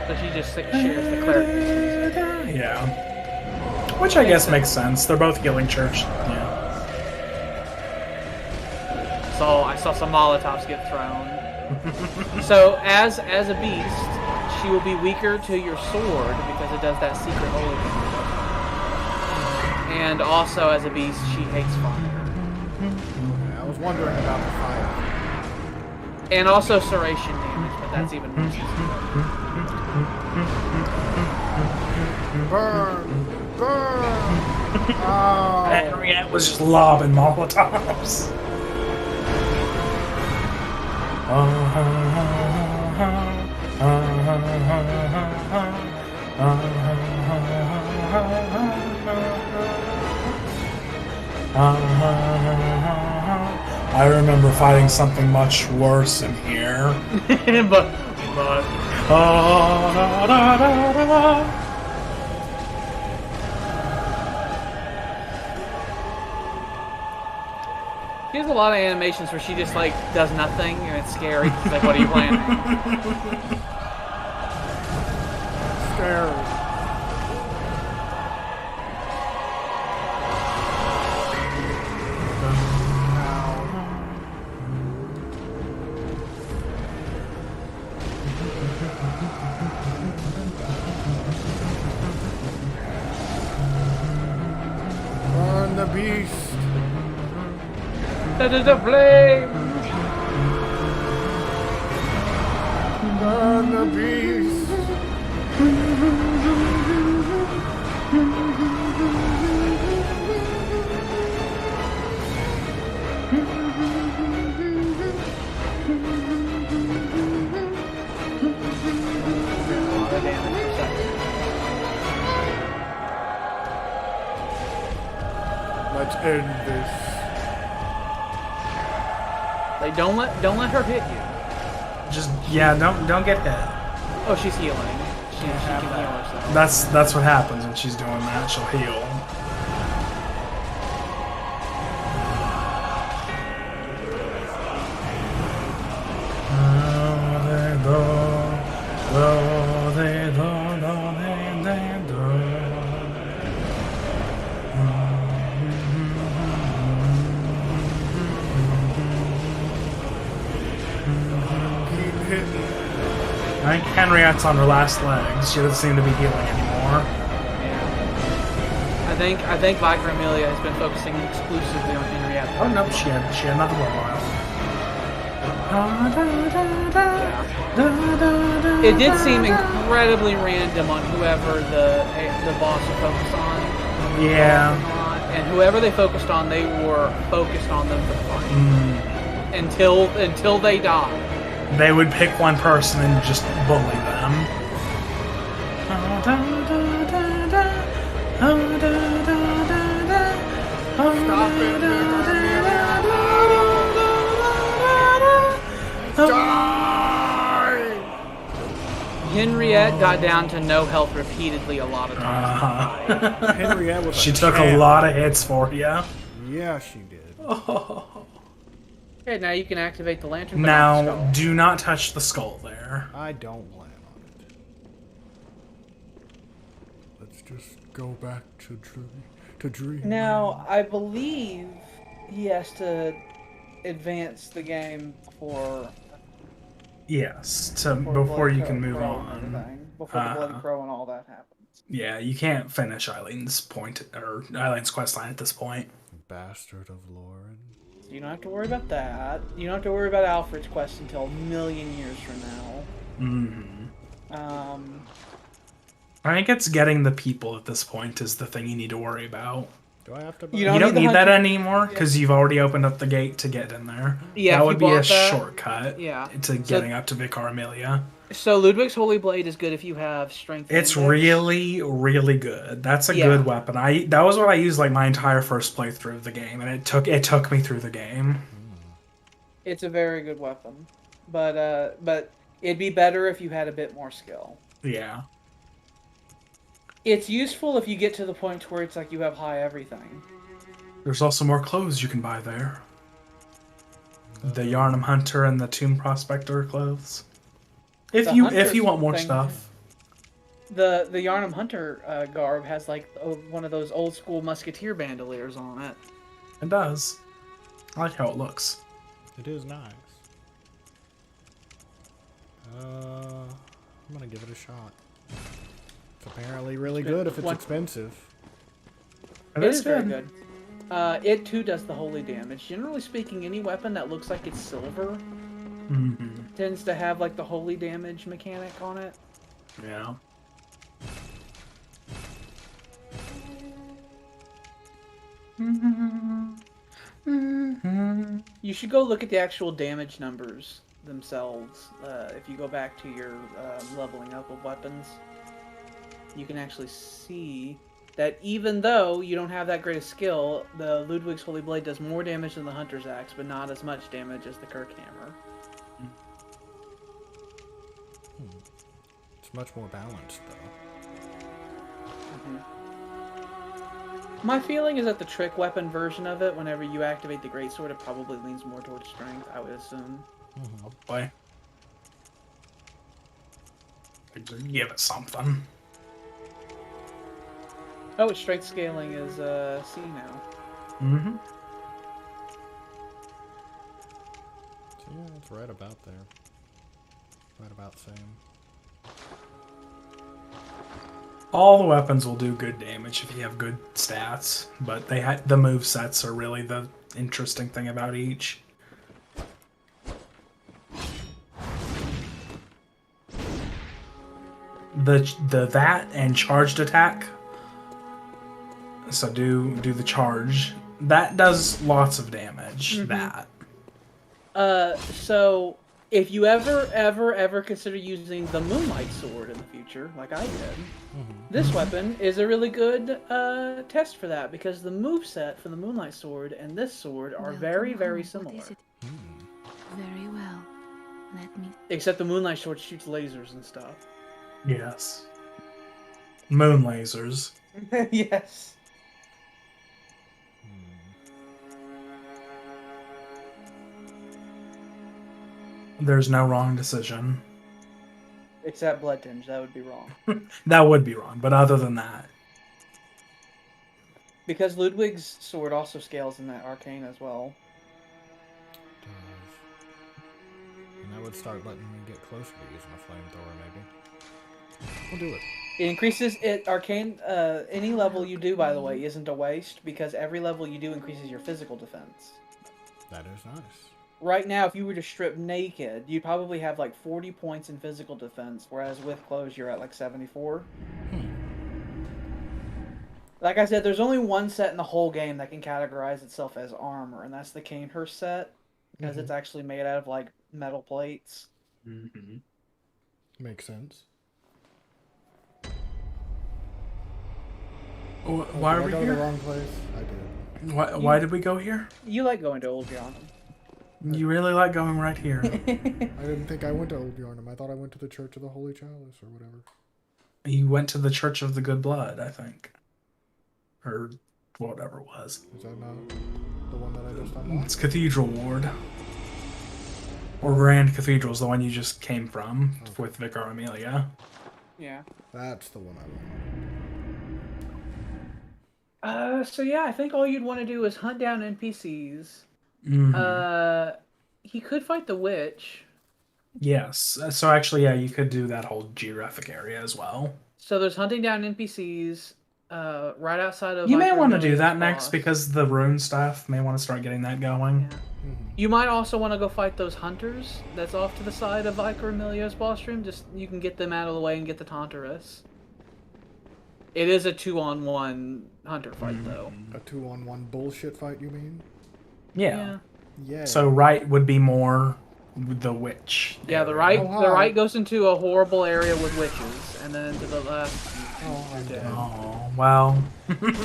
So she just shares the cleric beast music. Yeah. Which I guess makes sense. They're both healing church. Yeah. So I saw some Molotovs get thrown. So as a beast, she will be weaker to your sword because it does that secret holy damage. And also as a beast, she hates fire. Okay, I was wondering about the fire. And also serration damage, but that's even more sensitive. Burn! Burn! Oh! Henriette was just lobbing Molotovs. I remember fighting something much worse in here. but she has a lot of animations where she just like does nothing and it's scary. She's like, what are you planning? Scary. Burn the beast. That is a flame! Burn the beast! Let's end this. Like, don't let her hit you. Just don't get hit. Oh, she's healing. She can heal herself. That's what happens when she's doing that. She'll heal. I think Henriette's on her last legs. She doesn't seem to be healing anymore. I think Vicar Amelia has been focusing exclusively on Henriette. Oh no, she had another one. Yeah. It did seem incredibly random on whoever the boss would focus on. Yeah. And whoever they focused on, they were focused on them for the fight. Until they died. They would pick one person and just bully them. Stop it! Die! Henriette got down to no health repeatedly a lot of times. Henriette was She took a lot of hits for you. Yeah, she did. Okay, now you can activate the lantern. But Now, not the skull. do not touch the skull there. I don't plan on it. Let's just go back to dream. Now, I believe he has to advance the game for Yes, before you can move on. Before the Bloody Crow and all that happens. Yeah, you can't finish Eileen's quest line at this point. Bastard of Lauren. You don't have to worry about that. You don't have to worry about Alfred's quest until a million years from now. I think it's getting the people at this point is the thing you need to worry about. Do I have to buy You don't need that anymore because you've already opened up the gate to get in there. Yeah, that if would you be a bought that, shortcut yeah. to getting up to Vicar Amelia. So Ludwig's Holy Blade is good if you have strength. It's index. really, really good. That's a good weapon. That was what I used like my entire first playthrough of the game, and it took me through the game. It's a very good weapon, but it'd be better if you had a bit more skill. Yeah. It's useful if you get to the point where it's like you have high everything. There's also more clothes you can buy there. The Yarnum Hunter and the Tomb Prospector clothes. If you want more stuff. The Yarnum Hunter garb has like one of those old school musketeer bandoliers on it. It does. I like how it looks. It is nice. I'm gonna give it a shot. It's apparently really good if it's expensive. It is very good. It too does the holy damage. Generally speaking, any weapon that looks like it's silver tends to have like the holy damage mechanic on it. Yeah. You should go look at the actual damage numbers themselves. If you go back to your leveling up of weapons, you can actually see that even though you don't have that great a skill, the Ludwig's Holy Blade does more damage than the Hunter's Axe, but not as much damage as the Kirk Hammer. It's much more balanced, though. My feeling is that the trick weapon version of it, whenever you activate the Greatsword, it probably leans more towards strength, I would assume. Oh boy. Just give it something. Oh, its strength scaling is C now. Mm-hmm. So yeah, it's right about there. Right about same. All the weapons will do good damage if you have good stats, but the move sets are really the interesting thing about each. The that and charged attack. So do the charge. That does lots of damage. That. So if you ever consider using the Moonlight Sword in the future, like I did, this weapon is a really good test for that, because the moveset for the Moonlight Sword and this sword are very, very similar. What is it? Very well. Let me. Except the Moonlight Sword shoots lasers and stuff. Yes. Moon lasers. Yes. There's no wrong decision. Except Blood Tinge, that would be wrong. That would be wrong, but other than that. Because Ludwig's sword also scales in that arcane as well. And that would start letting me get closer to using a flamethrower, maybe. We'll do it. It increases it arcane. Any level you do, by the way, isn't a waste, because every level you do increases your physical defense. That is nice. Right now, if you were to strip naked, you'd probably have like 40 points in physical defense, whereas with clothes you're at like 74. Like I said, there's only one set in the whole game that can categorize itself as armor, and that's the Canehurst set, because it's actually made out of like metal plates. Makes sense. Why are we Did I go to the here? wrong place? I did. Why did we go here? You like going to Old Yarnum. You really like going right here. I didn't think I went to Old Yarnum. I thought I went to the Church of the Holy Chalice or whatever. You went to the Church of the Good Blood, I think. Or whatever it was. Is that not the one that I just unlocked? It's Cathedral Ward. Or Grand Cathedral's the one you just came from with Vicar Amelia. Yeah. That's the one I want. So yeah, I think all you'd want to do is hunt down NPCs. He could fight the witch. Yes. So actually, yeah, you could do that whole geographic area as well. So there's hunting down NPCs, right outside of. You may Vicar want to do Amelia's that next boss. because the rune stuff may want to start getting that going. Yeah. You might also want to go fight those hunters that's off to the side of Vicar Amelia's boss room. Just you can get them out of the way and get the Tantrus. It is a 2-on-1 hunter fight though. A 2-on-1 bullshit fight, you mean? Yeah. Yeah. So right would be more the witch. Yeah, the area. right the right goes into a horrible area with witches, and then to the left. Oh, I'm dead. Oh well. I made it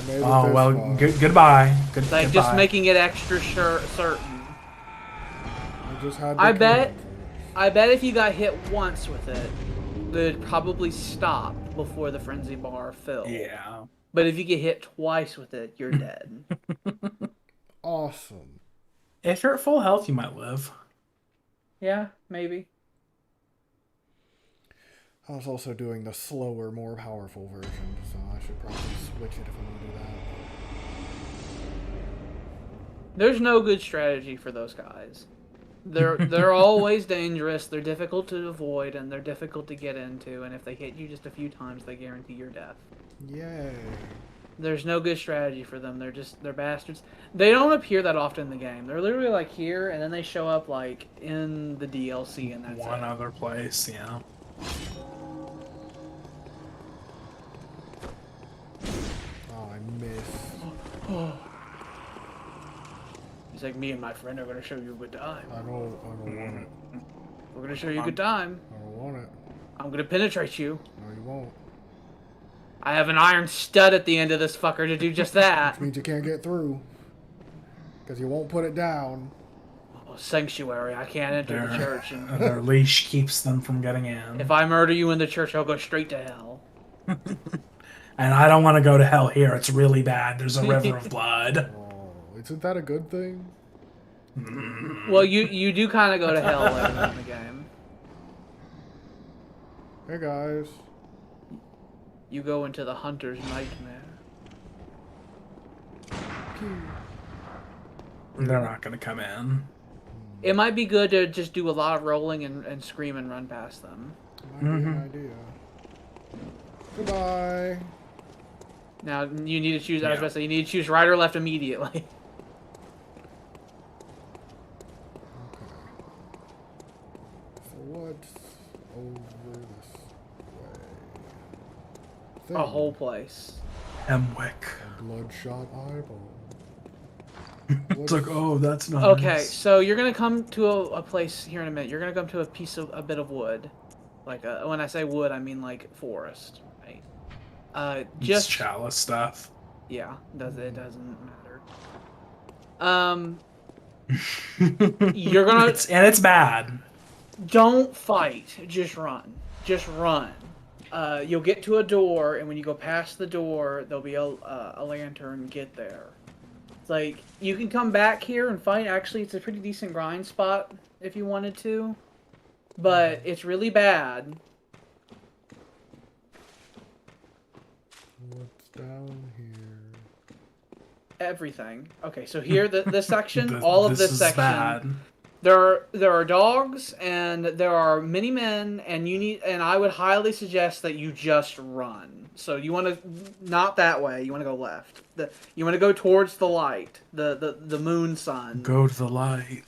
this Oh well. far. Goodbye. Like goodbye. just making it extra certain. I just had to I kill bet it first. I bet if you got hit once with it, it'd probably stop before the frenzy bar filled. Yeah. But if you get hit twice with it, you're dead. Awesome. If you're at full health, you might live. Yeah, maybe. I was also doing the slower, more powerful version, so I should probably switch it if I'm gonna do that. There's no good strategy for those guys. They're always dangerous, they're difficult to avoid, and they're difficult to get into, and if they hit you just a few times, they guarantee your death. Yay. There's no good strategy for them. They're bastards. They don't appear that often in the game. They're literally like here, and then they show up like in the DLC, and that's One it. other place, yeah. Oh, I missed. He's like, me and my friend are gonna show you a good time. I don't want it. We're gonna show you a good time. I don't want it. I'm gonna penetrate you. No, you won't. I have an iron stud at the end of this fucker to do just that. Which means you can't get through. Because you won't put it down. Oh, sanctuary. I can't enter the church. And Their leash keeps them from getting in. if I murder you in the church, I'll go straight to hell. And I don't want to go to hell here. It's really bad. There's a river of blood. Oh, isn't that a good thing? Well, you do kind of go to hell later in the game. Hey guys. You go into the hunter's nightmare. They're not going to come in. It might be good to just do a lot of rolling and scream and run past them. Might be an idea. Goodbye. Now, you need to choose, I was about to say, you need to choose right or left immediately. over this way. A whole place. Hemwick. A bloodshot eyeball. It's like, oh, that's nice. Okay, so you're gonna come to a place here in a minute. You're gonna come to a bit of wood. Like, when I say wood, I mean like forest, right? Just chalice stuff. Yeah, it doesn't matter. You're gonna... it's bad. Don't fight. Just run. Just run. You'll get to a door, and when you go past the door, there'll be a lantern. Get there. It's like, you can come back here and fight. Actually, it's a pretty decent grind spot if you wanted to. But it's really bad. What's down here? Everything. Okay, so here, this section, all of this section, bad. there are dogs and there are mini men, and I would highly suggest that you just run. So you want to not that way. You want to go left. You want to go towards the light, the moon sun. Go to the light.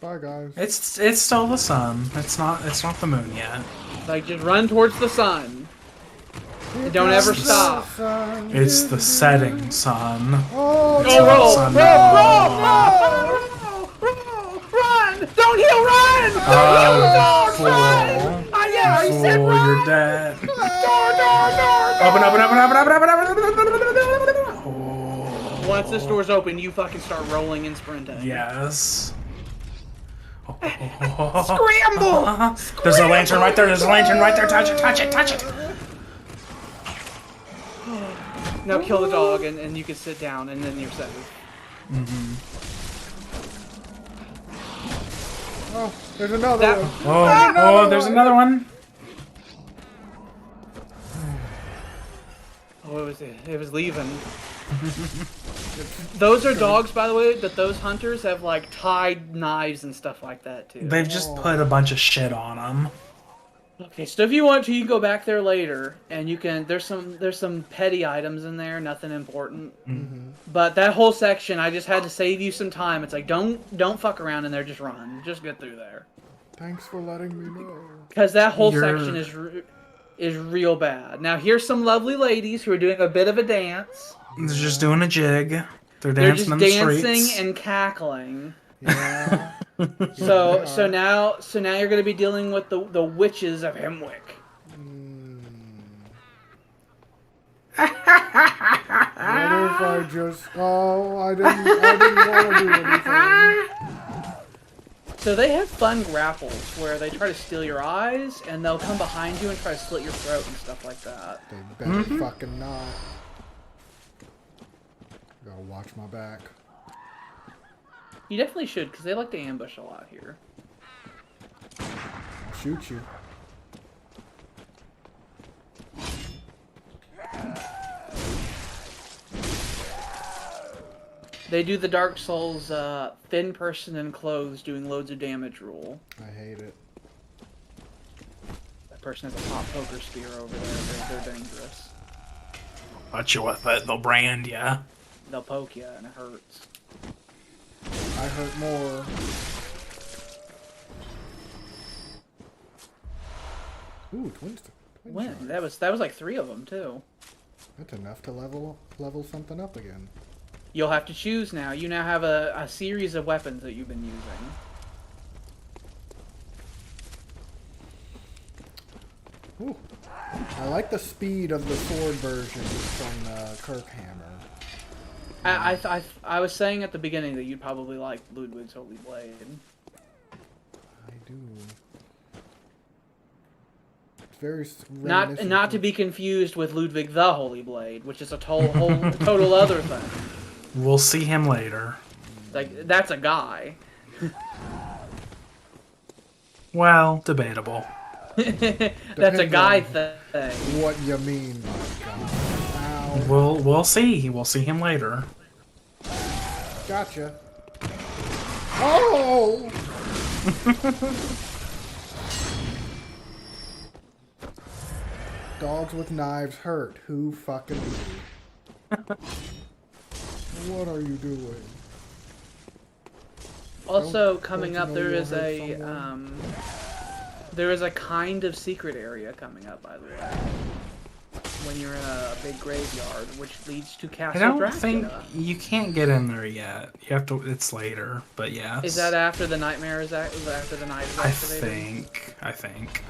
Bye, guys. It's still the sun. It's not the moon yet. Like, just run towards the sun. And don't ever stop. It's the setting sun. Oh, It's not roll, sun roll, run! Don't heal, run! Don't heal the dogs, run! Yeah, I said Fool, run! you're dead. Door. Open. Once this door's open, you fucking start rolling and sprinting. Yes. Scramble! There's a lantern right there. Touch it. Now kill the dog, and you can sit down, and then you're safe. Oh, there's another one. Oh, there's another one. Oh, it was leaving. Those are dogs, by the way, that those hunters have, like, tied knives and stuff like that, too. They've just put a bunch of shit on them. Okay, so if you want to, you can go back there later, and you can... There's some petty items in there, nothing important. But that whole section, I just had to save you some time. It's like, don't fuck around in there, just run. Just get through there. Thanks for letting me know. Because that whole section is real bad. Now, here's some lovely ladies who are doing a bit of a dance. They're just doing a jig. They're They're dancing just in the streets. dancing and cackling. Yeah. So now you're going to be dealing with the witches of Hemwick. What if I just... Oh, I didn't want to do anything. So they have fun grapples where they try to steal your eyes, and they'll come behind you and try to slit your throat and stuff like that. They better fucking not. Gotta watch my back. You definitely should, because they like to ambush a lot here. I'll shoot you. They do the Dark Souls thin person in clothes doing loads of damage rule. I hate it. That person has a pop poker spear over there. They're dangerous. Touch you with it, they'll brand ya. They'll poke you, and it hurts. I hurt more. Ooh, twin When? shots. That was like 3 of them too. That's enough to level something up again. You'll have to choose now. You now have a series of weapons that you've been using. Ooh. I like the speed of the sword version from Kirkhammer. I was saying at the beginning that you'd probably like Ludwig's Holy Blade. I do. It's very Not to be confused with Ludwig the Holy Blade, which is a total other thing. We'll see him later. Like, that's a guy. Well, debatable. That's a guy thing. What you mean by God? Ow. We'll see. We'll see him later. Gotcha. Oh! Dogs with knives hurt. Who fucking knew? What are you doing? Also, Don't coming you up, know there you'll is hurt a someone? There is a kind of secret area coming up, by the way. When you're in a big graveyard, which leads to I Castle don't Dracula. think you can't get in there yet. You have to. It's later, but yes. Is that after the nightmare is after the night is activated? I think.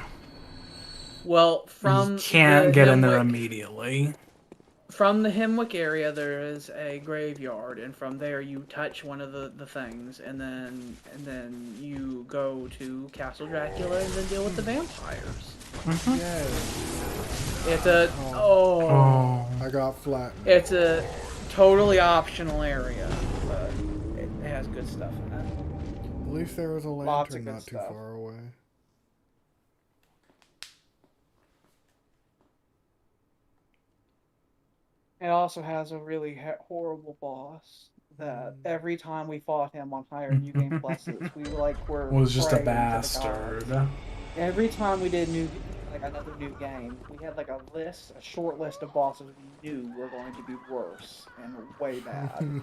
Well, from you can't get in there Hemwick- immediately. From the Hemwick area, there is a graveyard, and from there you touch one of the things, and then you go to Castle Dracula and then deal with the vampires. Yay. It's a I got flattened. It's a totally optional area, but it has good stuff in it. At least there was a Lots of lantern good not too stuff. far away. It also has a really horrible boss that every time we fought him on higher New Game Pluses, we were Was just a praying to the bastard. gods. Every time we did another new game, we had like a short list of bosses we knew were going to be worse and way bad.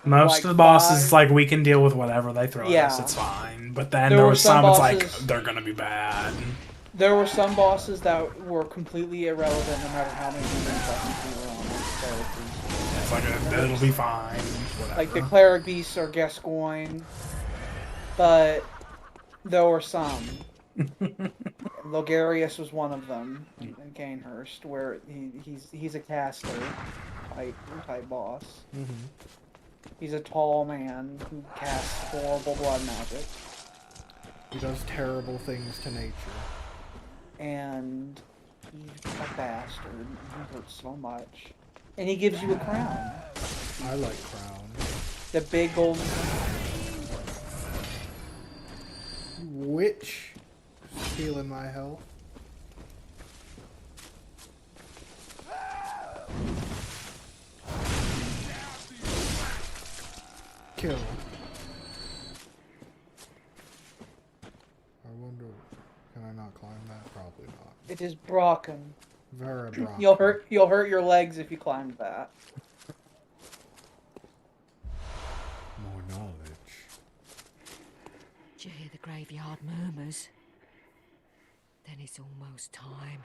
Most Like of the bosses, 5 like, we can deal with whatever they throw at us, Yeah. it's fine. But then There there were was some some, it's like, bosses- they're gonna be bad. There were some bosses that were completely irrelevant no matter how many New Game Pluses we were on. It's like, it'll be fine. Whatever. Like the Cleric Beast or Gascoigne, but there were some. Logarius was one of them in Canehurst, where he's a caster type boss. Mm-hmm. He's a tall man who casts horrible blood magic, He does terrible things to nature. and he's a bastard. He hurts so much, and he gives you a crown, I like crowns. the big golden crown. Witch stealing my health. Kill. I wonder, can I not climb that? Probably not. It is broken. Very broken. You'll hurt your legs if you climb that. More knowledge. Do you hear the graveyard murmurs? Then it's almost time.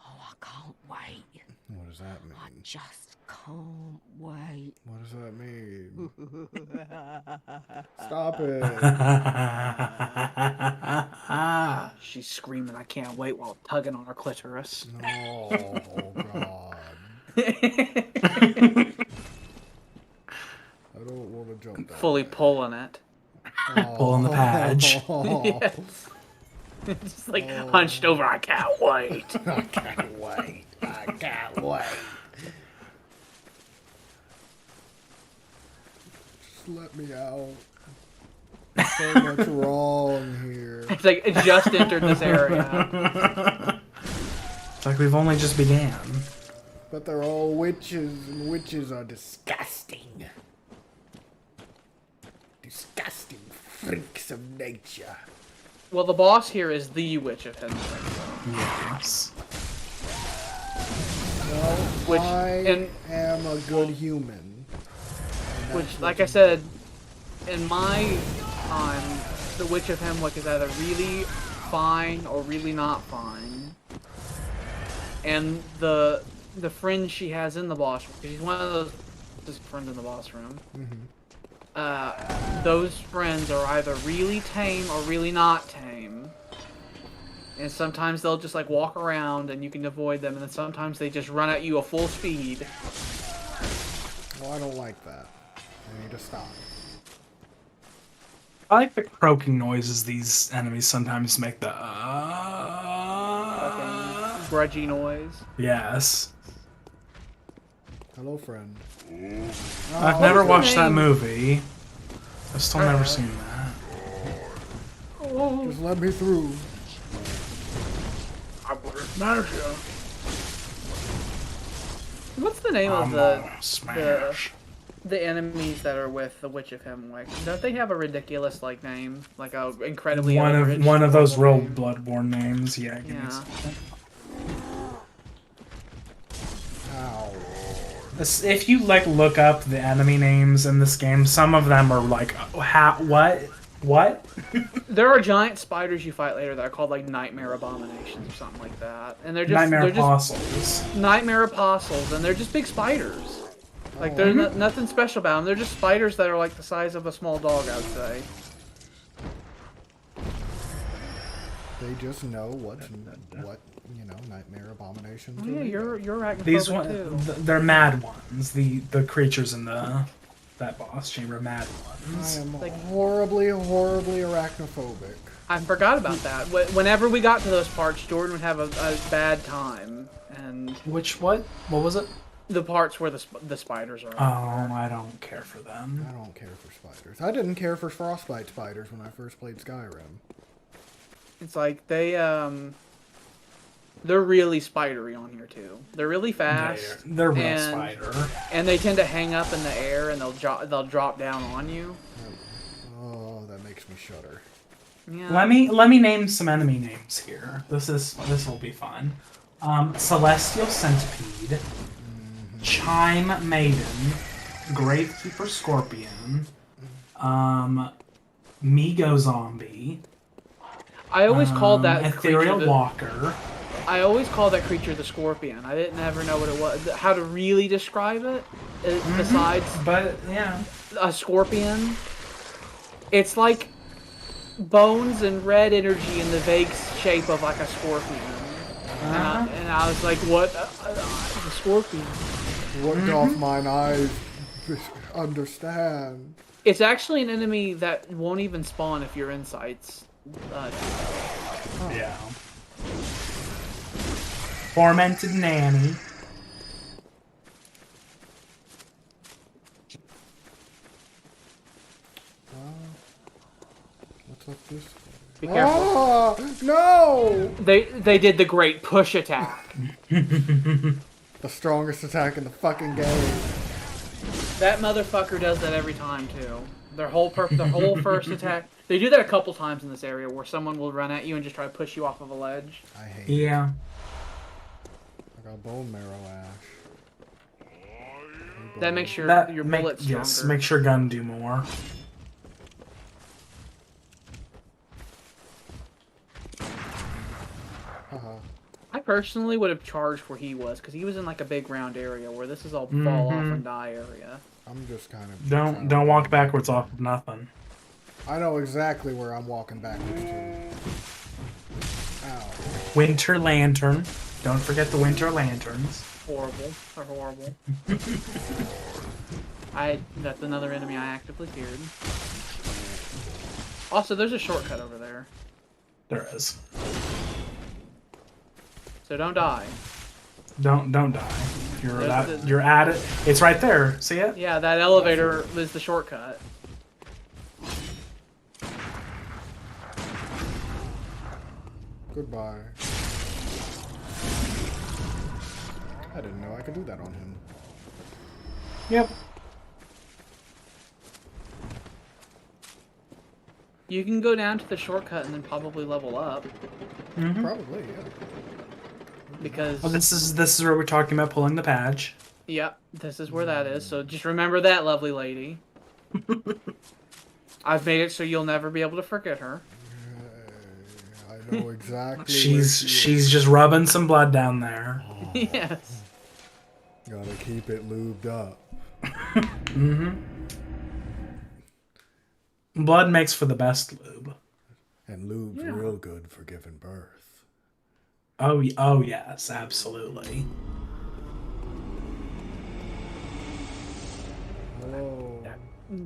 Oh, I can't wait. What does that I mean? just can't wait. What does that mean? Stop it. She's screaming, I can't wait, while tugging on her clitoris. No, God. I don't want to jump that Fully way. pulling it. Pulling the patch. Yes. Just like hunched over, I can't wait. I can't wait. I can't wait. Just let me out. There's so much wrong here. It's like, it just entered this area. It's like we've only just began. But they're all witches, and witches are disgusting. Disgusting freaks of nature. Well, the boss here is the Witch of Hemwick. Yes. Well, Which- I and- am a good human. And Which, that's like what I said, in my time, the Witch of Hemwick is either really fine or really not fine. And the friend she has in the boss room, she's one of those just friends in the boss room. Those friends are either really tame or really not tame. And sometimes they'll just like walk around and you can avoid them, and then sometimes they just run at you at full speed. Well, I don't like that. I need to stop. I like the croaking noises these enemies sometimes make. The Fucking grudgy noise. yes. Hello, friend. I've never what's the watched that name? movie. I've still never seen that. Just let me through. What's the name of I'm the gonna smash. the enemies that are with the Witch of Hemwick? Don't they have a ridiculous like name, like a incredibly overage, One of those real horrible name? Bloodborne names. Yeah. Give me a Yeah. second. Ow. If you like look up the enemy names in this game, some of them are like, what? What? There are giant spiders you fight later that are called like nightmare abominations or something like that, and Nightmare they're apostles. nightmare apostles, and they're just big spiders. Like there's nothing special about them. They're just spiders that are like the size of a small dog, I would say. They just know what nightmare abominations. Oh, yeah, you're arachnophobic These too. they're mad ones. The creatures in that boss chamber, mad ones. I am horribly arachnophobic. I forgot about that. Whenever we got to those parts, Jordan would have a bad time. And What was it? the parts where the spiders are. Oh, I don't care for them. I don't care for spiders. I didn't care for frostbite spiders when I first played Skyrim. It's like they're really spidery on here too. They're really fast. They're real spider. And they tend to hang up in the air and they'll drop down on you. Oh, that makes me shudder. Yeah. Let me name some enemy names here. This will be fun. Celestial Centipede, Chime Maiden, Gravekeeper Scorpion, Migo Zombie. I always called that Ethereal Walker. I always called that creature the Scorpion. I didn't ever know what it was, how to really describe it. Besides, but yeah, a scorpion. It's like bones and red energy in the vague shape of like a scorpion. And I was like, what? The scorpion. What doth mine eyes understand? It's actually an enemy that won't even spawn if your insights. Yeah. Tormented Nanny. What's up this? Be careful. Oh, no! They did the great push attack. The strongest attack in the fucking game. That motherfucker does that every time too. Their whole first attack. They do that a couple times in this area where someone will run at you and just try to push you off of a ledge. I hate it. I got bone marrow ash. That makes your bullets stronger. Yes, makes your gun do more. I personally would have charged where he was, because he was in like a big round area where this is all fall off and die area. I'm just kind of... Don't walk backwards off of nothing. I know exactly where I'm walking backwards to. Ow. Winter Lantern. Don't forget the Winter Lanterns. Horrible. They're horrible. That's another enemy I actively feared. Also, there's a shortcut over there. There is. So don't die. Don't die. You're at it. It's right there. See it? Yeah, that elevator is the shortcut. Goodbye. I didn't know I could do that on him. Yep. You can go down to the shortcut and then probably level up. Probably, yeah. Because this is where we're talking about pulling the patch. Yep, this is where that is. So just remember that, lovely lady. I've made it so you'll never be able to forget her. I know exactly. She's just rubbing some blood down there. Oh. Yes. Gotta keep it lubed up. Blood makes for the best lube. And lube's real good for giving birth. Oh yes, absolutely. Hello.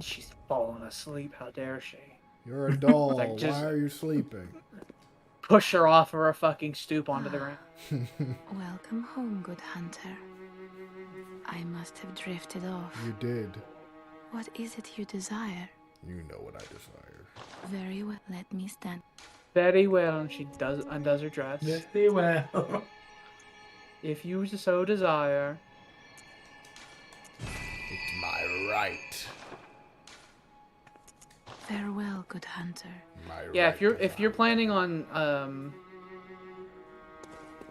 She's falling asleep. How dare she? You're a doll. Like, just why are you sleeping? push her off of her fucking stoop onto the ground. Welcome home, good hunter. I must have drifted off. You did. What is it you desire? You know what I desire. Very well, let me stand. Very well, and she undoes her dress. Very well. If you so desire. It's my right. Farewell, good hunter. Yeah, if you're planning on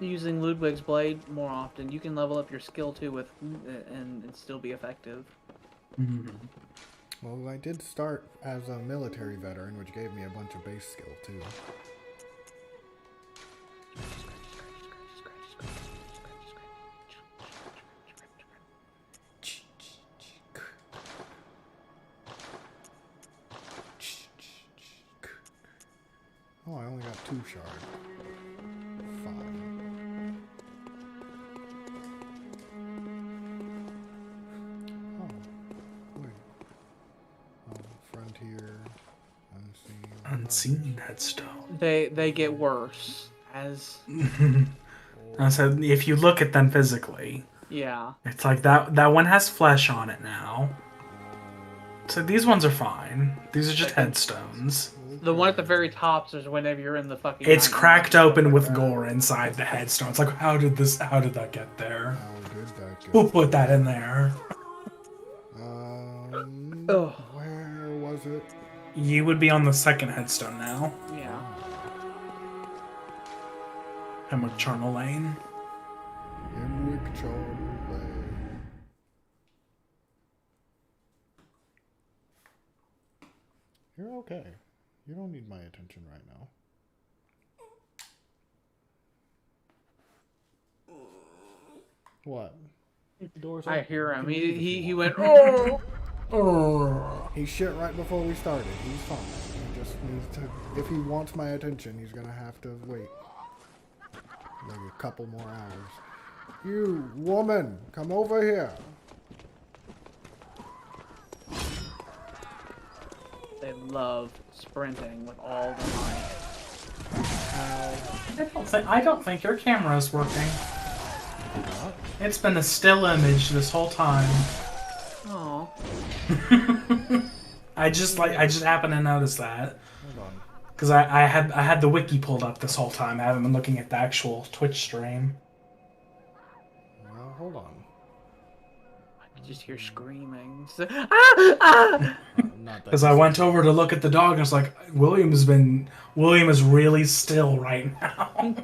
using Ludwig's blade more often, you can level up your skill too with and still be effective. Well, I did start as a military veteran, which gave me a bunch of base skill, too. Oh, I only got 2 shards. 5. Oh, wait. Oh, frontier, unseen. Unseen headstone. They get worse as I said, if you look at them physically, yeah. it's like that one has flesh on it now. So these ones are fine. These are just headstones. The one at the very top is whenever you're in the fucking. It's nightmare cracked and stuff open like with that. gore inside the headstone. It's like, how did that get there? How did that go? Who put that in there? Where was it? You would be on the second headstone now. Yeah. Hemwick Charnel Lane. Hemwick Charnel Lane. You're okay. You don't need my attention right now. What? The door's I open. hear You him. can leave if He you went. want. Oh. He shit right before we started. He's fine. He just needs to. If he wants my attention, he's gonna have to wait. Maybe a couple more hours. You woman, come over here. They love sprinting with all the might. I don't think your camera is working. It's been a still image this whole time. Oh. I just happened to notice that. Hold on. Because I had the wiki pulled up this whole time. I haven't been looking at the actual Twitch stream. Well, hold on. I could just hear screaming. Ah! Because I went over to look at the dog and I was like, William is really still right now.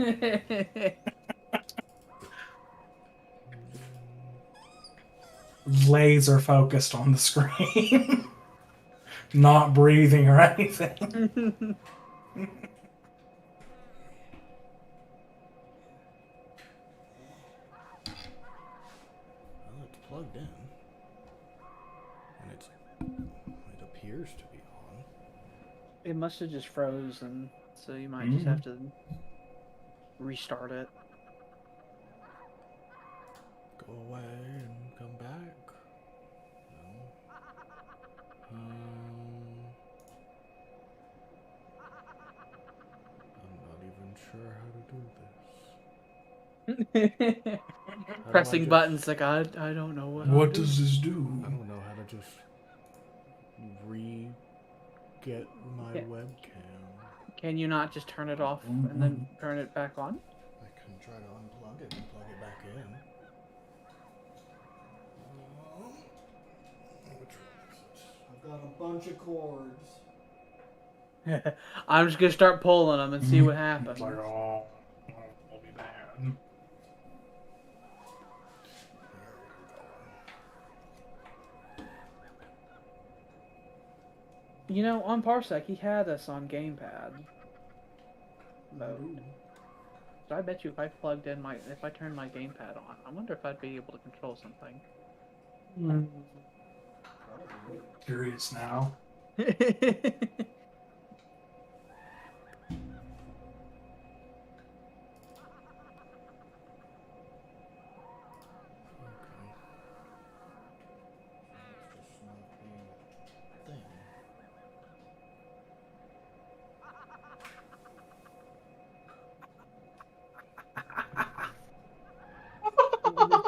Laser focused on the screen. Not breathing or anything. Well, it's plugged in. And it appears to be on. It must have just frozen, so you might just have to restart it. Go away and come back. No. I'm not even sure how to do this. Pressing buttons like I don't know What does this do? I don't know how to just get my webcam. Can you not just turn it off and then turn it back on? I can try to unplug it and plug it back in. Which one is it? I've got a bunch of cords. I'm just gonna start pulling them and see what happens. It's like, oh, that'll be bad. You know, on Parsec, he had us on gamepad mode. So I bet you if I plugged in if I turned my gamepad on, I wonder if I'd be able to control something. Curious now.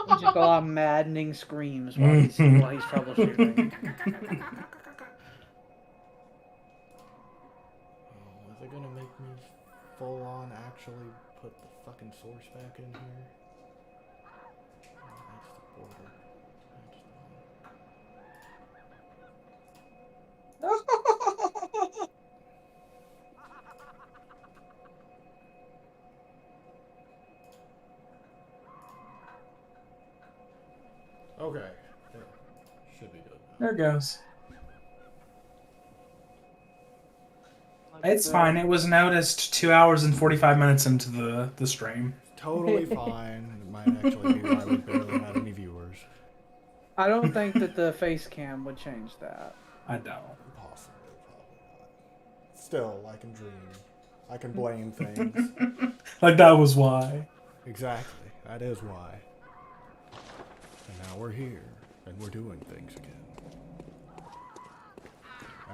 Just a lot of maddening screams while he's troubleshooting. Is it gonna make me full on actually put the fucking source back in here? That's the border. Okay. There. Should be good now. There it goes. It's fine. It was noticed 2 hours and 45 minutes into the stream. Totally fine. It might actually be why we barely had any viewers. I don't think that the face cam would change that. I don't. Possibly, probably not. Still, I can dream. I can blame things. Like that was why. Exactly. That is why. And now we're here, and we're doing things again.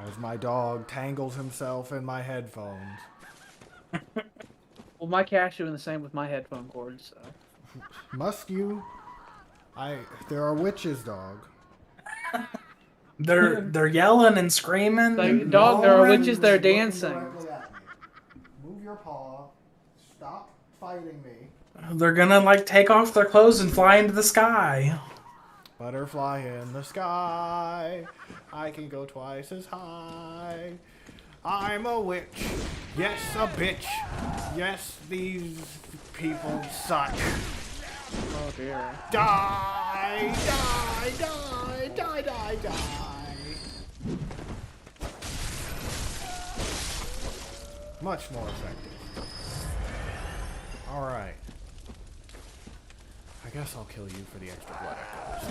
As my dog tangles himself in my headphones. Well, my cat's doing the same with my headphone cords. So. Must you? There are witches, dog. They're yelling and screaming. Like, dog, there are witches. They're dancing. Move your paw. Stop fighting me. They're gonna like take off their clothes and fly into the sky. Butterfly in the sky. I can go twice as high. I'm a witch. Yes, a bitch. Yes, these people suck. Oh dear. Die, die, die, die, die, die. Much more effective. Alright. I guess I'll kill you for the extra blood echoes.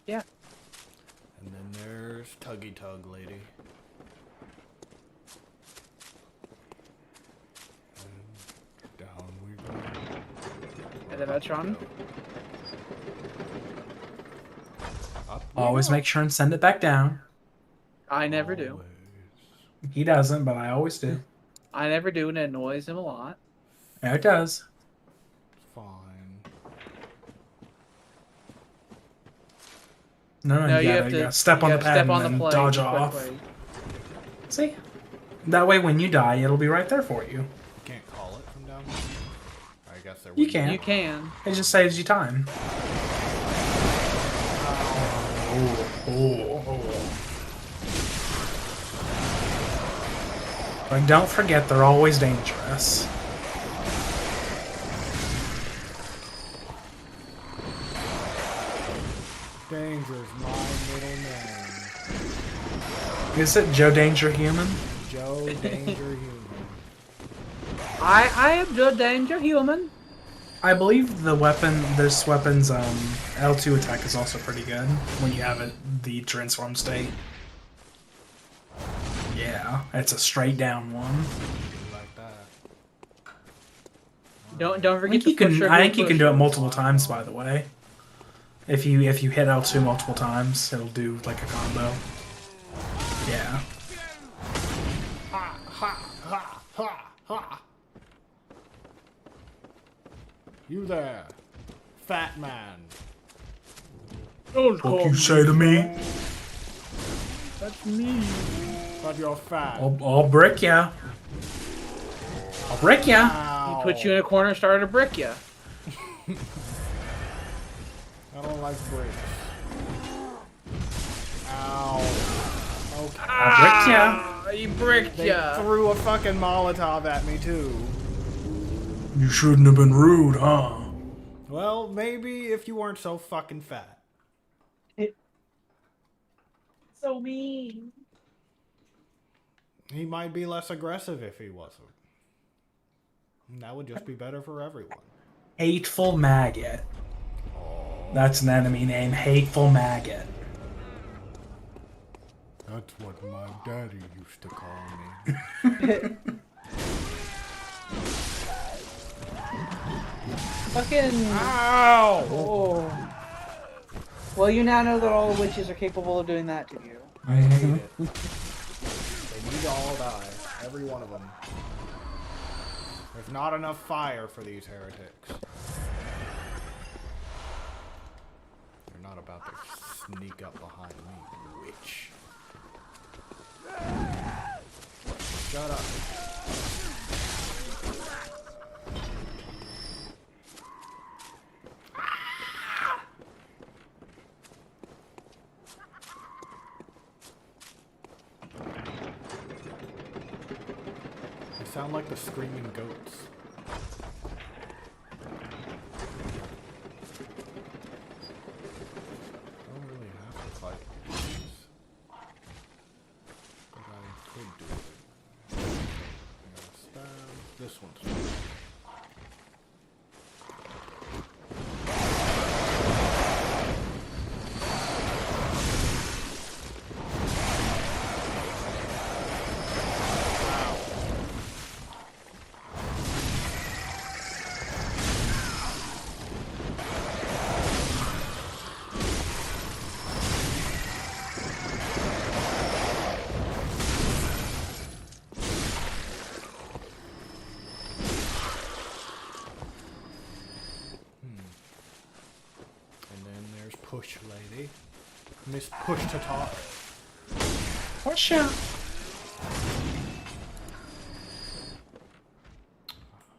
Yeah. And then there's Tuggy Tug Lady. And down we go. And then Metron. Up Always make sure and send it back down. I never do. Always. He doesn't, but I always do. I never do, and it annoys him a lot. Yeah, it does. Fine. No, you gotta step on the pad and then dodge off. quickly. See? That way when you die, it'll be right there for you. Can't call it from down here. I guess there You would can. You can. It just saves you time. But don't forget, they're always dangerous. Danger's my middle name. Is it Joe Danger Human? Joe Danger Human. I am Joe Danger Human. I believe this weapon's L2 attack is also pretty good when you have it the transform state. Yeah, it's a straight down one. Like that. Don't forget to push I think you can do it multiple times, by the way. If you hit L2 multiple times, it'll do like a combo. Yeah. Ha ha ha ha ha. You there, fat man. Don't What you say to me? That's me. But you're fat. I'll brick ya. I'll brick ya. Ow. He put you in a corner and started to brick you. I don't like bricks. Ow. Okay. I'll brick ya. He bricked They ya. threw a fucking Molotov at me too. You shouldn't have been rude, huh? Well, maybe if you weren't so fucking fat. So mean. He might be less aggressive if he wasn't. And that would just be better for everyone. Hateful Maggot. That's an enemy name, Hateful Maggot. That's what my daddy used to call me. Fucking. Ow! Oh. Well, you now know that all witches are capable of doing that to you. I hate it. They need to all die. Every one of them. There's not enough fire for these heretics. They're not about to sneak up behind me, witch. Shut up. sound like the screaming goats. I don't really have to fight these. But I could do it. I gotta stab. This one's fine. Push lady. Miss Push to talk. Push out.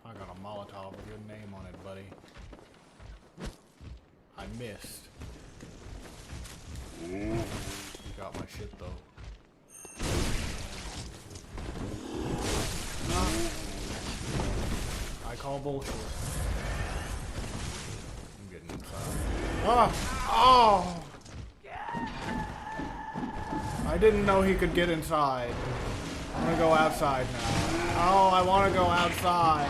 I got a Molotov with your name on it, buddy. I missed. You got my shit though. I call bullshit. I'm getting inside. Ah! Oh! I didn't know he could get inside. I'm gonna go outside now. Oh, I want to go outside.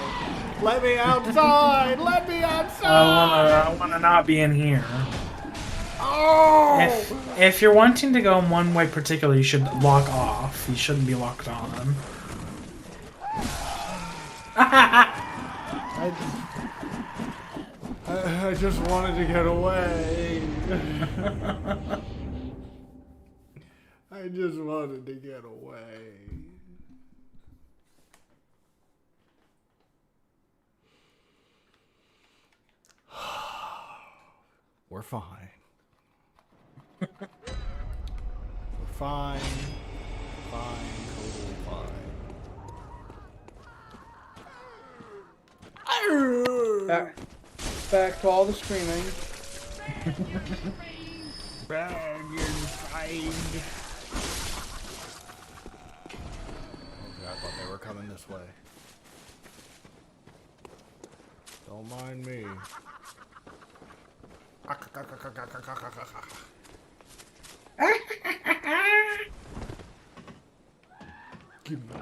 Let me outside! Let me outside! I wanna not be in here. Oh! If you're wanting to go in one way particular, you should lock off. You shouldn't be locked on. I just wanted to get away. I just wanted to get away. We're fine. We're fine. Fine. Totally fine. Back to all the screaming. Bag inside. Okay, I thought they were coming this way. Don't mind me. Give me.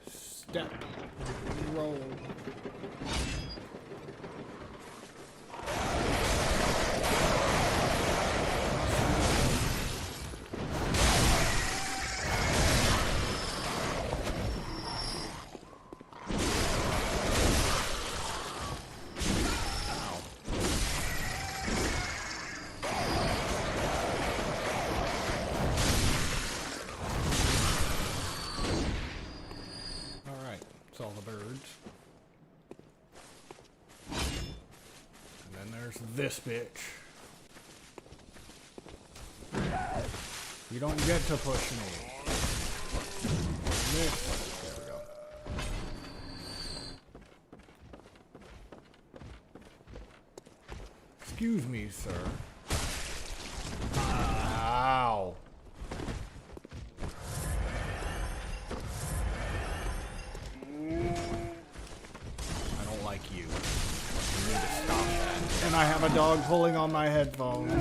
Step. Roll. All the birds. And then there's this bitch. You don't get to push me. Miss. There we go. Excuse me, sir. Ow. You need to stop that. And I have a dog pulling on my headphones.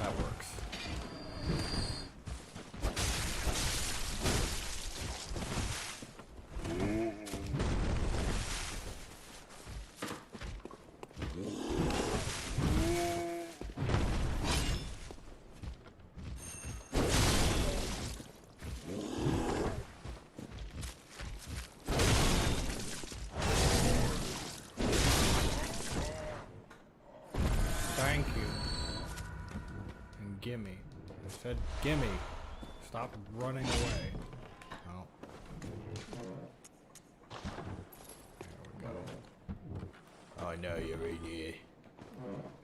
That works. Thank you. And gimme. I said gimme. Stop running away. Oh. There we go. I know you're in here.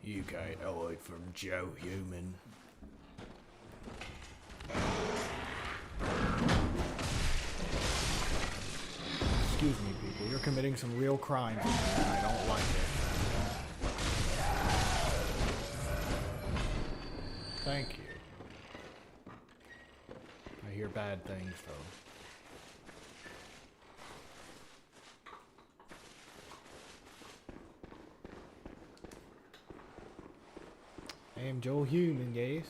You can't hide from Joe Human. Excuse me, people. You're committing some real crimes, and I don't like it. Thank you. I hear bad things, though. I am Joe Human, yes.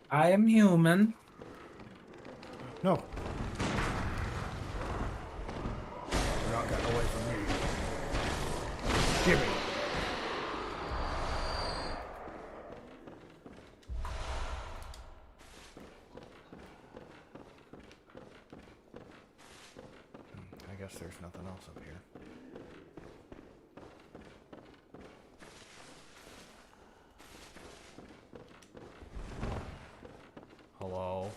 I am human. No. You're not getting away from me. Give me. I guess there's nothing else up here. Hello?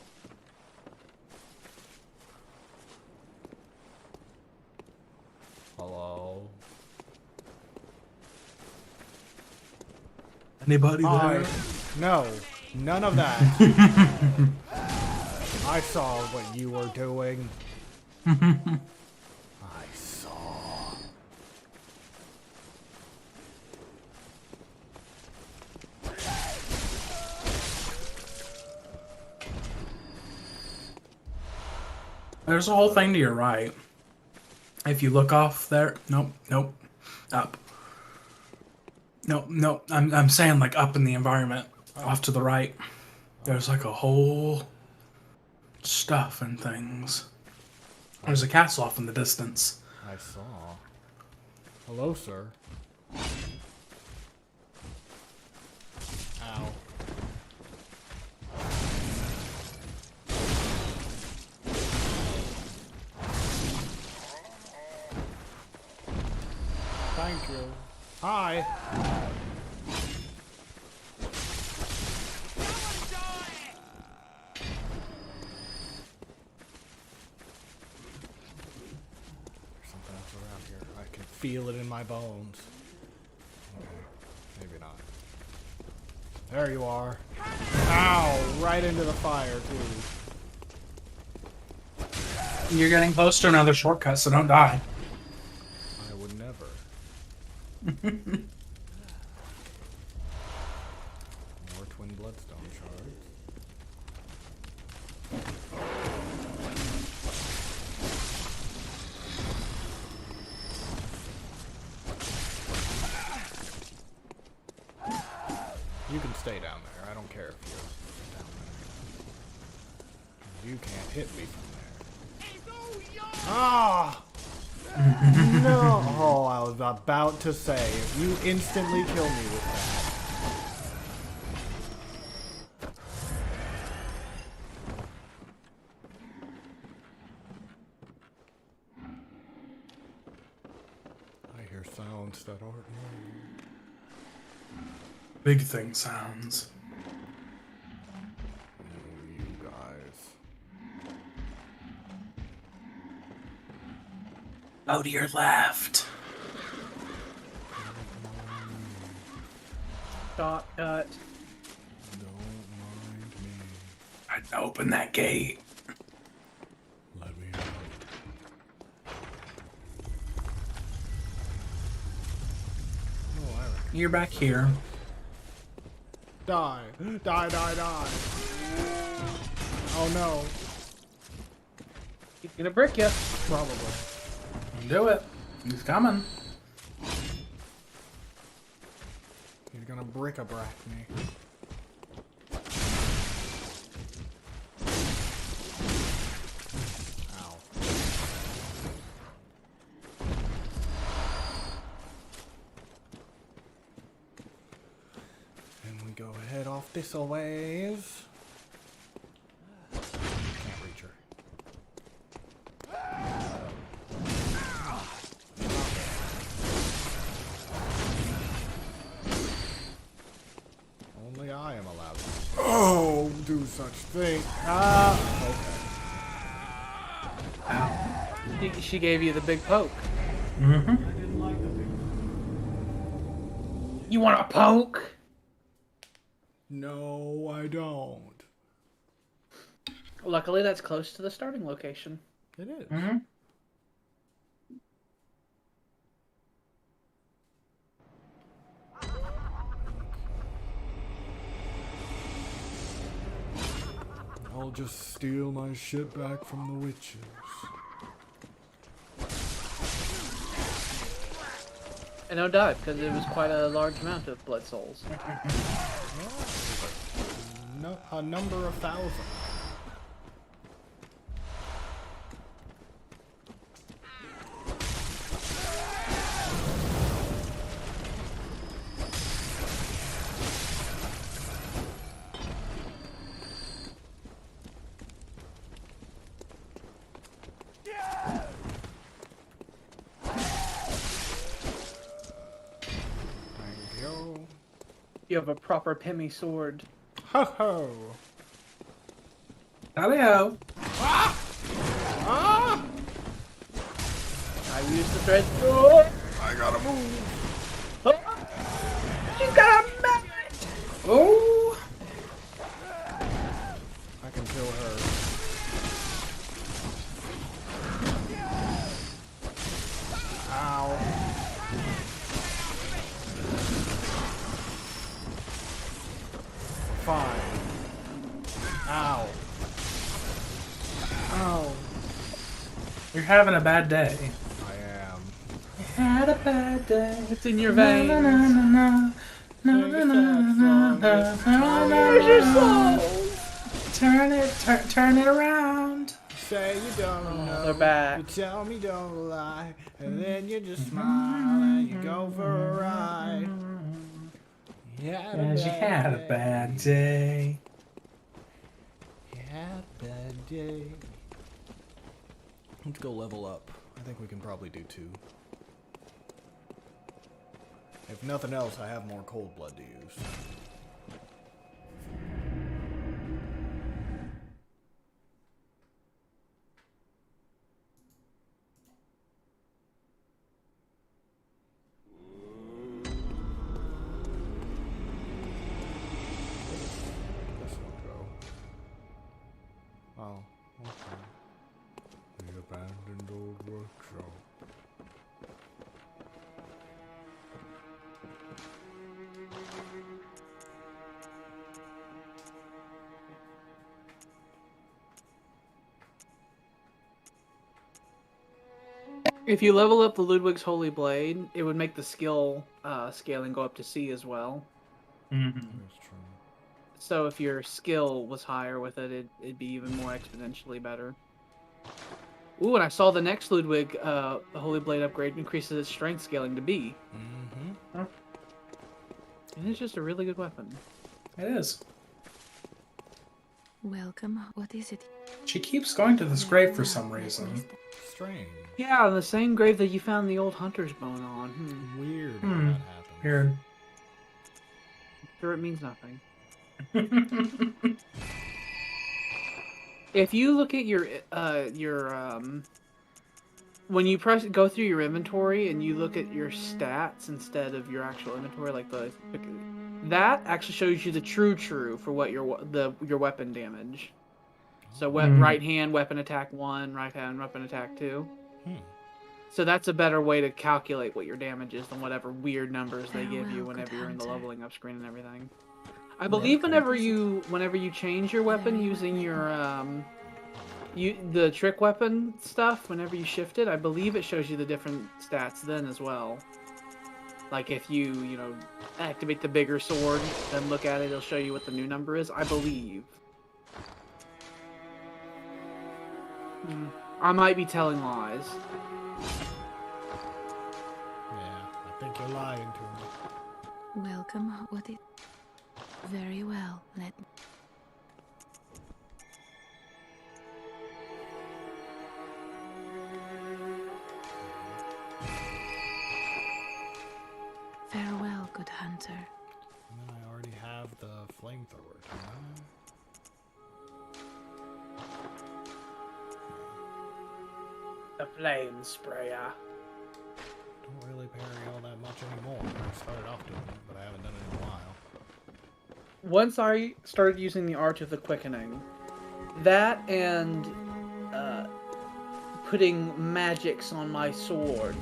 Hello? Anybody Hi. there? No, none of that. I saw what you were doing. I saw. There's a whole thing to your right. If you look off there, nope, up. No, I'm saying like up in the environment, off to the right. There's like a whole stuff and things. There's a castle off in the distance. I saw. Hello, sir. Ow. Thank you. Hi. There's something else around here. I can feel it in my bones. Okay, maybe not. There you are. Ow! Right into the fire, too. You're getting close to another shortcut, so don't die. I would never. More twin bloodstone shards. You can stay down there. I don't care if you're down there. You can't hit me from there. Ah! No! Oh, I was about to say, if you instantly kill me with that. I hear sounds that aren't mine. Big thing sounds. Oh, you guys. Go to your left. Shortcut. Don't mind me. I'd open that gate. Let me out. Oh, I reckon. You're back here. Die. Die, die, die. Oh no. He's gonna brick you. Probably. Do it. He's coming. He's gonna brick-a-brack me. Ow. And we go head off this a ways. Can't reach her. Only I am allowed to. Oh, do such thing. Ah. Okay. She gave you the big poke. Mm-hmm. You want a poke? No, I don't. Luckily, that's close to the starting location. It is. Mm-hmm. I'll just steal my shit back from the witches. And no doubt, because it was quite a large amount of blood souls. No, a number of thousands. You have a proper Pimmy sword. Ho ho! Howdy-ho. Ah! I use the thread. Oh! I gotta move. Oh! She's got a mallet! Oh! I can kill her. Ow. Fine. Ow. Ow. You're having a bad day. I am. Had a bad day. It's in your veins. Where's your soul? Turn it around. Say you don't know. They're back. You tell me don't lie. And then you just smile and you go for a ride. You had a bad day. You had a bad day. Let's go level up. I think we can probably do 2. If nothing else, I have more cold blood to use. This one go. Oh, okay. The abandoned old workshop. If you level up the Ludwig's Holy Blade, it would make the skill scaling go up to C as well. Mm-hmm. That's true. So if your skill was higher with it, it'd be even more exponentially better. Ooh, and I saw the next Ludwig, the Holy Blade upgrade increases its strength scaling to B. Mm-hmm. And it's just a really good weapon. It is. Welcome. What is it? She keeps going to this grave for some reason. Strange. Yeah, on the same grave that you found the old hunter's bone on. Weird Hmm. when that happens. Weird. Sure, it means nothing. If you look at your when you go through your inventory and you look at your stats instead of your actual inventory, like that actually shows you the true for what your weapon damage. So right hand weapon attack 1, right hand weapon attack 2. So that's a better way to calculate what your damage is than whatever weird numbers they give you whenever you're in the leveling up screen and everything. I believe whenever you change your weapon using your the trick weapon stuff, whenever you shift it, I believe it shows you the different stats then as well. Like if you activate the bigger sword, then look at it, it'll show you what the new number is, I believe. I might be telling lies. Yeah, I think you're lying to me. Welcome. What is... Very well. Let... Farewell, good hunter. And then I already have the flamethrower, don't I? The flame sprayer. Don't really parry all that much anymore. I started off doing it, but I haven't done it in a while. Once I started using the Art of the Quickening, That and putting magics on my sword,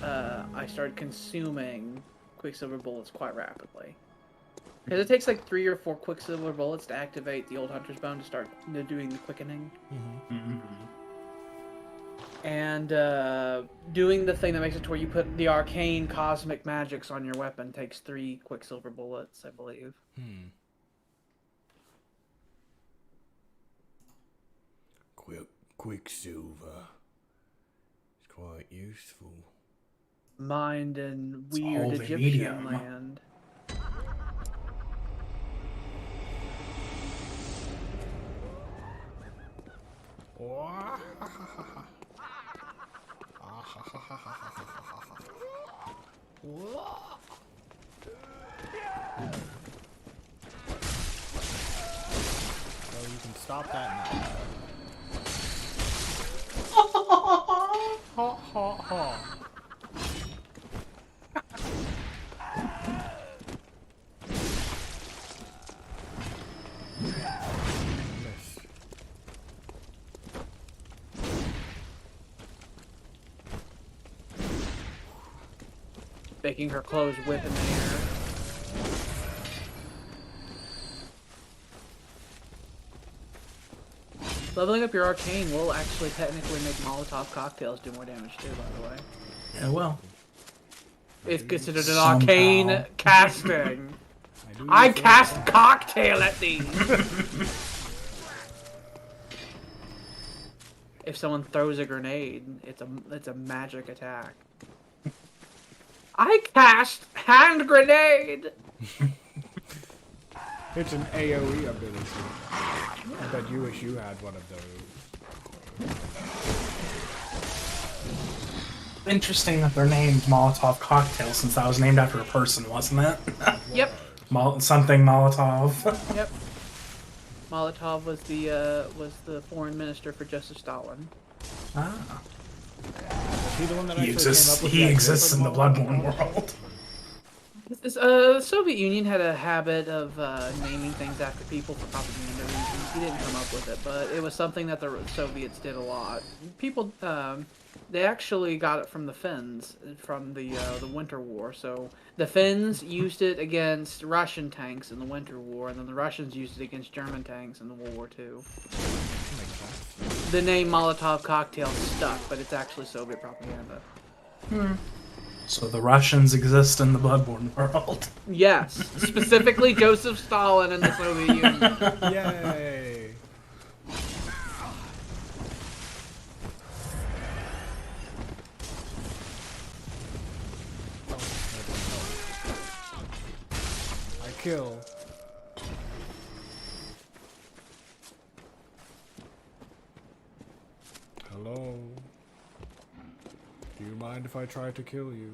I started consuming Quicksilver bullets quite rapidly. Because it takes like 3 or 4 Quicksilver bullets to activate the old Hunter's Bone to start doing the quickening. And doing the thing that makes it to where you put the arcane cosmic magics on your weapon takes 3 Quicksilver bullets, I believe. Quicksilver. It's quite useful. Mined in weird holy Egyptian medium. land. So you can stop that now. Ha ha ha. Missed. Making her clothes whip in the air. Leveling up your arcane will actually technically make Molotov cocktails do more damage too, by the way. Yeah, well. It's considered an Somehow. arcane casting. I cast cocktail at these! If someone throws a grenade, it's a magic attack. I cast hand grenade! It's an AoE ability. I bet you wish you had one of those. Interesting that they're named Molotov Cocktail since that was named after a person, wasn't it? Yep. Something Molotov. Yep. Molotov was the foreign minister for Joseph Stalin. Ah. Is he the one that He actually came exists. up with He the idea exists for in the Bloodborne world. The Soviet Union had a habit of naming things after people for propaganda reasons. He didn't come up with it, but it was something that the Soviets did a lot. People, they actually got it from the Finns, from the Winter War. So the Finns used it against Russian tanks in the Winter War, and then the Russians used it against German tanks in the World War II. The name Molotov cocktail stuck, but it's actually Soviet propaganda. So the Russians exist in the Bloodborne world. Yes, specifically Joseph Stalin and the Soviet Union. Yay! I kill. Hello? Do you mind if I try to kill you?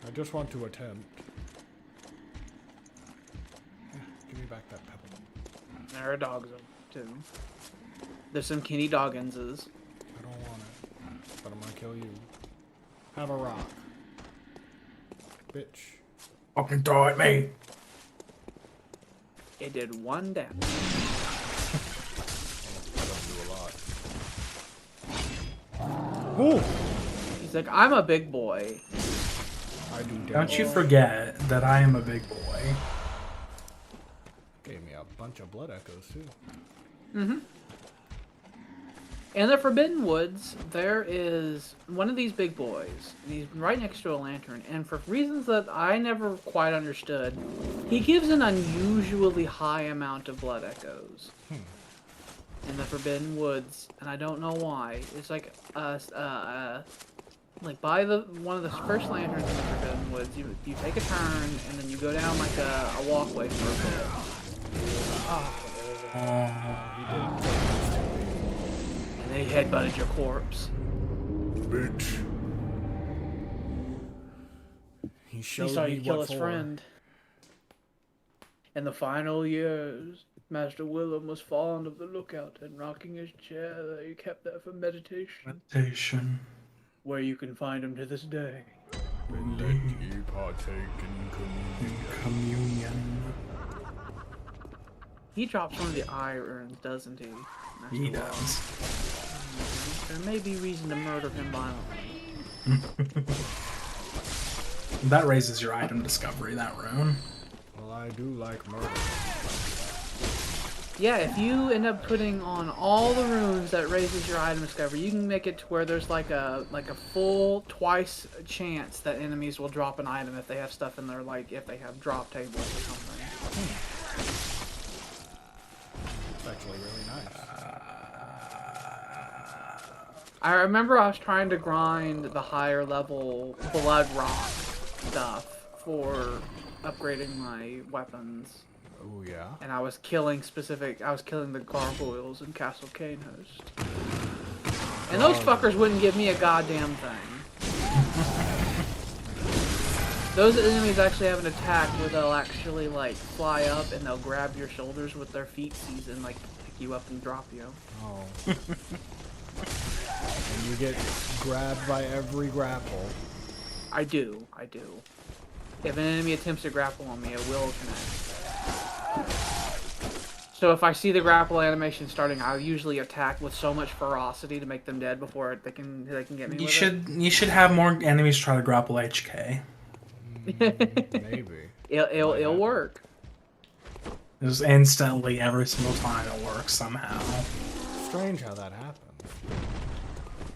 I just want to attempt. Give me back that pebble. There are dogs too. There's some Kenny Dogginses. I don't want it, but I'm gonna kill you. Have a rock. Bitch. Fucking throw at me. It did 1 damage. I don't do a lot. Ooh! He's like, I'm a big boy. I do damage. Don't you forget that I am a big boy. Gave me a bunch of blood echoes too. Mm-hmm. In the Forbidden Woods, there is one of these big boys. And he's right next to a lantern, and for reasons that I never quite understood, he gives an unusually high amount of blood echoes. In the Forbidden Woods, and I don't know why. It's like like by one of the first lanterns in the Forbidden Woods, you take a turn and then you go down like a walkway for a bit. And they headbutted your corpse. Bitch. He He showed saw me you kill what his for. friend. In the final years, Master Willem was fond of the lookout and rocking his chair. He kept that for meditation, Meditation. where you can find him to this day. Let ye partake in communion. Communion. He drops one of the irons, doesn't he? He Master Law? does. There may be reason to murder him violently. That raises your item discovery, that rune. Well, I do like murder. Yeah, if you end up putting on all the runes that raises your item discovery, you can make it to where there's like a full twice chance that enemies will drop an item if they have stuff in their, like if they have drop tables or something. It's actually really nice. I remember I was trying to grind the higher level blood rock stuff for upgrading my weapons. Oh yeah. And I was killing the gargoyles in Castle Cainhost. And those fuckers wouldn't give me a goddamn thing. Those enemies actually have an attack where they'll actually like fly up and they'll grab your shoulders with their feetsies and like pick you up and drop you. Oh. And you get grabbed by every grapple. I do. If an enemy attempts to grapple on me, it will connect. So if I see the grapple animation starting, I'll usually attack with so much ferocity to make them dead before they can get me. You should have more enemies try to grapple HK. Maybe. It'll work. Just instantly every single time it works somehow. Strange how that happens.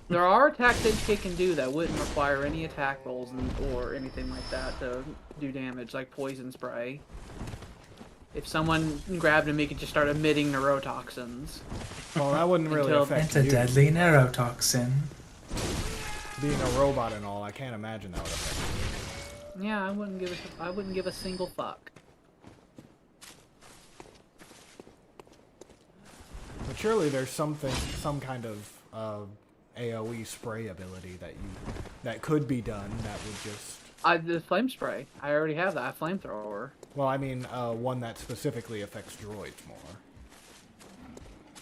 There are attacks that HK can do that wouldn't require any attack rolls or anything like that to do damage, like poison spray. If someone grabbed him, he could just start emitting neurotoxins. Well, that wouldn't really affect It's a you. deadly neurotoxin. Being a robot and all, I can't imagine that would affect you. Yeah, I wouldn't give a single fuck. But surely there's some kind of AOE spray ability that could be done that would just. The flame spray. I already have that. Flamethrower. Well, I mean, one that specifically affects droids more.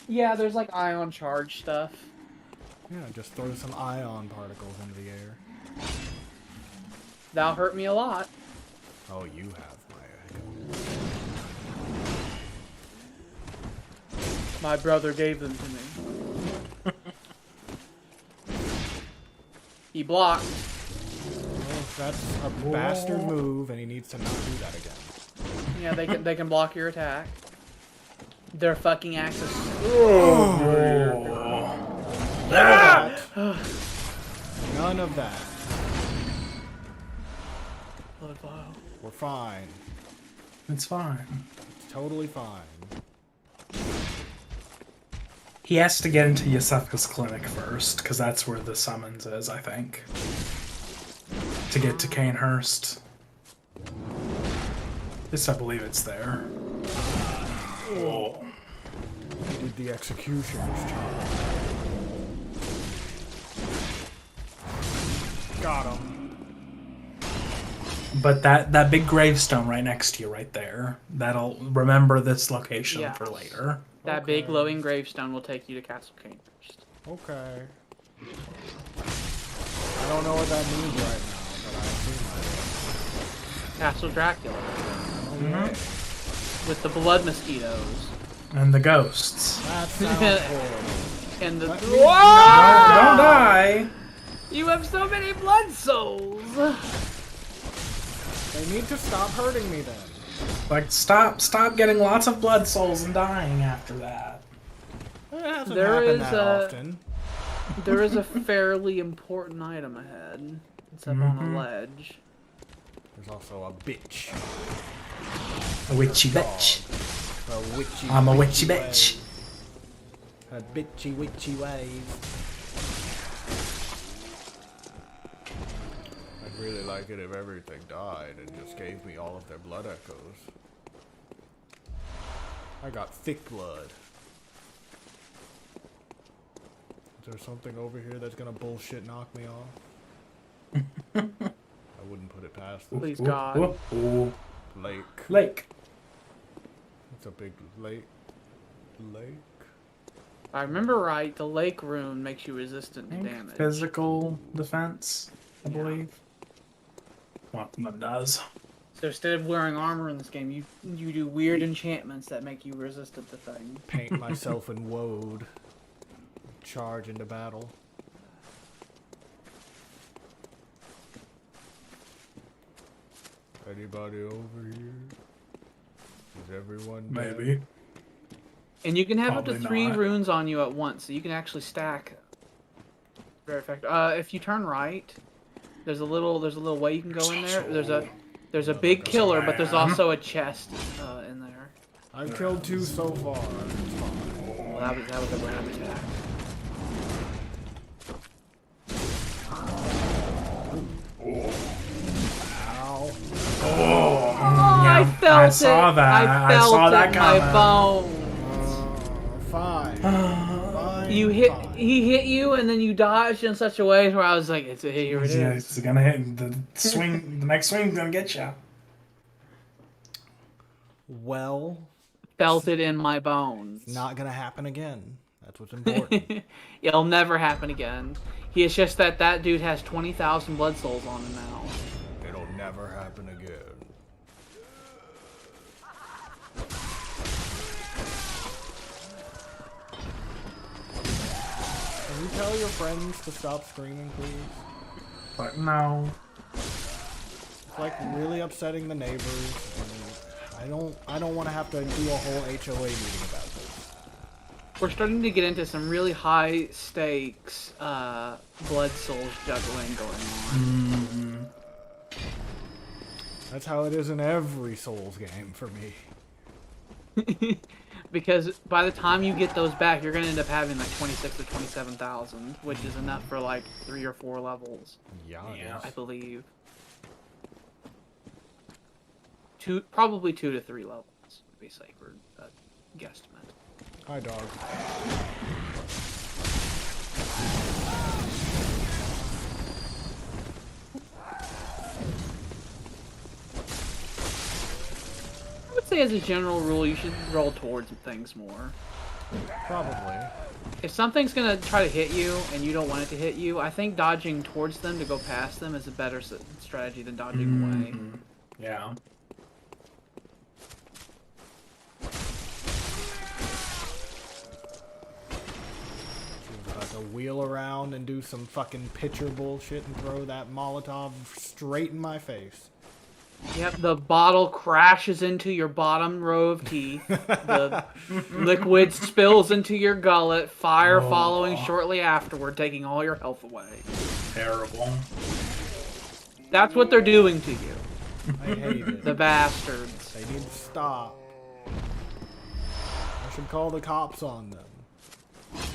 Yeah, there's like ion charge stuff. Yeah, just throw some ion particles into the air. That'll hurt me a lot. Oh, you have my. My brother gave them to me. He blocked. Well, that's a bastard move, and he needs to not do that again. Yeah, they can block your attack. Their fucking axis. None of that. Blood vial. We're fine. It's fine. It's totally fine. He has to get into Yosefka's clinic first, because that's where the summons is, I think. To get to Cainhurst. At least I believe it's there. Oh. He did the executioner's job. Got him. But that big gravestone right next to you right there, that'll remember this location for later. That big glowing gravestone will take you to Castle Cainhurst. Okay. I don't know what that means right now, but I assume Castle Dracula. Mm-hmm. With the blood mosquitoes. And the ghosts. that sounds horrible. And the... Let me- Don't die! You have so many blood souls! They need to stop hurting me then. Like, stop getting lots of blood souls and dying after that. It hasn't There happened is that a- often. There is a fairly important item ahead. It's up on a ledge. There's also a bitch. A witchy bitch. A witchy I'm a witchy way. bitch. A bitchy witchy ways. I'd really like it if everything died and just gave me all of their blood echoes. I got thick blood. Is there something over here that's gonna bullshit knock me off? I wouldn't put it past this. Please, God. Ooh. Lake. Lake. It's a big lake. Lake? If I remember right, the lake rune makes you resistant to damage. Physical defense, I believe. One of them does. So So instead of wearing armor in this game, you do weird enchantments that make you resistant to things. Paint myself in woad. Charge into battle. Anybody over here? Is everyone dead? Maybe. And you can have up to Probably 3 not. runes on you at once, so you can actually stack. Very effective. If you turn right, there's a little way you can go in there. There's a big killer, but there's also a chest in there. I've killed 2 so far. It's fine. Well, that was a random attack. Ow. Oh, yeah, I felt I saw it. that. I felt saw that it in my coming. bones. Fine. Fine. He hit you, and then you dodged in such a way where I was like, here it Yeah, is. it's gonna hit the swing. The next swing's gonna get you. Well, Felt it in my bones. it's not gonna happen again. That's what's important. It'll never happen again. It's just that dude has 20,000 blood souls on him now. It'll never happen again. Can you tell your friends to stop screaming, please? But no. It's like really upsetting the neighbors. And I don't want to have to do a whole HOA meeting about this. We're starting to get into some really high stakes blood souls juggling going on. That's how it is in every Souls game for me. Because by the time you get those back, you're going to end up having like 26 to 27,000, which is enough for like 3 or 4 levels. Yeah. I believe. Probably 2 to 3 levels would be safer guesstimate. Hi, dog. I would say as a general rule, you should roll towards things more. Probably. If something's going to try to hit you and you don't want it to hit you, I think dodging towards them to go past them is a better strategy than dodging away. Yeah. To wheel around and do some fucking pitcher bullshit and throw that Molotov straight in my face. Yep, the bottle crashes into your bottom row of teeth. The liquid spills into your gullet, fire following shortly afterward, taking all your health away. Terrible. That's what they're doing to you. I hate it. The bastards. They need to stop. I should call the cops on them.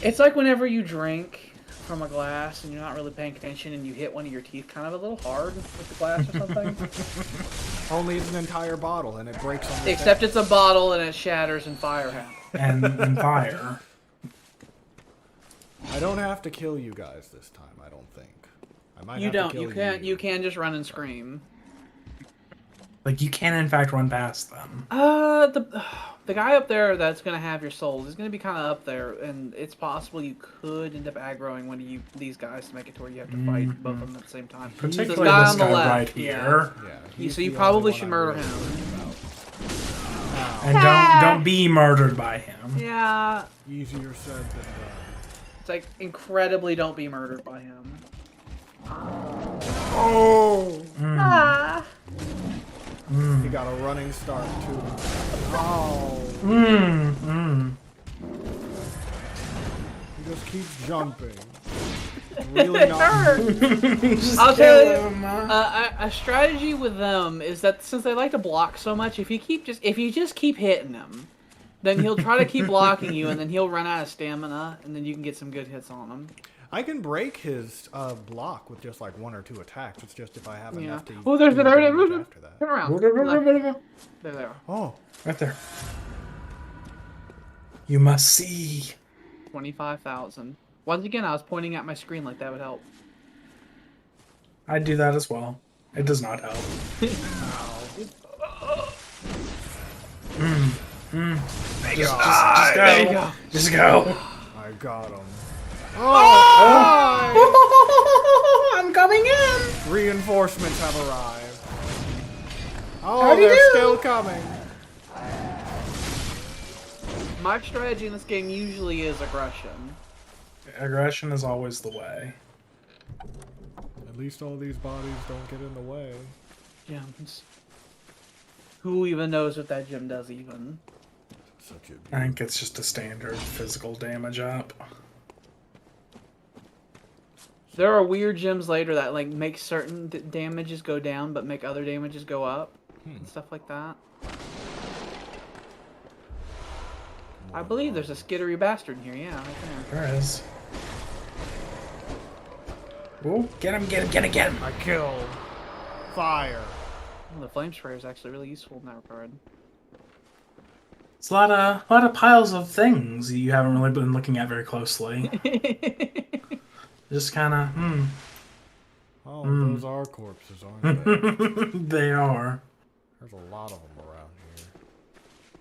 It's like whenever you drink from a glass and you're not really paying attention and you hit one of your teeth kind of a little hard with the glass or something. Only it's an entire bottle and it breaks on your Except face. it's a bottle and it shatters and fire happens. And fire. I don't have to kill you guys this time, I don't think. I might You have don't. to kill You can't. You can just run and scream. Like, you can, in fact, run past them. The guy up there that's gonna have your souls is gonna be kind of up there, and it's possible you could end up aggroing one of these guys to make it to where you have to fight both of them at the same time. Particularly So this guy this on the guy left, right here. Yeah, So you probably should murder him. And don't be murdered by him. Yeah. Easier said than done. It's like incredibly don't be murdered by him. Oh! Ah. He got a running start too. Oh! He just keeps jumping. Really not. I'll tell you, a strategy with them is that since they like to block so much, if you just keep hitting him, then he'll try to keep blocking you, and then he'll run out of stamina, and then you can get some good hits on him. I can break his block with just like 1 or 2 attacks. It's just if I have enough to. Oh, there's do there. damage after that. Turn around. There they are. Oh, right there. You must see. 25,000. Once again, I was pointing at my screen like that would help. I do that as well. It does not help. Just go. There you go. Just go. I got him. I'm coming in. Reinforcements have arrived. Oh, they're still coming. My strategy in this game usually is aggression. Aggression is always the way. At least all these bodies don't get in the way. Gems. Who even knows what that gem does even? Such a I think it's just a standard physical damage up. There are weird gems later that like make certain damages go down, but make other damages go up, and stuff like that. I believe there's a skittery bastard in here. Yeah, right there. There is. Ooh, get him, get him, get him, get him! I killed. Fire. Well, the flame sprayer is actually really useful in that regard. It's a lot of piles of things you haven't really been looking at very closely. Just kind of, Oh, those are corpses, aren't they? They are. There's a lot of them around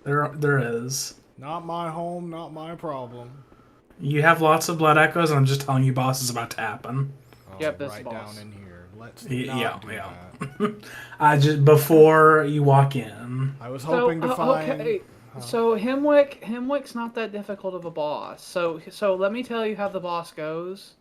here. There is. Not my home, not my problem. You have lots of blood echoes, and I'm just telling you, boss is about to happen. Oh, Yep, this right boss. down in here. Let's Yeah, not do yeah. that. I just before you walk in. I was hoping to find. Okay. So Hemwick's not that difficult of a boss. So let me tell you how the boss goes.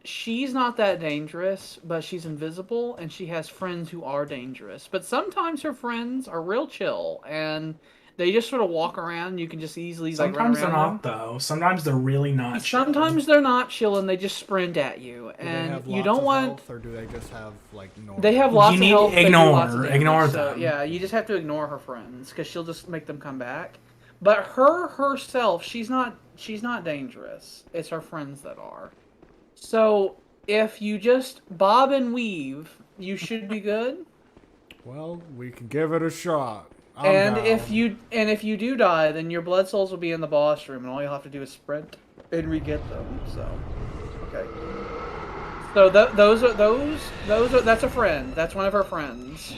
She's not that dangerous, but she's invisible, and she has friends who are dangerous. But sometimes her friends are real chill, and they just sort of walk around. And you can just easily like run Sometimes they're around not though. Sometimes they're really not. Sometimes they're not chill, and they just sprint at you. Do they And have you lots don't of want. health, or do they just have like normal? They have lots You of need health. to they do lots of ignore damage, so, them. yeah, you just have to ignore her friends because she'll just make them come back. But herself, she's not dangerous. It's her friends that are. So if you just bob and weave, you should be good. Well, we can give it a shot. I'm And down. if you do die, then your blood souls will be in the boss room, and all you'll have to do is sprint and re-get them. So, okay. So that's a friend. That's one of her friends.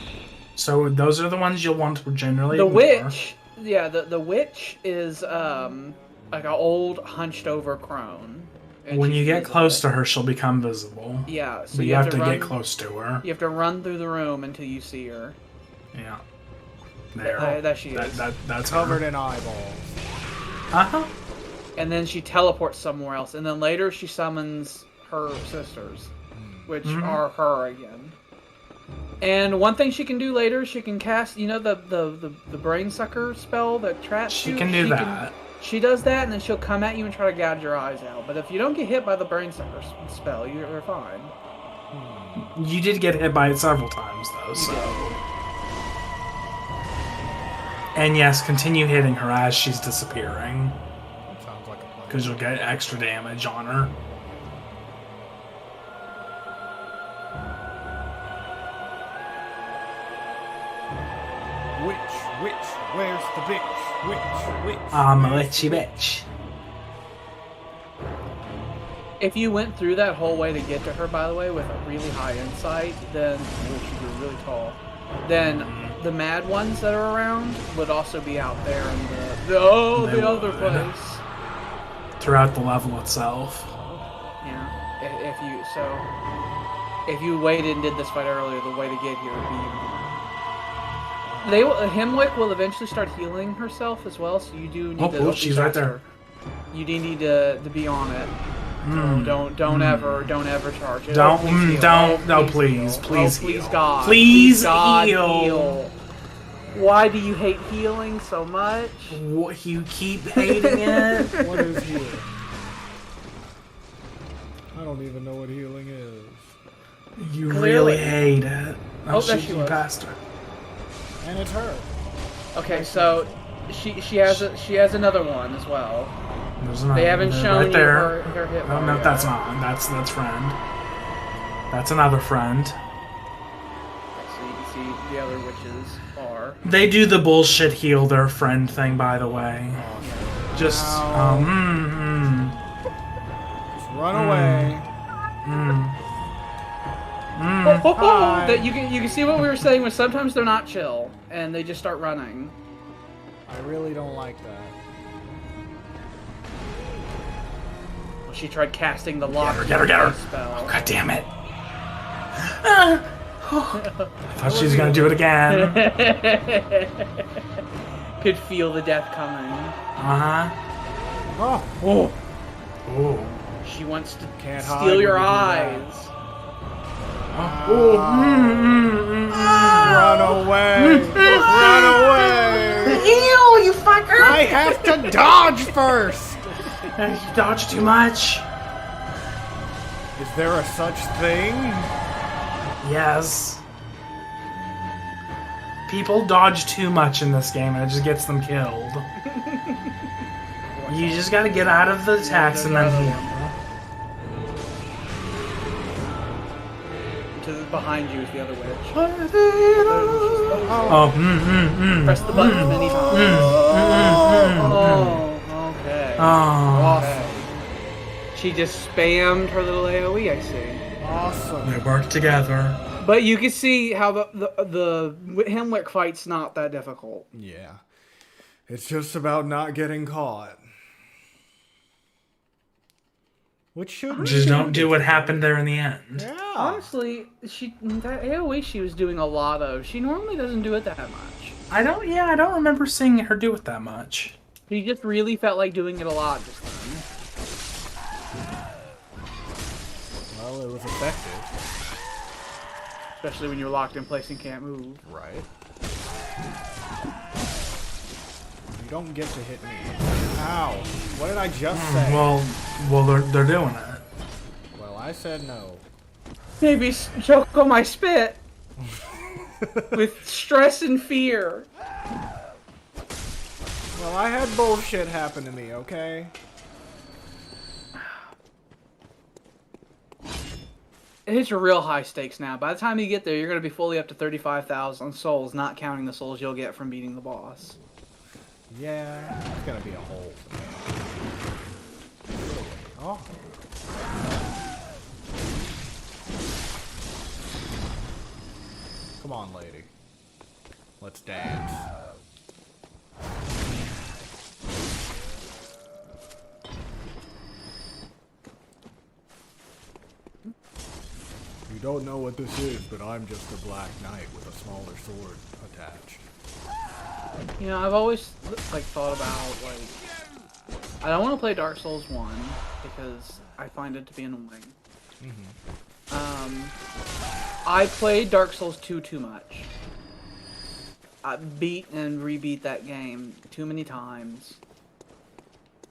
So those are the ones you'll want to generally The ignore. witch, yeah, the witch is like an old hunched over crone. And When she's you get visible. close to her, she'll become visible. Yeah, so But you have to run, get close to her. You have to run through the room until you see her. Yeah. There. That she is. That's covered her. in eyeballs. Uh-huh. And then she teleports somewhere else, and then later she summons her sisters, which are her again. And one thing she can do later, she can cast, you know, the brain sucker spell that traps you. She can do that. She does that, and then she'll come at you and try to gouge your eyes out. But if you don't get hit by the brain sucker spell, you're fine. You did get hit by it several times, though, so... And yes, continue hitting her as she's disappearing. Sounds like a plan. Because you'll get extra damage on her. Witch, where's the bitch? Witch. I'm a where's witchy the bitch. If you went through that whole way to get to her, by the way, with a really high insight, then she grew really tall. Then the mad ones that are around would also be out there in the other would. place. Throughout the level itself. Yeah. If you waited and did this fight earlier, the way to get here would be even more. Hemwick will eventually start healing herself as well, so you do need to. Oh, she's right there. You do need to be on it. So don't ever charge it. Please Please heal. God. Please God, heal. Why do you hate healing so much? What, you keep hating it? What is healing? I don't even know what healing is. You Clearly. really hate it. Oh, there she you was. passed her. And it's her. Okay, so she has another one as well. There's another They haven't one shown right you there. her hit Oh, bar no, yet. that's not. That's friend. That's another friend. So you can see the other witches are. They do the bullshit heal their friend thing, by the way. Just, Just run away. Hi. That you can see what we were saying was sometimes they're not chill and they just start running. I really don't like that. She tried casting the lock Get her. spell. Oh, God damn it. I thought she was gonna do it again. Could feel the death coming. Uh-huh. Oh. Oh. She wants to Can't hide steal when your you do eyes. Run away! Run away! Ew, you fucker! I have to dodge first! You dodge too much. Is there a such thing? Yes. People dodge too much in this game and it just gets them killed. You just gotta get out of the attacks and then heal. Behind you is the other witch. Oh, Press the button many times. Oh, okay. Oh. Okay. She just spammed her little AoE, I see. Awesome. They work together. But you can see how the Hemwick fight's not that difficult. Yeah. It's just about not getting caught. Which should Just don't do what happened there in the end. Yeah. Honestly, that AoE she was doing a lot of. She normally doesn't do it that much. I don't remember seeing her do it that much. He just really felt like doing it a lot just then. Well, it was effective. Especially when you're locked in place and can't move. Right. You don't get to hit me. Ow. What did I just say? Well, they're doing it. Well, I said no. Maybe choke on my spit. With stress and fear. Well, I had bullshit happen to me, okay? It's real high stakes now. By the time you get there, you're going to be fully up to 35,000 souls, not counting the souls you'll get from beating the boss. Yeah, it's gonna be a hole. Oh. Come on, lady. Let's dance. You don't know what this is, but I'm just a black knight with a smaller sword attached. You know, I've always like thought about like I don't want to play Dark Souls 1 because I find it to be annoying. I played Dark Souls 2 too much. I beat and rebeat that game too many times.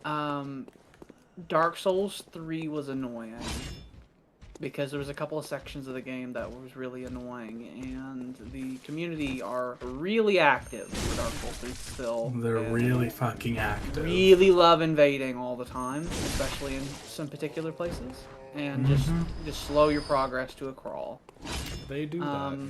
Dark Souls 3 was annoying because there was a couple of sections of the game that was really annoying, and the community are really active for Dark Souls 3 still. They're really fucking active. Really love invading all the time, especially in some particular places, and just slow your progress to a crawl. They do that, you know.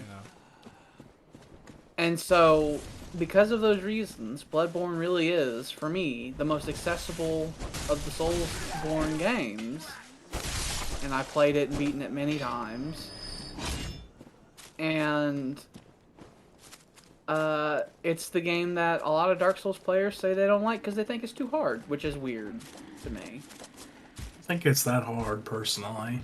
And so, because of those reasons, Bloodborne really is, for me, the most accessible of the Soulsborne games. And I played it and beaten it many times. And it's the game that a lot of Dark Souls players say they don't like because they think it's too hard, which is weird to me. I think it's that hard, personally.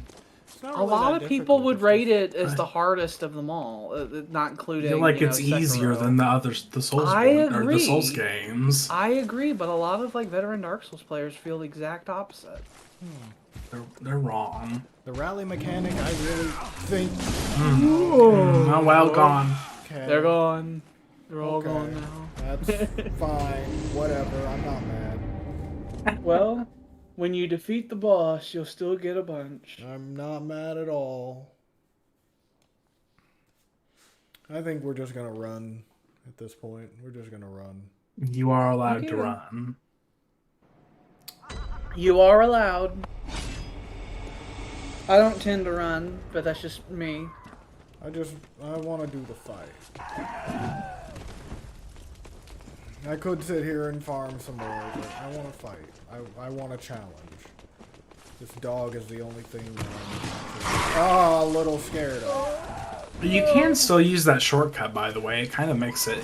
A lot of people would rate it as the hardest of them all, not including. I feel like it's easier than the Souls or the Souls games. I agree, but a lot of like veteran Dark Souls players feel the exact opposite. They're wrong. The rally mechanic, I really think. Oh, well gone. Okay. They're gone. They're all gone now. That's fine. Whatever. I'm not mad. Well, when you defeat the boss, you'll still get a bunch. I'm not mad at all. I think we're just gonna run at this point. We're just gonna run. You are allowed to run. You are allowed. I don't tend to run, but that's just me. I want to do the fight. I could sit here and farm some more, but I want to fight. I want a challenge. This dog is the only thing that I'm a little scared of. You can still use that shortcut, by the way. It kind of makes it.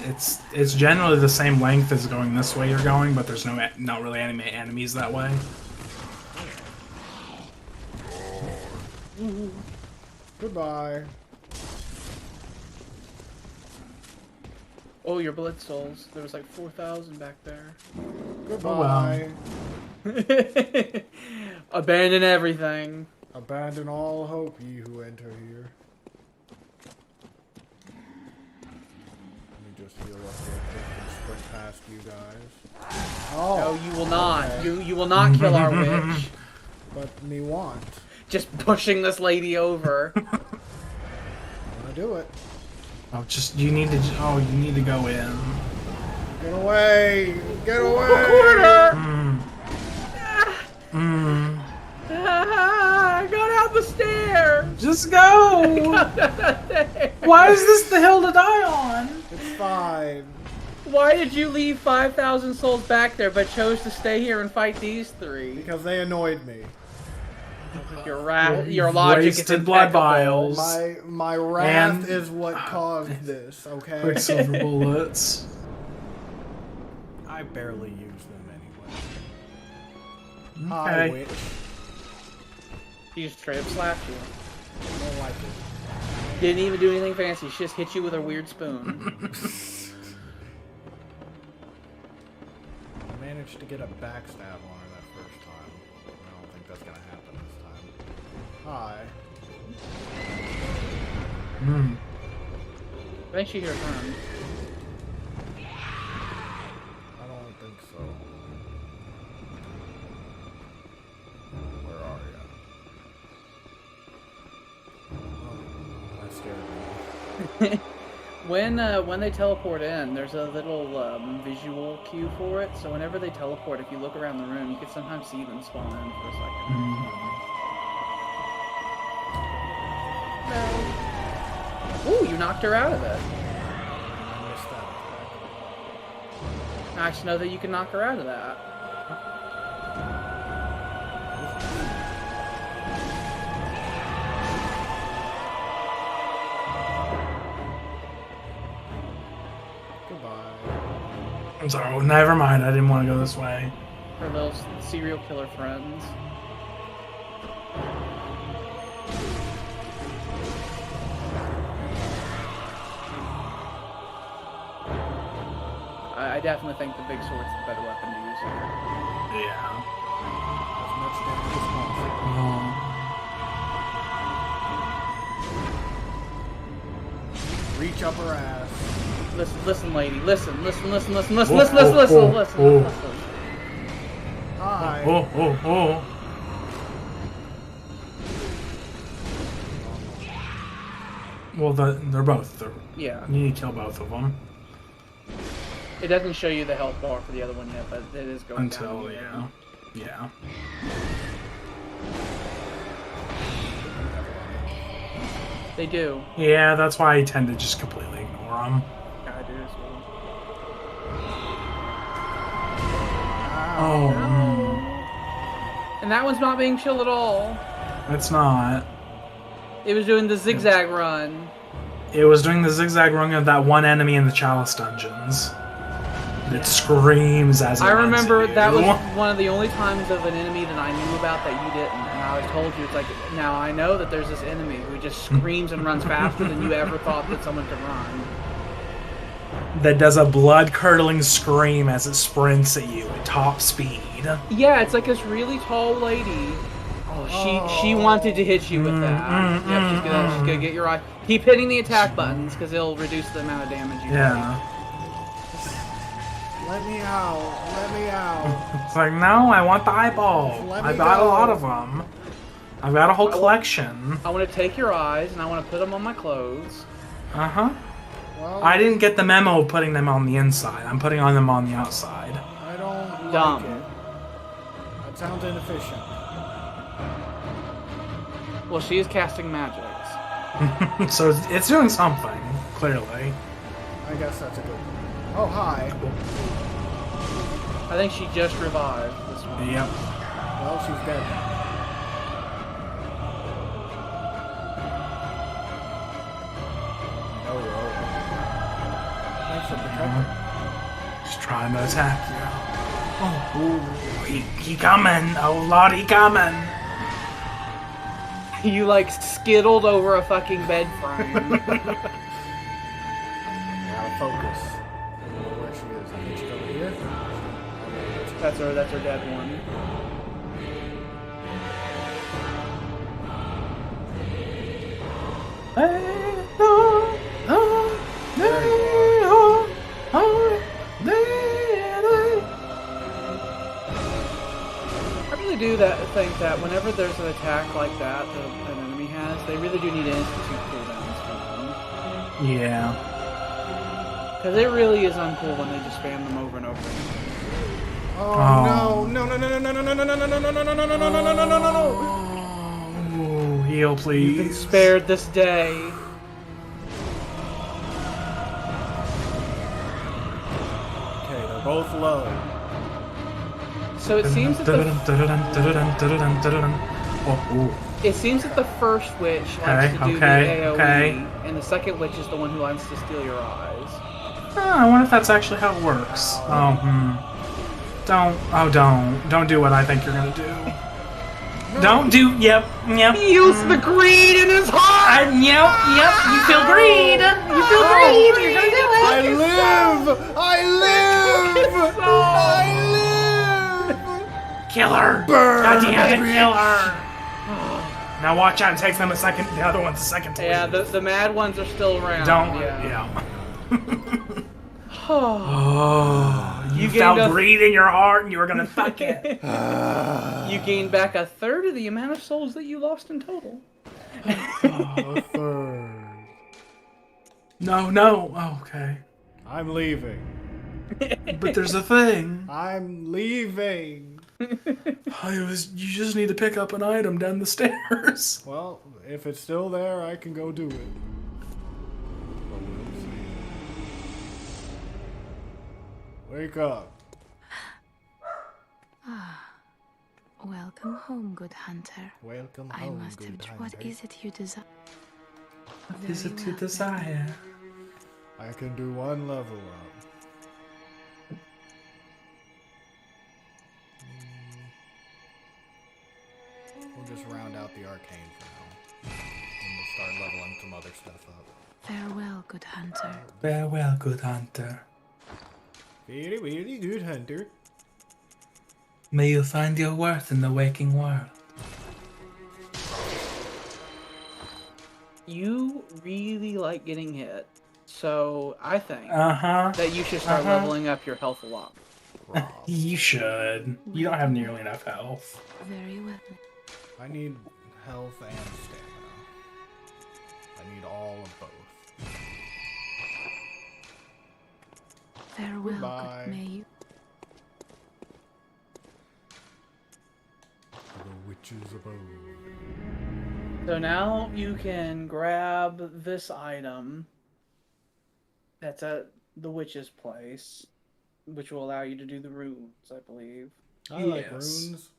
It's generally the same length as going this way you're going, but there's not really any enemies that way. Goodbye. Oh, your blood souls. There was like 4,000 back there. Goodbye. Abandon everything. Abandon all hope, ye who enter here. Let me just heal up real quick and sprint past you guys. Oh, No, you will not. okay. You will not kill our witch. But me want. Just pushing this lady over. I'm gonna do it. Oh, just you need to. Oh, you need to go in. Get away! Get away! Corner! Mm. I got out the stair. Just go. Why is this the hill to die on? It's fine. Why did you leave 5,000 souls back there but chose to stay here and fight these three? Because they annoyed me. Your logic is Wasted blood impeccable. vials. My wrath And- is what caused this, okay? Quicksilver bullets. I barely use them anyway. Hi, Okay. witch. She just straight up slapped you. I don't like it. Didn't even do anything fancy. She just hit you with her weird spoon. I managed to get a backstab on her that first time. I don't think that's gonna happen this time. Hi. Mm. I think she hears her. I don't think so. Where are you? Oh, that scared me. When they teleport in, there's a little visual cue for it. So whenever they teleport, if you look around the room, you can sometimes see them spawn in for a second. No. Ooh, you knocked her out of it. I missed that attack. Nice to know that you can knock her out of that. Goodbye. I'm sorry. Well, never mind. I didn't want to go this way. Her little serial killer friends. I definitely think the big sword's the better weapon to use here. Yeah. As much damage as possible. Oh. Reach up her ass. Listen, lady. Listen. Oh, Listen. Hi. Oh. Well, they're both. Yeah. You need to kill both of them. It doesn't show you the health bar for the other one yet, but it is going Until, down. yeah. They do. Yeah, that's why I tend to just completely ignore them. Yeah, I do as well. Oh, And that one's not being chill at all. it's not. It was doing the zigzag run. It was doing the zigzag run of that one enemy in the Chalice dungeons. It screams as it I runs remember at you. that was one of the only times of an enemy that I knew about that you didn't. And I always told you, it's like, now I know that there's this enemy who just screams and runs faster than you ever thought that someone could run. That does a blood-curdling scream as it sprints at you at top speed. Yeah, it's like this really tall lady. Oh, she wanted to hit you with that. Yeah, she's gonna get your eye. Keep hitting the attack buttons because it'll reduce the amount of damage you take. Yeah. Let me out. Let me out. It's like, no, I want the eyeball. Let me I've got a go. lot of them. I've got a whole collection. I want to take your eyes and I want to put them on my clothes. Uh-huh. Well, I didn't get the memo of putting them on the inside. I'm putting on them on the outside. I don't Dumb. like it. That sounds inefficient. Well, she is casting magics. So it's doing something, clearly. I guess that's a good one. Oh, hi. I think she just revived this one. Yep. Well, she's dead now. No, you're over. Thanks for protecting. Just trying to attack you. Oh, he coming. Oh, Lord, he coming. You like skittled over a fucking bed frame. Gotta focus. That's our dead one. I really do think that whenever there's an attack like that an enemy has, they really do need to institute cooldowns for them. Yeah. Because it really is uncool when they just spam them over and over again. Oh no! No! No! No! No! No! No! No! No! No! No! No! No! No! No! No! No! No! No! Oh, heal, please. You've been spared this day. Okay, they're both low. So it seems that it seems that the first witch likes to do the AoE, and the second witch is the one who likes to steal your eyes. Oh, I wonder if that's actually how it works. Don't do what I think you're gonna do. No. Don't do. Yep. He used the greed in his heart. Yep. You feel greed. You feel greed. You're gonna do it. I live. Kill her. Burn. God damn it, kill her. Now watch out. It takes them a second. The other one's a second to Yeah, leave. the mad ones are still around. Yeah. You felt greed in your heart and you were gonna fuck it. You gained back a third of the amount of souls that you lost in total. A third. No. Oh, okay. I'm leaving. But there's a thing. I'm leaving. You just need to pick up an item down the stairs. Well, if it's still there, I can go do it. Wake up. Welcome home, good hunter. Welcome I home, must have. good What hunter. is it you desire? What is it you desire? I can do one level up. We'll just round out the arcane for now. And we'll start leveling some other stuff up. Farewell, good hunter. Farewell, good hunter. Very, very good hunter. May you find your worth in the waking world. You really like getting hit, so I think Uh-huh. that you should start leveling up your health a lot. You should. You don't have nearly enough health. Very well. I need health and stamina. I need all of both. Farewell, Goodbye. good may you. The witch's abode. So now you can grab this item that's at the witch's place, which will allow you to do the runes, I believe. I like runes.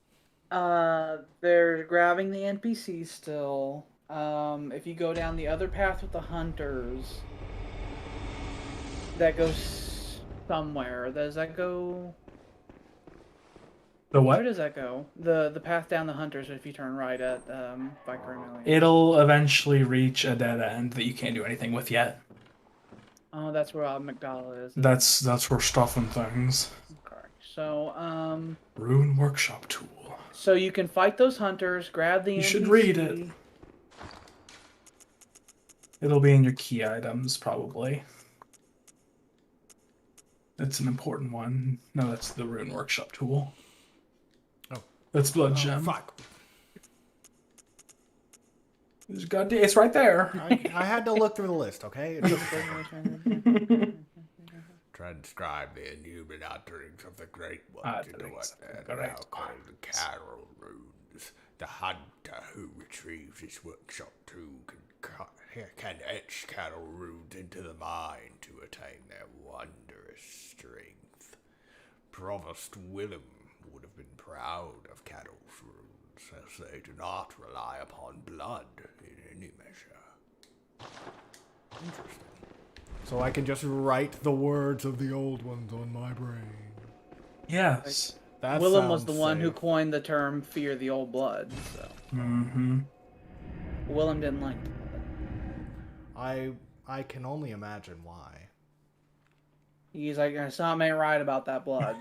They're grabbing the NPCs still. If you go down the other path with the hunters, that goes somewhere. Does that go? The what? Where does that go? The path down the hunters. If you turn right at Vicar. It'll eventually reach a dead end that you can't do anything with yet. Oh, that's where McDowell is. That's where stuff and things. Correct. So Rune workshop tool. So you can fight those hunters. Grab the. You NPC. should read it. It'll be in your key items, probably. It's an important one. No, that's the Rune Workshop tool. Oh. That's Blood Gem. Fuck. It's right there. I had to look through the list, okay? Try to describe the inhuman utterings of the Great Ones into what they're now called the Carol Runes. The hunter who retrieves his workshop tool can etch Carol Runes into the mind to attain their wondrous strength. Provost Willem would have been proud of Carol's runes, as they do not rely upon blood in any measure. Interesting. So I can just write the words of the old ones on my brain. Yes. That Willem was the sounds one who safe. coined the term "fear the old blood." So Willem didn't like it. I can only imagine why. He's like, something ain't right about that blood.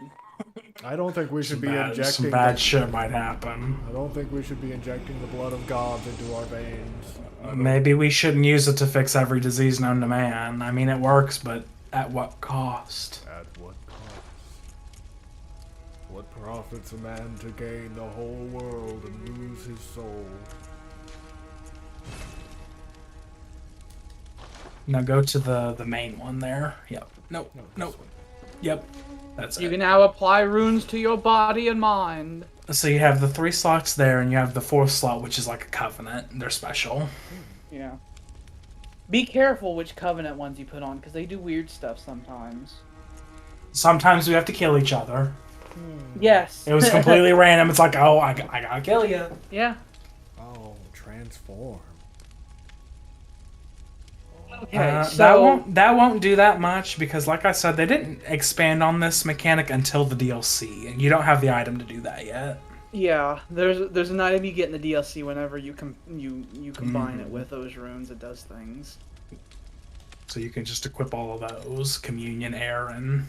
I don't think we should be injecting. Some bad shit might happen. I don't think we should be injecting the blood of gods into our veins. Maybe we shouldn't use it to fix every disease known to man. I mean, it works, but at what cost? At what cost? What profits a man to gain the whole world and lose his soul? Now go to the main one there. Yep. Nope. No, Nope. Yep. That's You it. can now apply runes to your body and mind. So you have the 3 slots there, and you have the 4th slot, which is like a covenant. They're special. Yeah. Be careful which covenant ones you put on, because they do weird stuff sometimes. Sometimes we have to kill each other. Yes. It was completely random. It's like, oh, I gotta kill you. Yeah. Oh, transform. Okay, so... that won't do that much because, like I said, they didn't expand on this mechanic until the DLC, and you don't have the item to do that yet. Yeah, there's an item you get in the DLC whenever you combine it with those runes. It does things. So you can just equip all of those: Communion, Air, and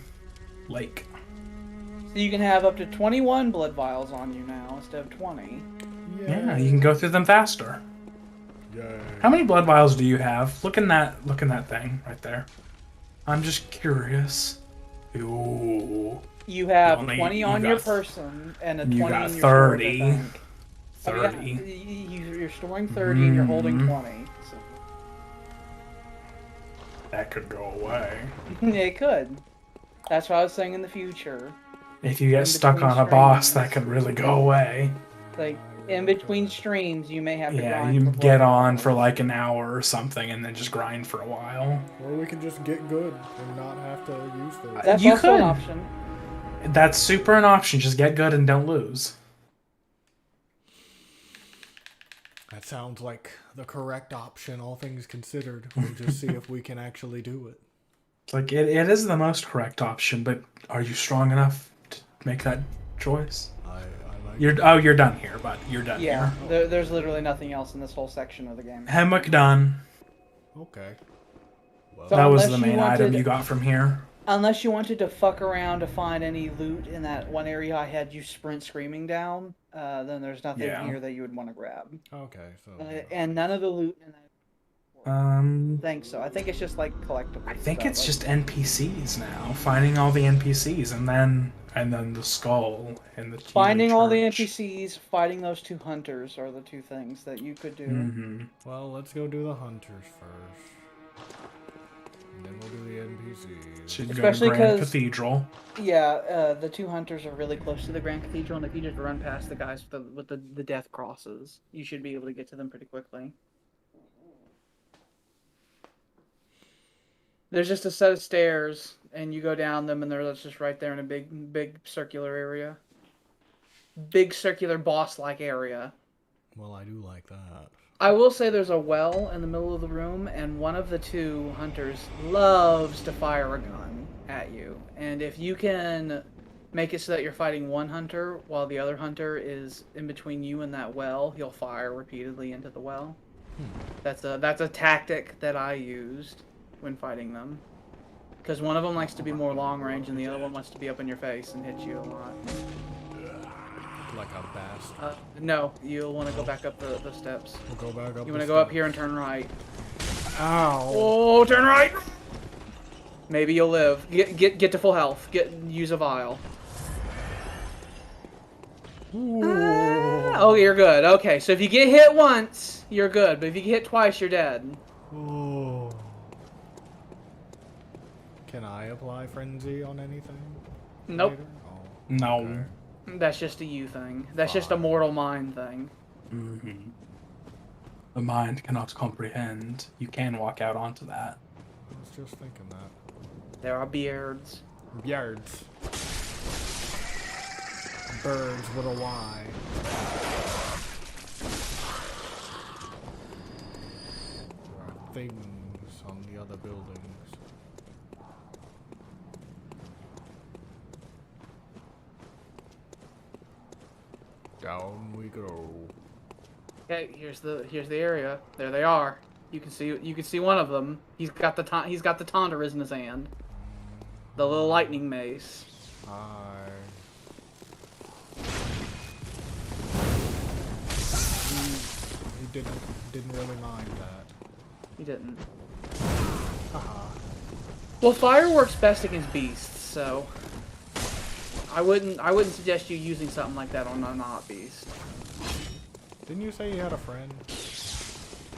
Lake. So you can have up to 21 blood vials on you now instead of 20. Yeah, you can go through them faster. Yay. How many blood vials do you have? Look in that thing right there. I'm just curious. Ooh. You have Only- 20 you on got- your person and a 20 you got in your 30. storage, I think. 30. Oh, yeah, you're storing 30 and you're holding 20. So. That could go away. It could. That's what I was saying in the future. If you get In stuck between on a boss, streams. that could really go away. Like, in between streams, you may have to Yeah, grind you for get blood on vials. for like an hour or something and then just grind for a while. Or we can just get good and not have to use those. That's You also could. an option. That's super an option. Just get good and don't lose. That sounds like the correct option, all things considered. We'll just see if we can actually do it. It's like it is the most correct option, but are you strong enough to make that choice? I like You're done here, bud. You're done Yeah, here. there's literally nothing else in this whole section of the game. Hammock done. Okay. Well, So That was unless the you main item wanted- you got from here. Unless you wanted to fuck around to find any loot in that one area I had you sprint screaming down, then there's nothing Yeah. here that you would want to grab. okay, so And none of the loot in that I think so. I think it's just like collectibles. I think stuff, it's like- just NPCs now. Finding all the NPCs and then the skull and the key to finding all the church. NPCs, fighting those 2 hunters are the 2 things that you could do. Mhm. well, let's go do the hunters first. And then we'll do the NPCs. Should go Especially to Grand 'cause- Cathedral. Yeah, the 2 hunters are really close to the Grand Cathedral, and if you just run past the guys with the death crosses, you should be able to get to them pretty quickly. There's just a set of stairs, and you go down them, and they're just right there in a big circular area. Big circular boss-like area. Well, I do like that. I will say there's a well in the middle of the room, and one of the 2 hunters loves to fire a gun at you. And if you can make it so that you're fighting one hunter while the other hunter is in between you and that well, he'll fire repeatedly into the well. That's a tactic that I used when fighting them. Because one of them likes to be more long range, and the other one wants to be up in your face and hit you a lot. Like a bastard. No, you'll want to go back up the steps. We'll go back up. You want to go up here and turn right. Ow! Oh, turn right! Maybe you'll live. Get to full health. Use a vial. Oh, you're good. Okay, so if you get hit once, you're good. But if you get hit twice, you're dead. Ooh. Can I apply frenzy on anything? Nope. later? Oh, No. okay. That's just a you thing. That's just a mortal mind thing. Mm-hmm. The mind cannot comprehend. You can walk out onto that. I was just thinking that. There are beards. Yards. Birds with a Y. There are things on the other buildings. Down we go. Okay, here's the area. There they are. You can see one of them. He's got the Tantrus in his hand. The little lightning mace. Hi. didn't really mind that. He didn't. Haha. Well, fire works best against beasts, so I wouldn't suggest you using something like that on a not beast. Didn't you say you had a friend?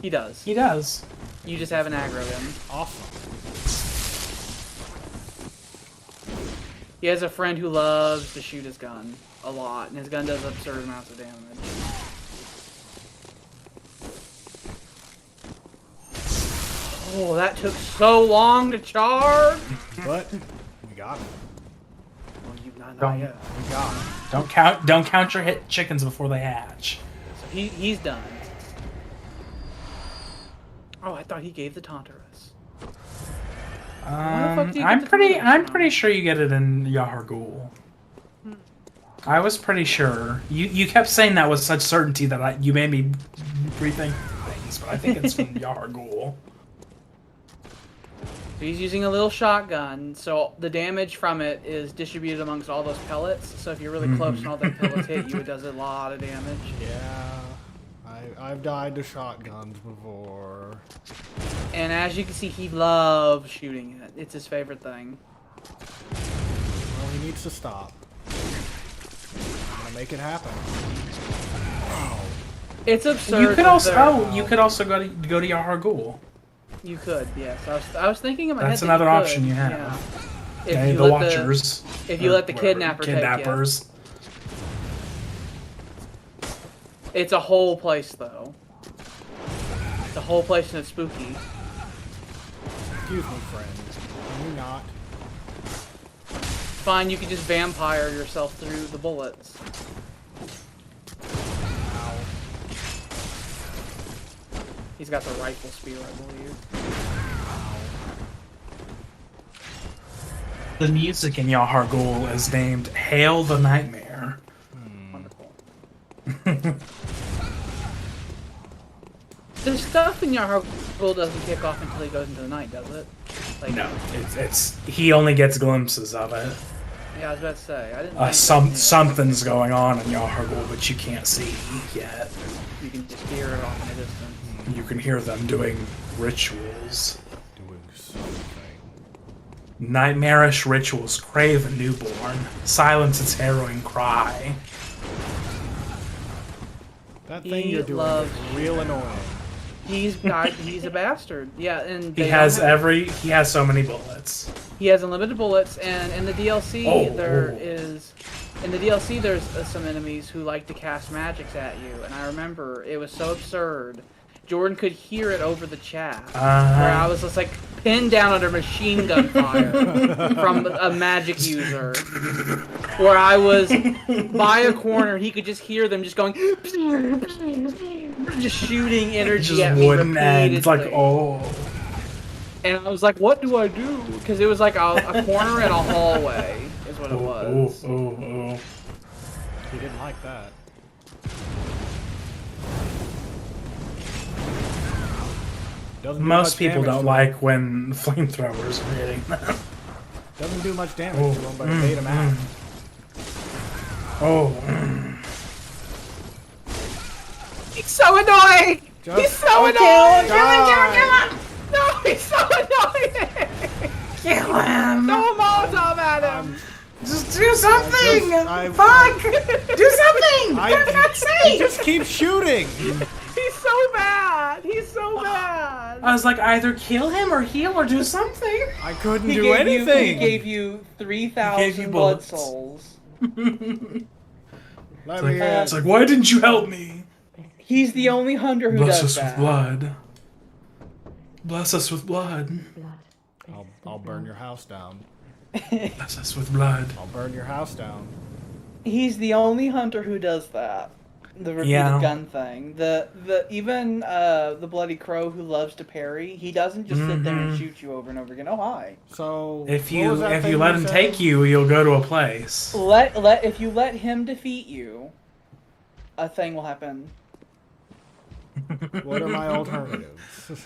He does. He does. You just haven't aggroed him. Awesome. He has a friend who loves to shoot his gun a lot, and his gun does absurd amounts of damage. Oh, that took so long to charge! But we got it. Well, you not Don't- yet. We got it. Don't count your hit chickens before they hatch. So he's done. Oh, I thought he gave the Tantrus. fuck do you get the Tantrus I'm from? pretty sure you get it in Yahar Ghul. I was pretty sure. You kept saying that with such certainty that you made me rethink things, but I think it's from Yahar Ghul. So he's using a little shotgun, so the damage from it is distributed amongst all those pellets. So if you're really close and all the pellets hit you, it does a lot of damage. Yeah. I've died to shotguns before. And as you can see, he loves shooting it. It's his favorite thing. Well, he needs to stop. I'm gonna make it happen. Oh. It's absurd. You could that also they're- you could also go to Yahar Ghul. You could, yes. I was thinking in my That's head that another you option could, you have. Yeah. Okay, you the let Watchers. if you or let the whatever, kidnapper take you. kidnappers. It's a whole place, though. It's a whole place and it's spooky. Excuse me, friend. Can you not? Fine, you can just vampire yourself through the bullets. Ow. He's got the rifle spear, I believe. The music in Yahar Ghul is named "Hail the Nightmare." Wonderful. The stuff in Yahar Ghul doesn't kick off until he goes into the night, does it? Like, No, it's he only gets glimpses of it. Yeah, I was about to say. I didn't. think Something's going on in Yahar Ghul, but you can't see yet. You can just hear it off in the distance. You can hear them doing rituals. Doing something. Nightmarish rituals crave a newborn. Silence its harrowing cry. That thing He you're doing loves- is real annoying. He's a bastard. Yeah, and He they has don't have- he has so many bullets. He has unlimited bullets, and in the DLC in the DLC there's some enemies who like to cast magics at you, and I remember it was so absurd. Jordan could hear it over the chat, where I was just like pinned down under machine gun fire from a magic user, where I was by a corner, he could just hear them just going, just shooting energy Just at me wouldn't end. It's like, repeatedly. oh. And I was like, what do I do? Because it was like a corner and a hallway is what it was. Oh. He didn't like that. Doesn't do Most much people damage don't to like when flamethrowers are hitting them. him. Doesn't do much damage to him, but it made him out. He's so annoying! Just He's so okay, annoying! die. No, he's so annoying! Kill him! Throw a Molotov at him! Just do something! Fuck! Do something! For God's He sake! just keeps shooting! He's so bad! He's so bad! I was like, either kill him or heal or do something. I couldn't He do gave anything! he gave you He gave 3,000 you blood bullets. souls. Let me in. It's like, why didn't you help me? He's the only hunter who Bless does us that. with blood. Bless us with blood. I'll burn your house down. Bless us with blood. I'll burn your house down. He's the only hunter who does that. The repeated Yeah. gun thing. Even the Bloody Crow who loves to parry, he doesn't just sit there and shoot you over and over again. Oh hi. So If what was that you thing let him said? take you, you'll go to a place. If you let him defeat you, a thing will happen. What are my alternatives? It's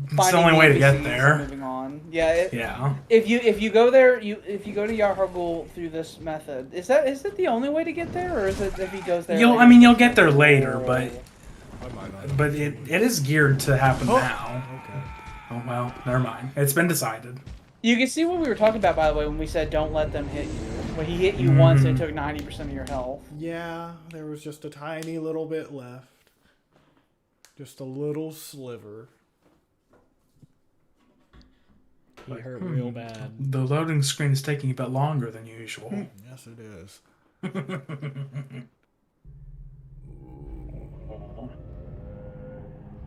the Finding only way to get NPCs and there. Moving on. Yeah. Yeah. If you go there, if you go to Yahar Ghul through this method, is it the only way to get there, or is it if he goes there? You'll get there later, but I might not. But it is geared to happen now. Okay. Oh well, never mind. It's been decided. You can see what we were talking about, by the way, when we said don't let them hit you. When he hit you once, it took 90% of your health. Yeah, there was just a tiny little bit left. Just a little sliver. He hurt real bad. The loading screen is taking a bit longer than usual. Yes, it is.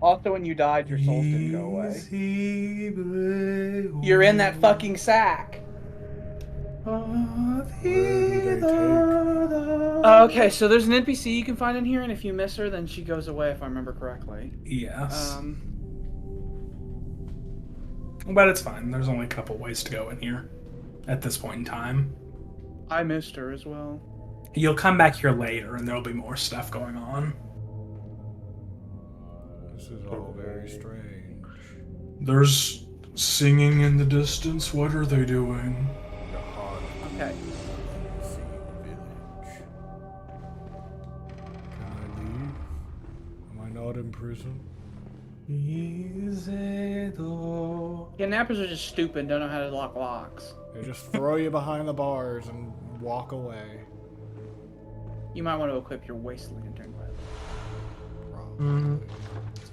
Also, when you died, your souls didn't go away. You're in that fucking sack. Okay, so there's an NPC you can find in here, and if you miss her, then she goes away, if I remember correctly. Yes. But it's fine. There's only a couple ways to go in here at this point in time. I missed her as well. You'll come back here later, and there'll be more stuff going on. This is all very strange. There's singing in the distance. What are they doing? The heart of Okay. the village. Can I leave? Am I not in prison? Kidnappers are just stupid, don't know how to lock locks. They just throw you behind the bars and walk away. You might want to equip your waste lantern. Probably.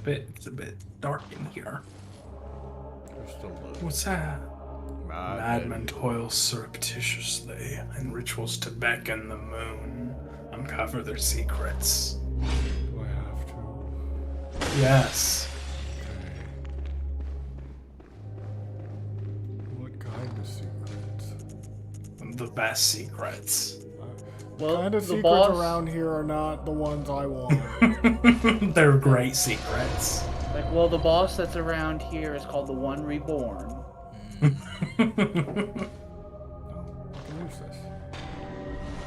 It's a bit dark in here. Just a little. What's that? Madmen. Madmen toil surreptitiously in rituals to beckon the moon, uncover their secrets. Do I have to? Yes. Okay. What kind of secrets? The best secrets. Well, Kind of the secrets boss- around here are not the ones I want. They're great secrets. Like, well, the boss that's around here is called the One Reborn. I can use this.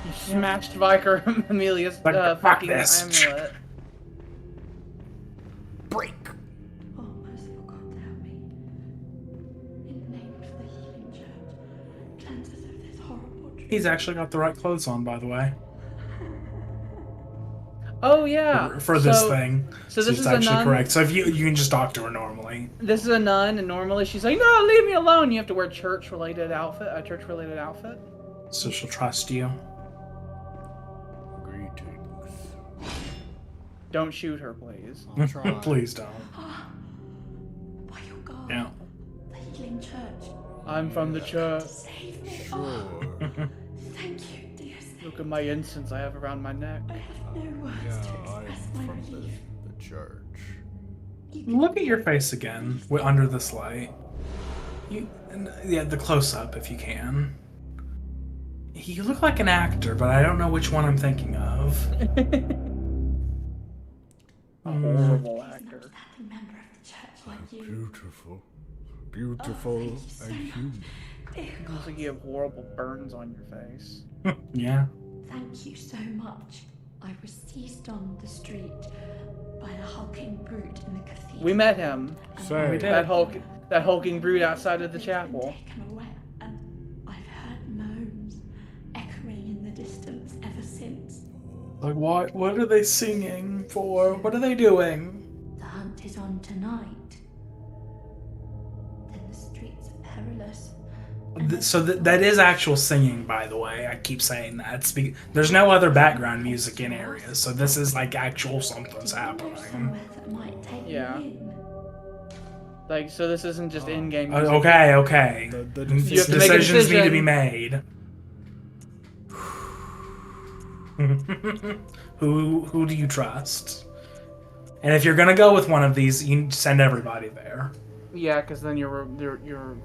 You smashed Vicar Amelia's Fuck fucking this. amulet. Break! Oh, merciful God, help me. In the name of the healing church, cleanse us of this horrible dream. He's actually got the right clothes on, by the way. Oh, yeah. For this So- thing. So this it's is a actually nun. correct. So if you can just talk to her normally. This is a nun, and normally she's like, "No, leave me alone." You have to wear a church-related outfit. So she'll trust you. Greetings. Don't shoot her, please. I'll try. Please don't. By your God, Yeah. the healing church, I'm from the church. save me. Sure. Thank you, dear Saint. Look at my incense I have around my neck. I have no words Yeah, to express I'm my from relief. the church. Look at your face again under this light. The close up if you can. You look like an actor, but I don't know which one I'm thinking of. A horrible actor. Outstanding member of the church like you. Beautiful. Beautiful and human. Dear It God, looks like you have horrible burns on your face. Yeah. thank you so much. I was seized on the street by the hulking brute in the cathedral. We met him. Say, We did. That hulking brute outside of the chapel. Taken away, and I've heard moans echoing in the distance ever since. Like what? What are they singing for? What are they doing? The hunt is on tonight. Then the streets are perilous. So that is actual singing, by the way. I keep saying that. There's no other background music in areas, so this is like actual something's happening. Somewhere that might take Yeah. me in. Like, so this isn't just in-game Uh, music. Okay. The You have to make a Decisions need to be decision. made. Who do you trust? And if you're gonna go with one of these, you send everybody there. Yeah, because then your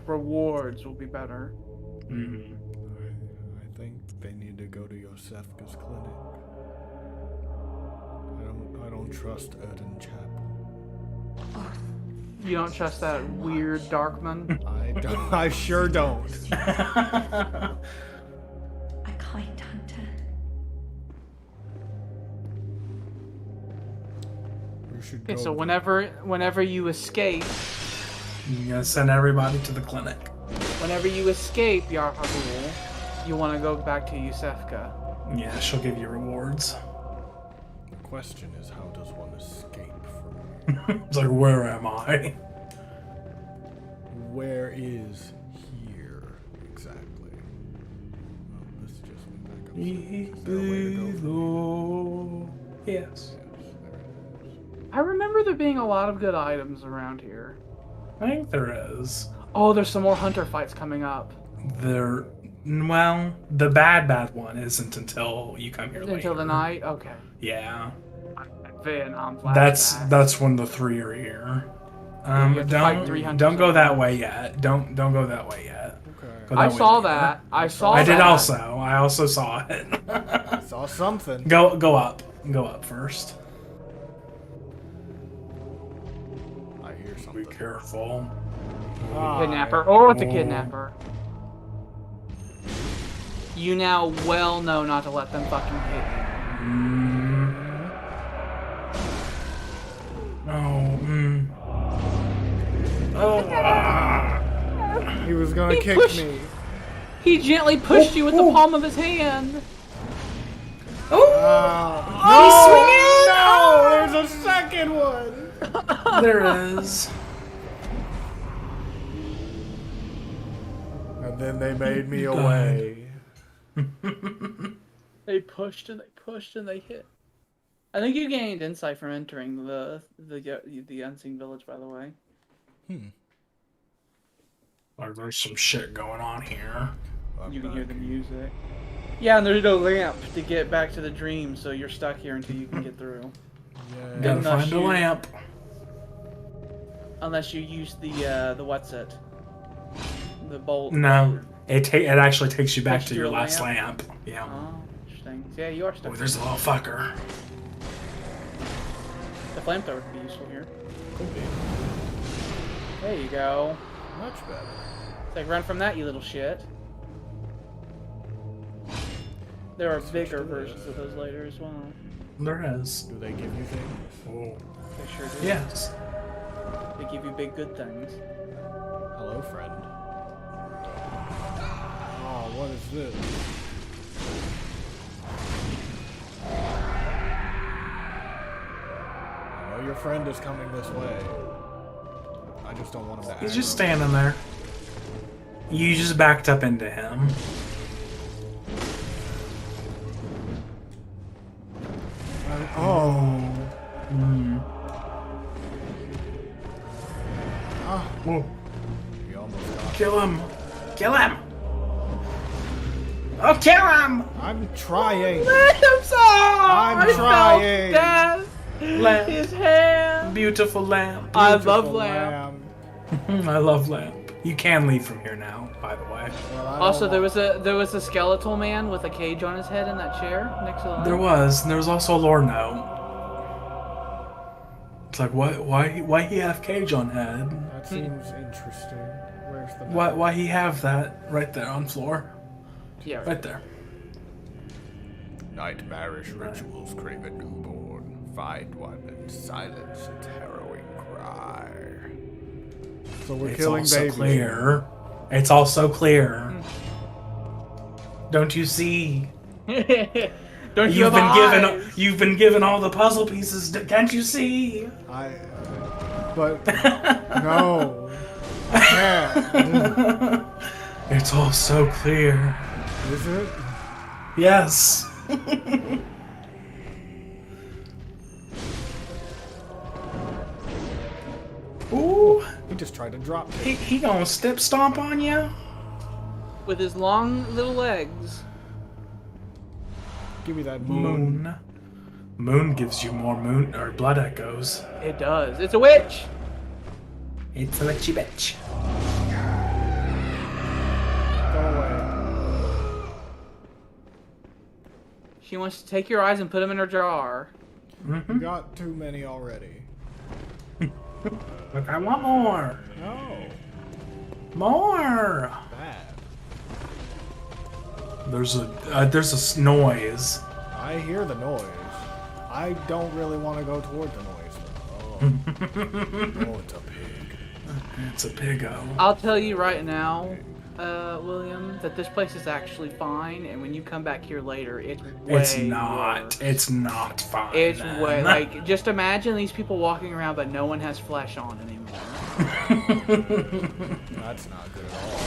rewards will be better. Mm. I think they need to go to Yosefka's clinic. I don't trust Eden Chapel. You don't trust that weird Darkman? I don't. I sure don't. A kind hunter. You should go. Okay, so whenever you escape, You're gonna send everybody to the clinic. Yarhagul, you want to go back to Yusefka. Yeah, she'll give you rewards. question is, how does one escape from It's like, where am I? Where is here exactly? Well, this just went back upstairs. Is there a way to go from here? Yes. Yes, there it is. I remember there being a lot of good items around here. I think there is. Oh, there's some more hunter fights coming up. Well, the bad one isn't until you come here later. Until the night? Okay. Yeah. Vietnam flashback. That's when the 3 are here. you have to fight 3 hunters Don't go at that once. way yet. Don't go that way yet. Okay. Go I that way saw later. that. I saw I did that. also. I also saw it. I saw something. Go up. Go up first. I hear something. Be careful. Kidnapper. Oh, it's a kidnapper. You now well know not to let them fucking hit you. He was gonna kick me. He gently pushed you with the palm of his hand. No, there's a second one. There is. And then they made me away. They pushed and they hit. I think you gained insight from entering the unseen village, by the way. Like, there's some shit going on here. You can hear the music. Yeah, and there's no lamp to get back to the dream, so you're stuck here until you can get through. Gotta Unless find a lamp. Unless you use the what's it? The bolt. No, it actually takes you back Takes to you your to a last lamp? lamp. Yeah. Oh, interesting. Yeah, you are stuck. Oh, there's a little fucker. The flamethrower could be useful here. Could be. There you go. Much better. It's like, run from that, you little shit. There are bigger versions of those later as well. There is. Do they give you things? Oh. They sure do. Yes. They give you big good things. Hello, friend. Oh, what is this? I know your friend is coming this way. I just don't want him to He's aggro just me. standing there. You just backed up into him. Oh. Whoa. We almost got Kill him! Kill him! Oh, kill him! I'm trying. I'm sorry! I'm trying. Death. Lamp. His hand! Beautiful lamp. I love Beautiful lamp. I love lamp. You can leave from here now, by the way. Well, I Also, don't there was a skeletal man with a cage on his head in that chair next to the There was. And there was also a lore note. It's like, why he have cage on head? That seems interesting. Where's the Why he have that right there on floor? Yeah. Right there. Nightmarish rituals crave a newborn. Find one and silence its harrowing cry. So we're It's killing also babies. clear. It's also clear. Don't you see? Don't you have You've been given all the puzzle pieces. Can't you see? But no. Yeah. It's all so clear. Is it? Yes. Ooh. He just tried to drop me. He gonna step stomp on you? with his long little legs. Give me that moon. Moon gives you more moon or blood echoes. It does. It's a witch. It's a witchy bitch. Go away. She wants to take your eyes and put them in her jar. You got too many already. Look, I want more. No. More. Bad. There's a noise. I hear the noise. I don't really want to go toward the noise. Oh, it's a pig. It's a pig-o. I'll tell you right now, William, that this place is actually fine, and when you come back here later, it's way It's not. worse. It's not fine. It's then. way like just imagine these people walking around, but no one has flesh on anymore. That's not good at all.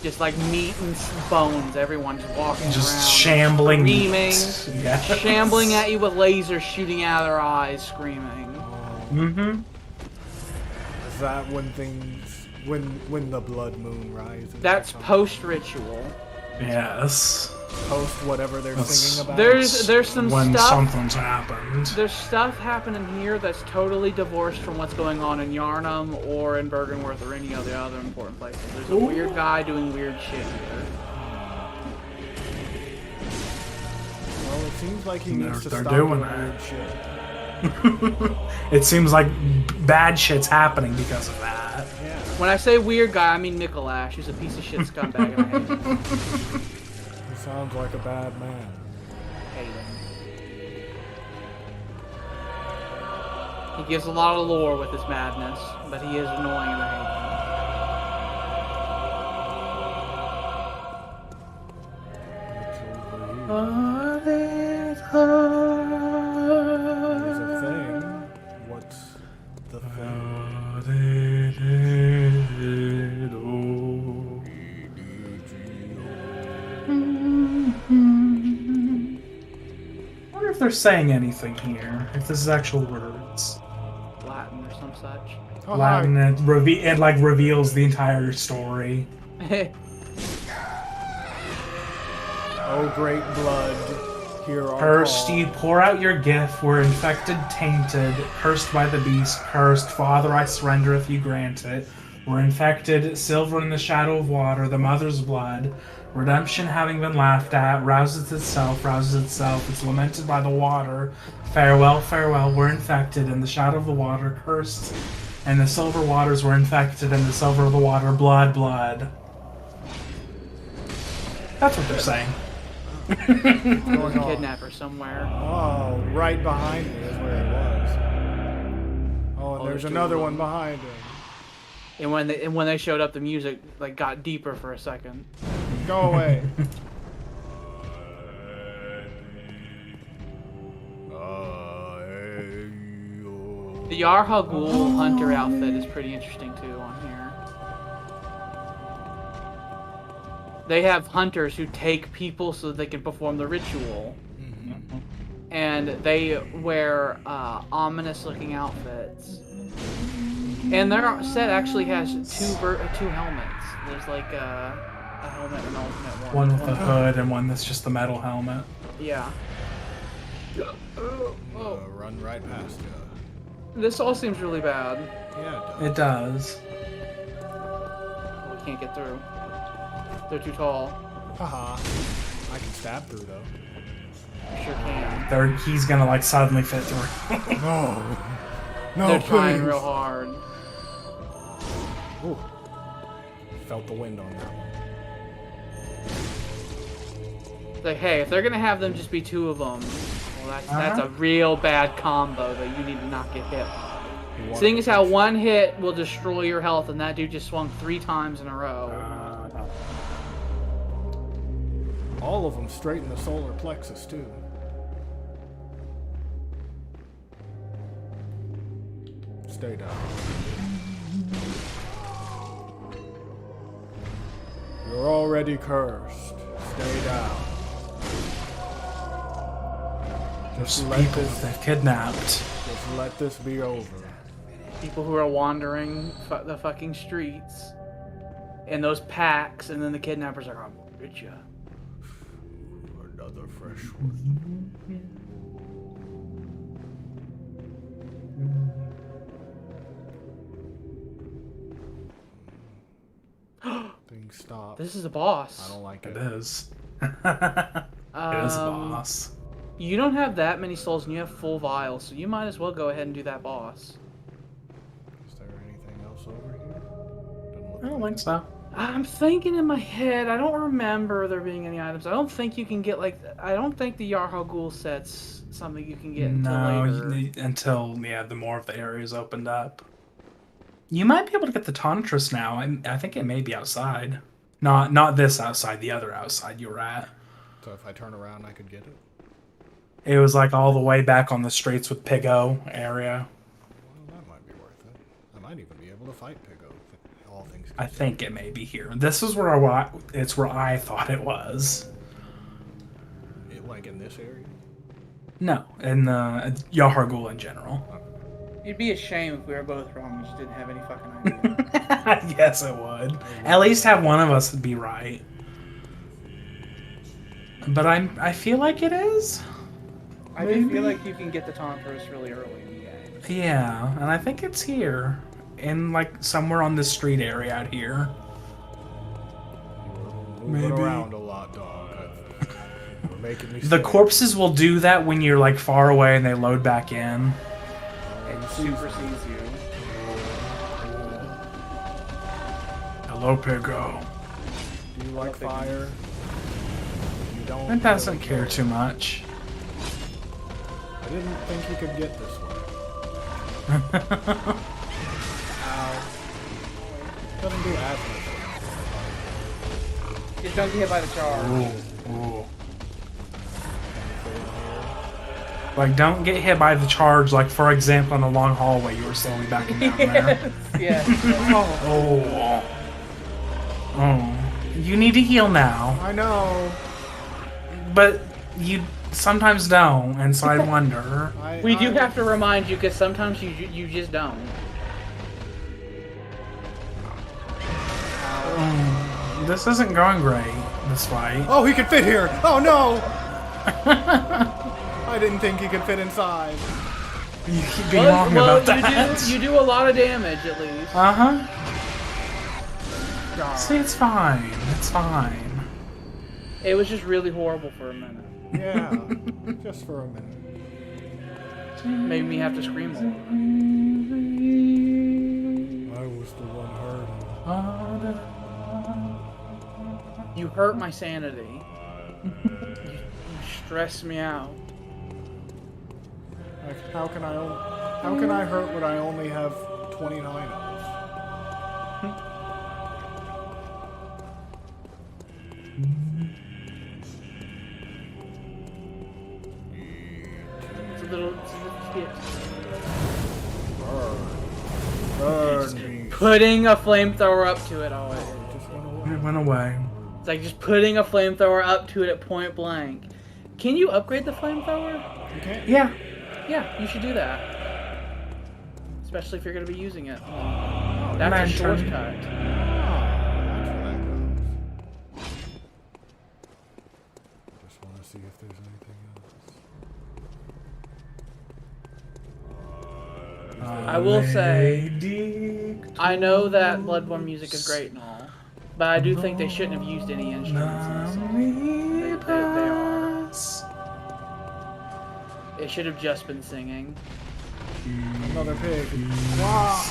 Just like meat and bones. Everyone's walking Just around, shambling, screaming, yes. shambling at you with lasers shooting out of their eyes, screaming. Mm-hmm. Is that when things, when the blood moon rises? That's post-ritual. Yes. Post whatever they're singing about. There's some when stuff. something's happened. There's stuff happening here that's totally divorced from what's going on in Yarnum or in Bergenworth or any of the other important places. There's a weird guy doing weird shit here. Well, it seems like he needs to They're stop doing doing that. weird shit. It seems like bad shit's happening because of that. Yeah. When I say weird guy, I mean Mikolash, who's a piece of shit scumbag and I hate him. He sounds like a bad man. Hate him. He gives a lot of lore with his madness, but he is annoying and I hate him. There's a thing. What's the thing? I wonder if they're saying anything here. If this is actual words. Latin or some such. Oh, Latin, hi. it like reveals the entire story. Oh, great blood. Hear our Cursed, call. you pour out your gift. We're infected, tainted, cursed by the beast. Cursed, Father, I surrender if you grant it. We're infected, silver in the shadow of water, the mother's blood. Redemption having been laughed at, rouses itself, it's lamented by the water. Farewell, farewell, we're infected, in the shadow of the water, cursed. And the silver waters were infected, and the silver of the water, blood, blood. That's what they're saying. There's a kidnapper somewhere. Oh, right behind me is where he was. Oh, and there's there's two another of one them. behind him. And when they showed up, the music like got deeper for a second. Go away. The Yarhagul hunter outfit is pretty interesting too on here. They have hunters who take people so that they can perform the ritual. And they wear ominous-looking outfits. And their set actually has two helmets. There's like a helmet and an alternate one. One with the hood and one that's just the metal helmet. Yeah. Run right past you. This all seems really bad. Yeah, It does. We can't get through. They're too tall. Haha. I can stab through though. Sure can. He's gonna like suddenly fit through. No. No, They're trying please. real hard. Ooh. Felt the wind on that one. It's like, hey, if they're gonna have them just be two of them, well, that's a real bad combo that you need to not get hit by. Seeing as how one hit will destroy your health, and that dude just swung 3 times in a row. All of them straight in the solar plexus too. Stay down. You're already cursed. Stay down. There's let people this- they've kidnapped. Just let this be over. People who are wandering the fucking streets in those packs, and then the kidnappers are like, I'm gonna get you. Another fresh one. Thing stop. This is a boss. I don't like it. It is. It is a boss. You don't have that many souls, and you have full vials, so you might as well go ahead and do that boss. Is there anything else over here? I don't think so. I'm thinking in my head, I don't remember there being any items. I don't think you can get, like, I don't think the Yarhagul set's something you can get until later. Until the more of the areas opened up. You might be able to get the Tantrus now. I think it may be outside. Not this outside, the other outside you were at. So if I turn around, I could get it? It was like all the way back on the streets with Pigo area. Well, that might be worth it. I might even be able to fight Pigo, all things I think it may be here. This is where it's where I thought it was. Like in this area? No, in the Yahar'gul in general. It'd be a shame if we were both wrong and just didn't have any fucking idea. Yes, it would. At least have one of us be right. But I feel like it is. I do feel like you can get the Tantrus really early in the game. Yeah, and I think it's here. In, like, somewhere on this street area out here. Moving around a lot, dog. You're making me The sick. corpses will do that when you're, like, far away and they load back in. It supersedes you. Hello, Pigo. Do you like fire? You don't. It doesn't care too much. I didn't think he could get this way. Ow. Doesn't do as much. Just don't get hit by the charge. Ooh. Like, don't get hit by the charge, like, for example, in the long hallway you were slowly backing down there. Yes. Oh. You need to heal now. I know. But you sometimes don't, and so I wonder. We do have to remind you, because sometimes you just don't. This isn't going great, this fight. Oh, he could fit here! Oh, no! I didn't think he could fit inside. You keep being wrong about that. You do a lot of damage, at least. Uh-huh. See, it's fine. It's fine. It was just really horrible for a minute. Yeah, just for a minute. Made me have to scream more. I was the one hurting. You hurt my sanity. You stress me out. Like, how can I hurt when I only have 29 of us? It's a little skit. Burn. Putting a flamethrower up to it always. It went away. It's like just putting a flamethrower up to it at point blank. Can you upgrade the flamethrower? You can't? Yeah. Yeah, you should do that. Especially if you're going to be using it. That's a shortcut. Just want to see if there's anything else. I will say, I know that Bloodborne music is great and all, but I do think they shouldn't have used any instruments in the song. They are. It should have just been singing. Another pig. Wow.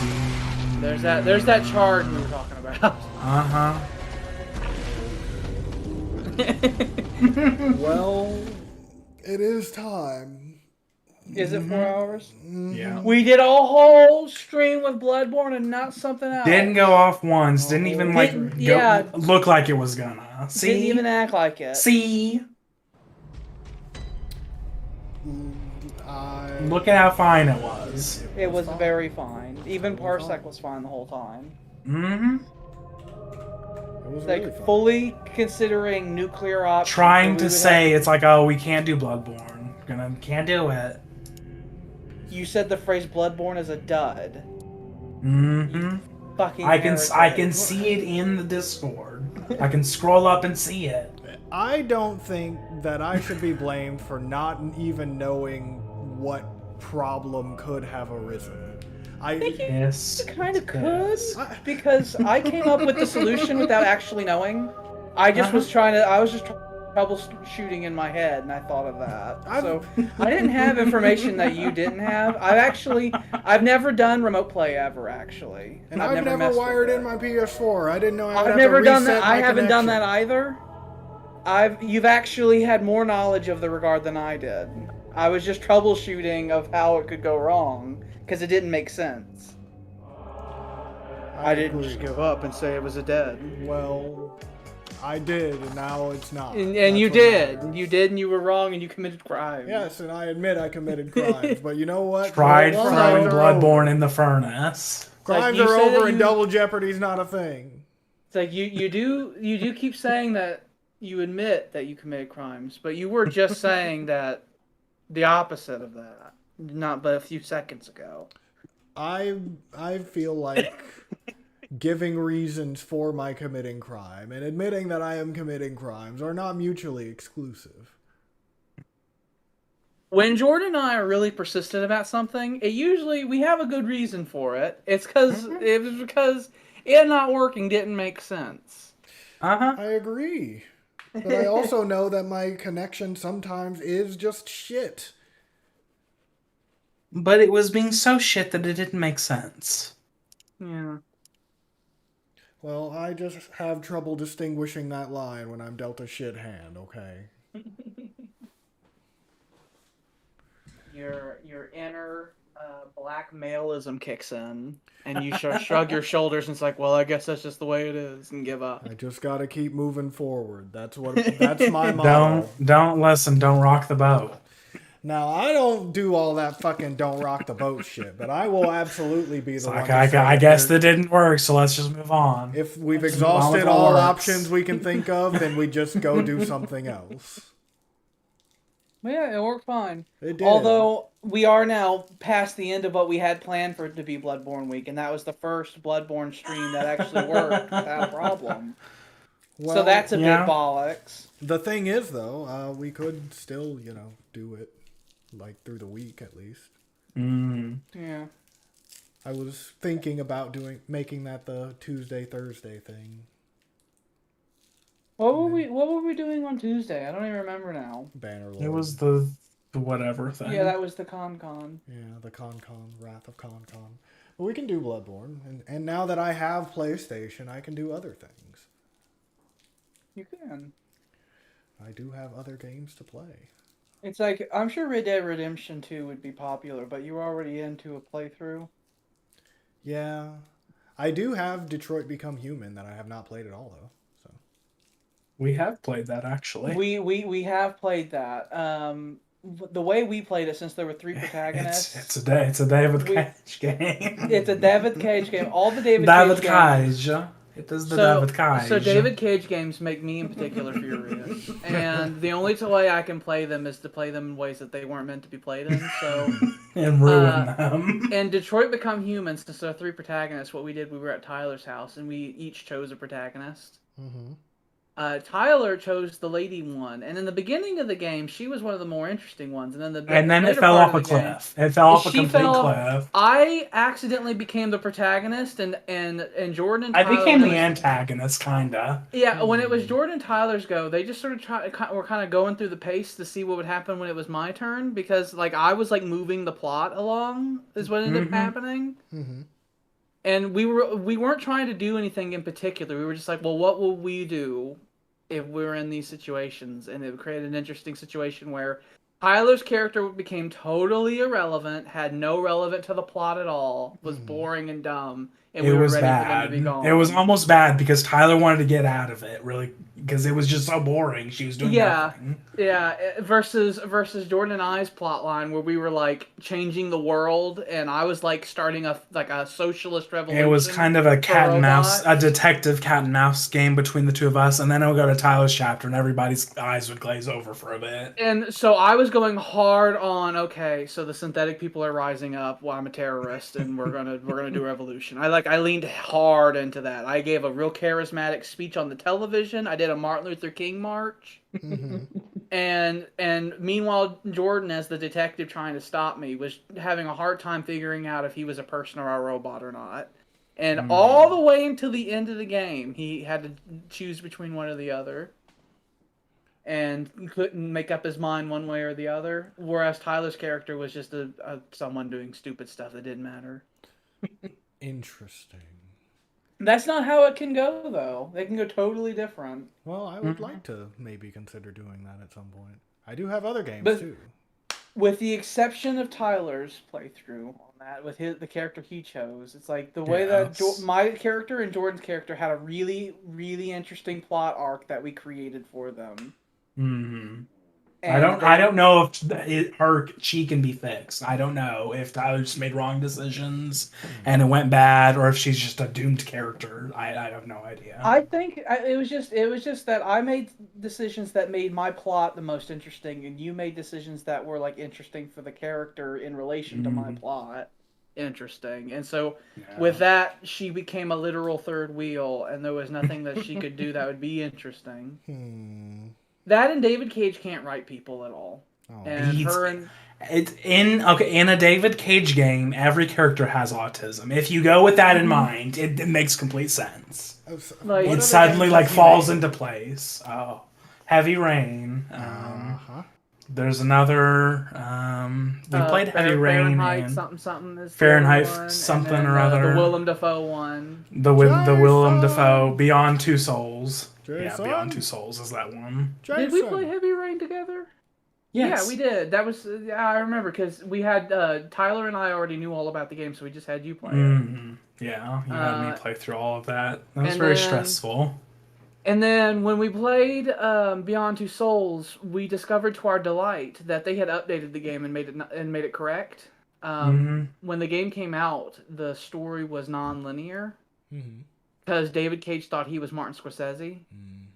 There's that charge we were talking about. Uh-huh. Well, it is time. Is it 4 hours? Yeah. We did a whole stream with Bloodborne and not something else. Didn't go off once. Didn't even look like it was gonna. See? Didn't even act like it. See? Look at how fine it was. It was very fine. Even Parsec was fine the whole time. Mm-hmm. It was Like, really fun. fully considering nuclear options. Trying to say, it's like, oh, we can't do Bloodborne. Can't do it. You said the phrase Bloodborne is a dud. Mm-hmm. Fucking I can see it in the Discord. I can scroll up and see it. I don't think that I should be blamed for not even knowing what problem could have arisen. I think you Yes. kind of could, because I came up with the solution without actually knowing. I just was I was just troubleshooting in my head, and I thought of that. So I didn't have information that you didn't have. I've never done remote play ever, actually. And I've never messed wired with in my PS4. I didn't know I would I've have never to done reset that. my I haven't done that connection. either. You've actually had more knowledge of the regard than I did. I was just troubleshooting of how it could go wrong, because it didn't make sense. I didn't just give up and say it was a dead. Well, I did, and now it's not. And you did. And you were wrong, and you committed crimes. Yes, and I admit I committed crimes, but you know what? Tried throwing Crimes are Bloodborne over. in the furnace. Crimes you are say that over, and you- double jeopardy's not a thing. It's like you do keep saying that you admit that you committed crimes, but you were just saying that the opposite of that, not but a few seconds ago. I feel like giving reasons for my committing crime and admitting that I am committing crimes are not mutually exclusive. When Jordan and I are really persistent about something, we have a good reason for it. It's because it not working didn't make sense. I agree. But I also know that my connection sometimes is just shit. But it was being so shit that it didn't make sense. Yeah. Well, I just have trouble distinguishing that line when I'm dealt a shit hand, okay? Your inner black maleism kicks in, and you shrug your shoulders, and it's like, well, I guess that's just the way it is, and give up. I just gotta keep moving forward. That's my motto. Don't listen, don't rock the boat. Now, I don't do all that fucking don't rock the boat shit, but I will absolutely be the one Like, to say I if guess there- that didn't work, so let's just move on. If we've Let's move on with exhausted what all works. options we can think of, then we just go do something else. Yeah, it worked fine. It did. Although we are now past the end of what we had planned for it to be Bloodborne week, and that was the first Bloodborne stream that actually worked without a problem. Well, so that's a yeah. bit bollocks. The thing is, though, we could still, do it, like, through the week at least. Yeah. I was thinking about making that the Tuesday, Thursday thing. What were we doing on Tuesday? I don't even remember now. Bannerlord. It was the whatever thing. Yeah, that was the Con. Yeah, the Con, Wrath of Con. But we can do Bloodborne, and now that I have PlayStation, I can do other things. You can. I do have other games to play. It's like, I'm sure Red Dead Redemption 2 would be popular, but you were already into a playthrough. Yeah. I do have Detroit Become Human that I have not played at all, though. So We have played that, actually. We have played that. The way we played it, since there were 3 protagonists... It's a David Cage game. It's a David Cage game. All the David Cage. Cage. It is the David Cage. So David Cage games make me in particular furious. And the only way I can play them is to play them in ways that they weren't meant to be played in. So and ruin them. And Detroit Become Human, since there are 3 protagonists, what we did, we were at Tyler's house, and we each chose a protagonist. Mm-hmm. Tyler chose the lady one, and in the beginning of the game, she was one of the more interesting ones, and then it fell off a cliff. It fell off a complete cliff. I accidentally became the protagonist, and Jordan and Tyler... I became the antagonist, kinda. Yeah, when it was Jordan and Tyler's go, they just sort of were kind of going through the pace to see what would happen when it was my turn, because I was moving the plot along, is what ended up happening. Mm-hmm. And we weren't trying to do anything in particular. We were just like, well, what will we do if we were in these situations? And it created an interesting situation where Tyler's character became totally irrelevant, had no relevance to the plot at all, was boring and dumb, and we were ready for them to be gone. It was almost bad because Tyler wanted to get out of it, really, because it was just so boring. She was doing nothing. Yeah, versus Jordan and I's plot line, where we were changing the world, and I was starting a socialist revolution. It was kind of a cat and mouse, a detective cat and mouse game between the two of us, and then it would go to Tyler's chapter, and everybody's eyes would glaze over for a bit. And so I was going hard on, okay, so the synthetic people are rising up. Well, I'm a terrorist, and we're gonna do a revolution. I leaned hard into that. I gave a real charismatic speech on the television. I did a Martin Luther King march. Mm-hmm. And meanwhile, Jordan, as the detective trying to stop me, was having a hard time figuring out if he was a person or a robot or not. And all the way until the end of the game, he had to choose between one or the other. And couldn't make up his mind one way or the other. Whereas Tyler's character was just someone doing stupid stuff that didn't matter. Interesting. That's not how it can go, though. They can go totally different. Well, I would like to maybe consider doing that at some point. I do have other games, too. with the exception of Tyler's playthrough on that, with the character he chose, it's like the way that my character and Jordan's character had a really, really interesting plot arc that we created for them. Mm-hmm. I don't know if she can be fixed. I don't know if Tyler just made wrong decisions and it went bad, or if she's just a doomed character. I have no idea. I think it was just that I made decisions that made my plot the most interesting, and you made decisions that were like interesting for the character in relation to my plot interesting. And so with that, she became a literal third wheel, and there was nothing that she could do that would be interesting. That and David Cage can't write people at all. And it's in a David Cage game, every character has autism. If you go with that in mind, it makes complete sense. Like, it suddenly like falls into place. Oh, Heavy Rain. There's another. We played Heavy Rain. Fahrenheit something is Fahrenheit one, something and then, or other. The Willem Dafoe one. The Willem Dafoe Beyond Two Souls. Jason? Yeah, Beyond Two Souls is that one. Jason. Did we play Heavy Rain together? Yes. Yeah, we did. That was I remember because we had Tyler and I already knew all about the game, so we just had you play it. Yeah, you had me play through all of that. That was very stressful. And then when we played Beyond Two Souls, we discovered to our delight that they had updated the game and made it correct. When the game came out, the story was non-linear because David Cage thought he was Martin Scorsese.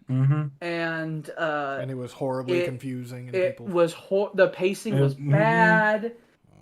And it was horribly confusing. And the pacing was bad.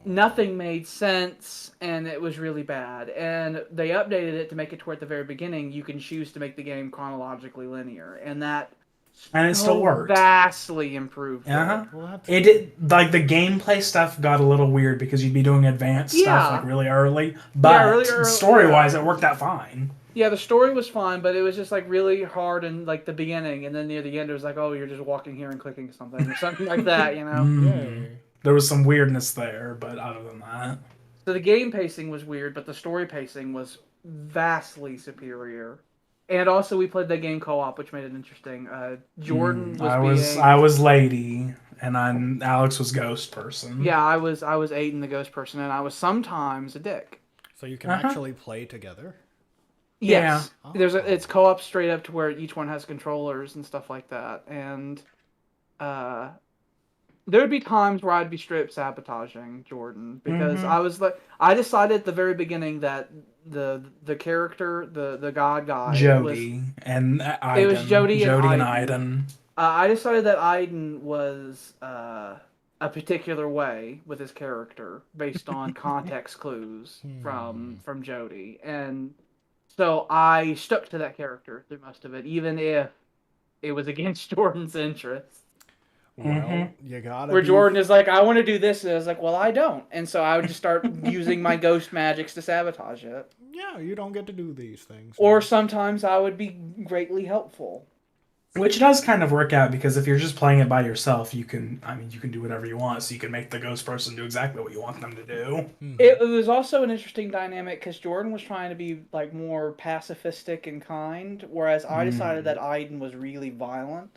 Nothing made sense, and it was really bad. And they updated it to make it to where at the very beginning you can choose to make the game chronologically linear, and it still worked. Vastly improved. It did, like the gameplay stuff got a little weird because you'd be doing advanced stuff like really early, but story-wise it worked out fine. Yeah, the story was fine, but it was just like really hard in like the beginning, and then near the end it was like, oh, you're just walking here and clicking something or something like that, you know. There was some weirdness there, but other than that, so the game pacing was weird, but the story pacing was vastly superior. And also, we played that game co-op, which made it interesting. Jordan I was Lady, and Alex was Ghost Person. Yeah, I was Aiden, the Ghost Person, and I was sometimes a Dick. So you can actually play together. Yes, it's co-op straight up to where each one has controllers and stuff like that, and there would be times where I'd be straight sabotaging Jordan because I decided at the very beginning that the character, the god guy, Jody and Aiden. It was Jody and Aiden. I decided that Aiden was a particular way with his character based on context clues from Jody, and so I stuck to that character through most of it, even if it was against Jordan's interests. Well, you gotta. Where Jordan is like, I want to do this, and I was like, well, I don't, and so I would just start using my ghost magics to sabotage it. Yeah, you don't get to do these things. Or sometimes I would be greatly helpful. Which does kind of work out because if you're just playing it by yourself, you can do whatever you want. So you can make the ghost person do exactly what you want them to do. It was also an interesting dynamic because Jordan was trying to be like more pacifistic and kind, whereas I decided that Aiden was really violent.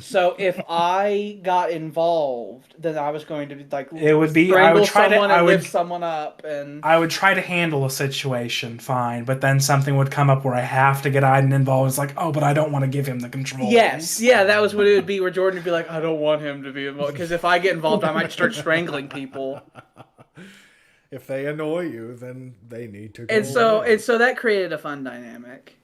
So if I got involved, then I was going to be like lift someone up, and I would try to handle a situation fine, but then something would come up where I have to get Aiden involved. It's like, oh, but I don't want to give him the control. Yes, yeah, that was what it would be, where Jordan would be like, I don't want him to be involved, because if I get involved, I might start strangling people. If they annoy you, then they need to go and so that created a fun dynamic.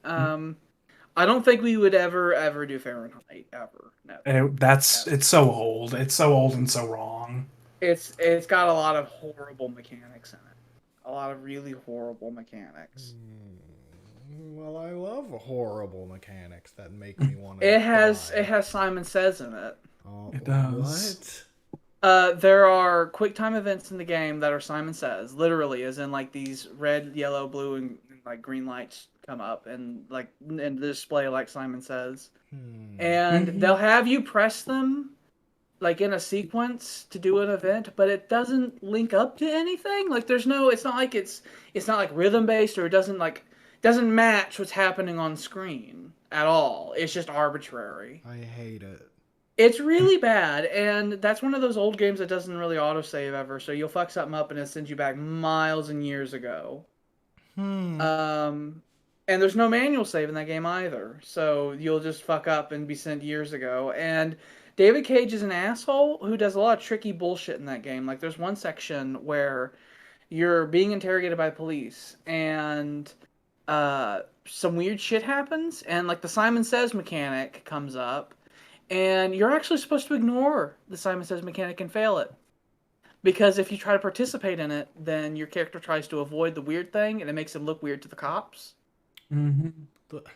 I don't think we would ever do Fahrenheit, ever. No. It's so old. It's so old and so wrong. It's got a lot of horrible mechanics in it. A lot of really horrible mechanics. Well, I love horrible mechanics that make me want to. It has Simon Says in it. Oh, it does. What? There are quick time events in the game that are Simon Says, literally, as in like these red, yellow, blue, and like green lights come up and display like Simon Says, and they'll have you press them like in a sequence to do an event, but it doesn't link up to anything. Like it's not like rhythm based, or it doesn't match what's happening on screen at all. It's just arbitrary. I hate it. It's really bad, and that's one of those old games that doesn't really autosave ever, so you'll fuck something up and it sends you back miles and years ago. And there's no manual save in that game either, so you'll just fuck up and be sent years ago. And David Cage is an asshole who does a lot of tricky bullshit in that game. Like, there's one section where you're being interrogated by police, and some weird shit happens, and like the Simon Says mechanic comes up, and you're actually supposed to ignore the Simon Says mechanic and fail it. Because if you try to participate in it, then your character tries to avoid the weird thing, and it makes him look weird to the cops.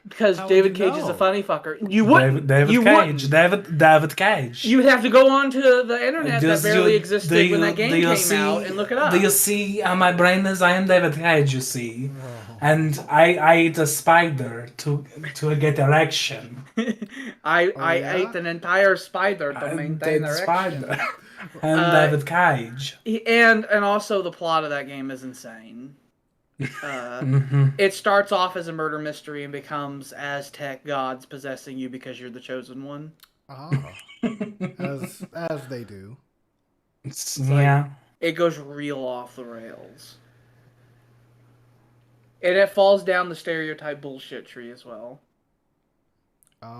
Because David Cage is a funny fucker. You would David Cage. You would have to go onto the internet that barely existed when that game came out and look it up. Do you see how my brain is? I am David Cage, you see. And I ate a spider to get erection. I ate an entire spider to maintain erection. And David Cage. And also the plot of that game is insane. It starts off as a murder mystery and becomes Aztec gods possessing you because you're the chosen one. As they do. Yeah. It goes real off the rails. And it falls down the stereotype bullshit tree as well.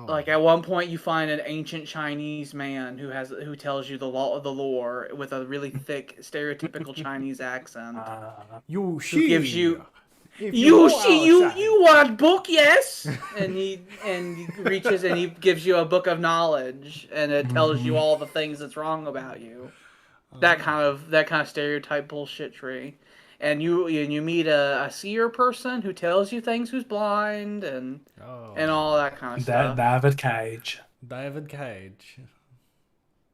Like at one point you find an ancient Chinese man who tells you the lore with a really thick stereotypical Chinese accent. You gives you you want book, yes? and he reaches and he gives you a book of knowledge, and it tells you all the things that's wrong about you. That kind of stereotype bullshit tree. And you meet a seer person who tells you things, who's blind, and all that kind of stuff. David Cage. David Cage.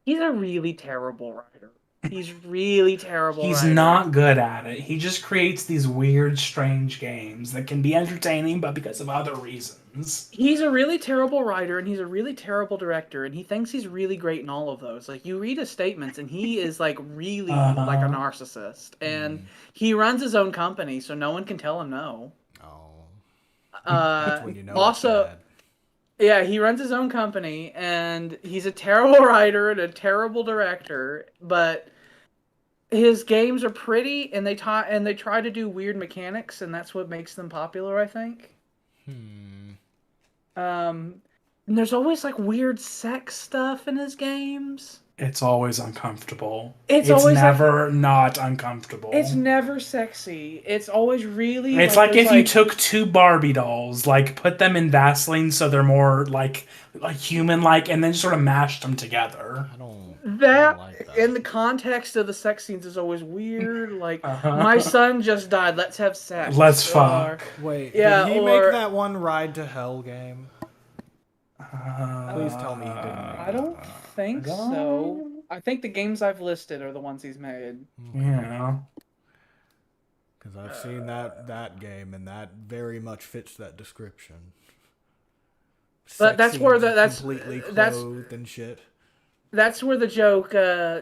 He's a really terrible writer. He's really terrible. He's not good at it. He just creates these weird, strange games that can be entertaining, but because of other reasons. He's a really terrible writer, and he's a really terrible director, and he thinks he's really great in all of those. Like, you read his statements, and he is, like, really, like, a narcissist. And he runs his own company, so no one can tell him no. That's when you know also, it's bad. Yeah, he runs his own company, and he's a terrible writer and a terrible director, but his games are pretty, and they try to do weird mechanics, and that's what makes them popular, I think. And there's always like weird sex stuff in his games. It's always uncomfortable. It's always never not uncomfortable. It's never sexy. It's always really. It's like if you took two Barbie dolls, like put them in Vaseline so they're more like human-like, and then just sort of mashed them together. I don't like that. In the context of the sex scenes is always weird. Like my son just died. Let's have sex. Let's fuck. Wait, yeah, did he make that one Ride to Hell game? Please tell me he didn't. I don't think so. I think the games I've listed are the ones he's made. Yeah. Because I've seen that game, and that very much fits that description. But that's where completely clothed and shit. That's where the joke, I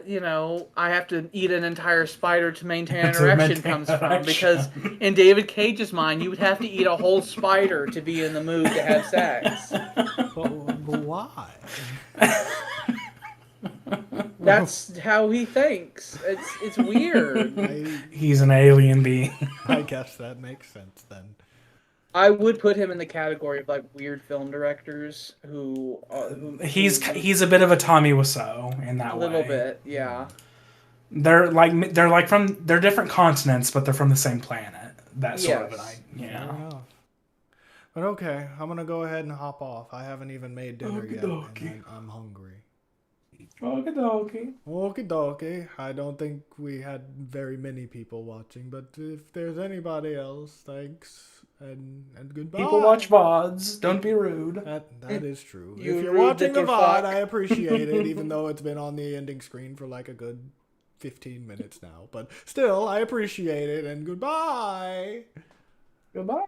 have to eat an entire spider to maintain an erection comes from. Because in David Cage's mind, you would have to eat a whole spider to be in the mood to have sex. But why? That's how he thinks. It's weird. He's an alien being. I guess that makes sense then. I would put him in the category of like weird film directors who he's a bit of a Tommy Wiseau in that way. A little bit, yeah. They're different continents, but they're from the same planet. That sort of an But okay, I'm gonna go ahead and hop off. I haven't even made dinner yet, and I'm hungry. Okie dokie. Okie dokie. I don't think we had very many people watching, but if there's anybody else, thanks. And goodbye. People watch VODs. Don't be rude. That is true. If you're watching the VOD, I appreciate it, even though it's been on the ending screen for like a good 15 minutes now. But still, I appreciate it, and goodbye. Goodbye.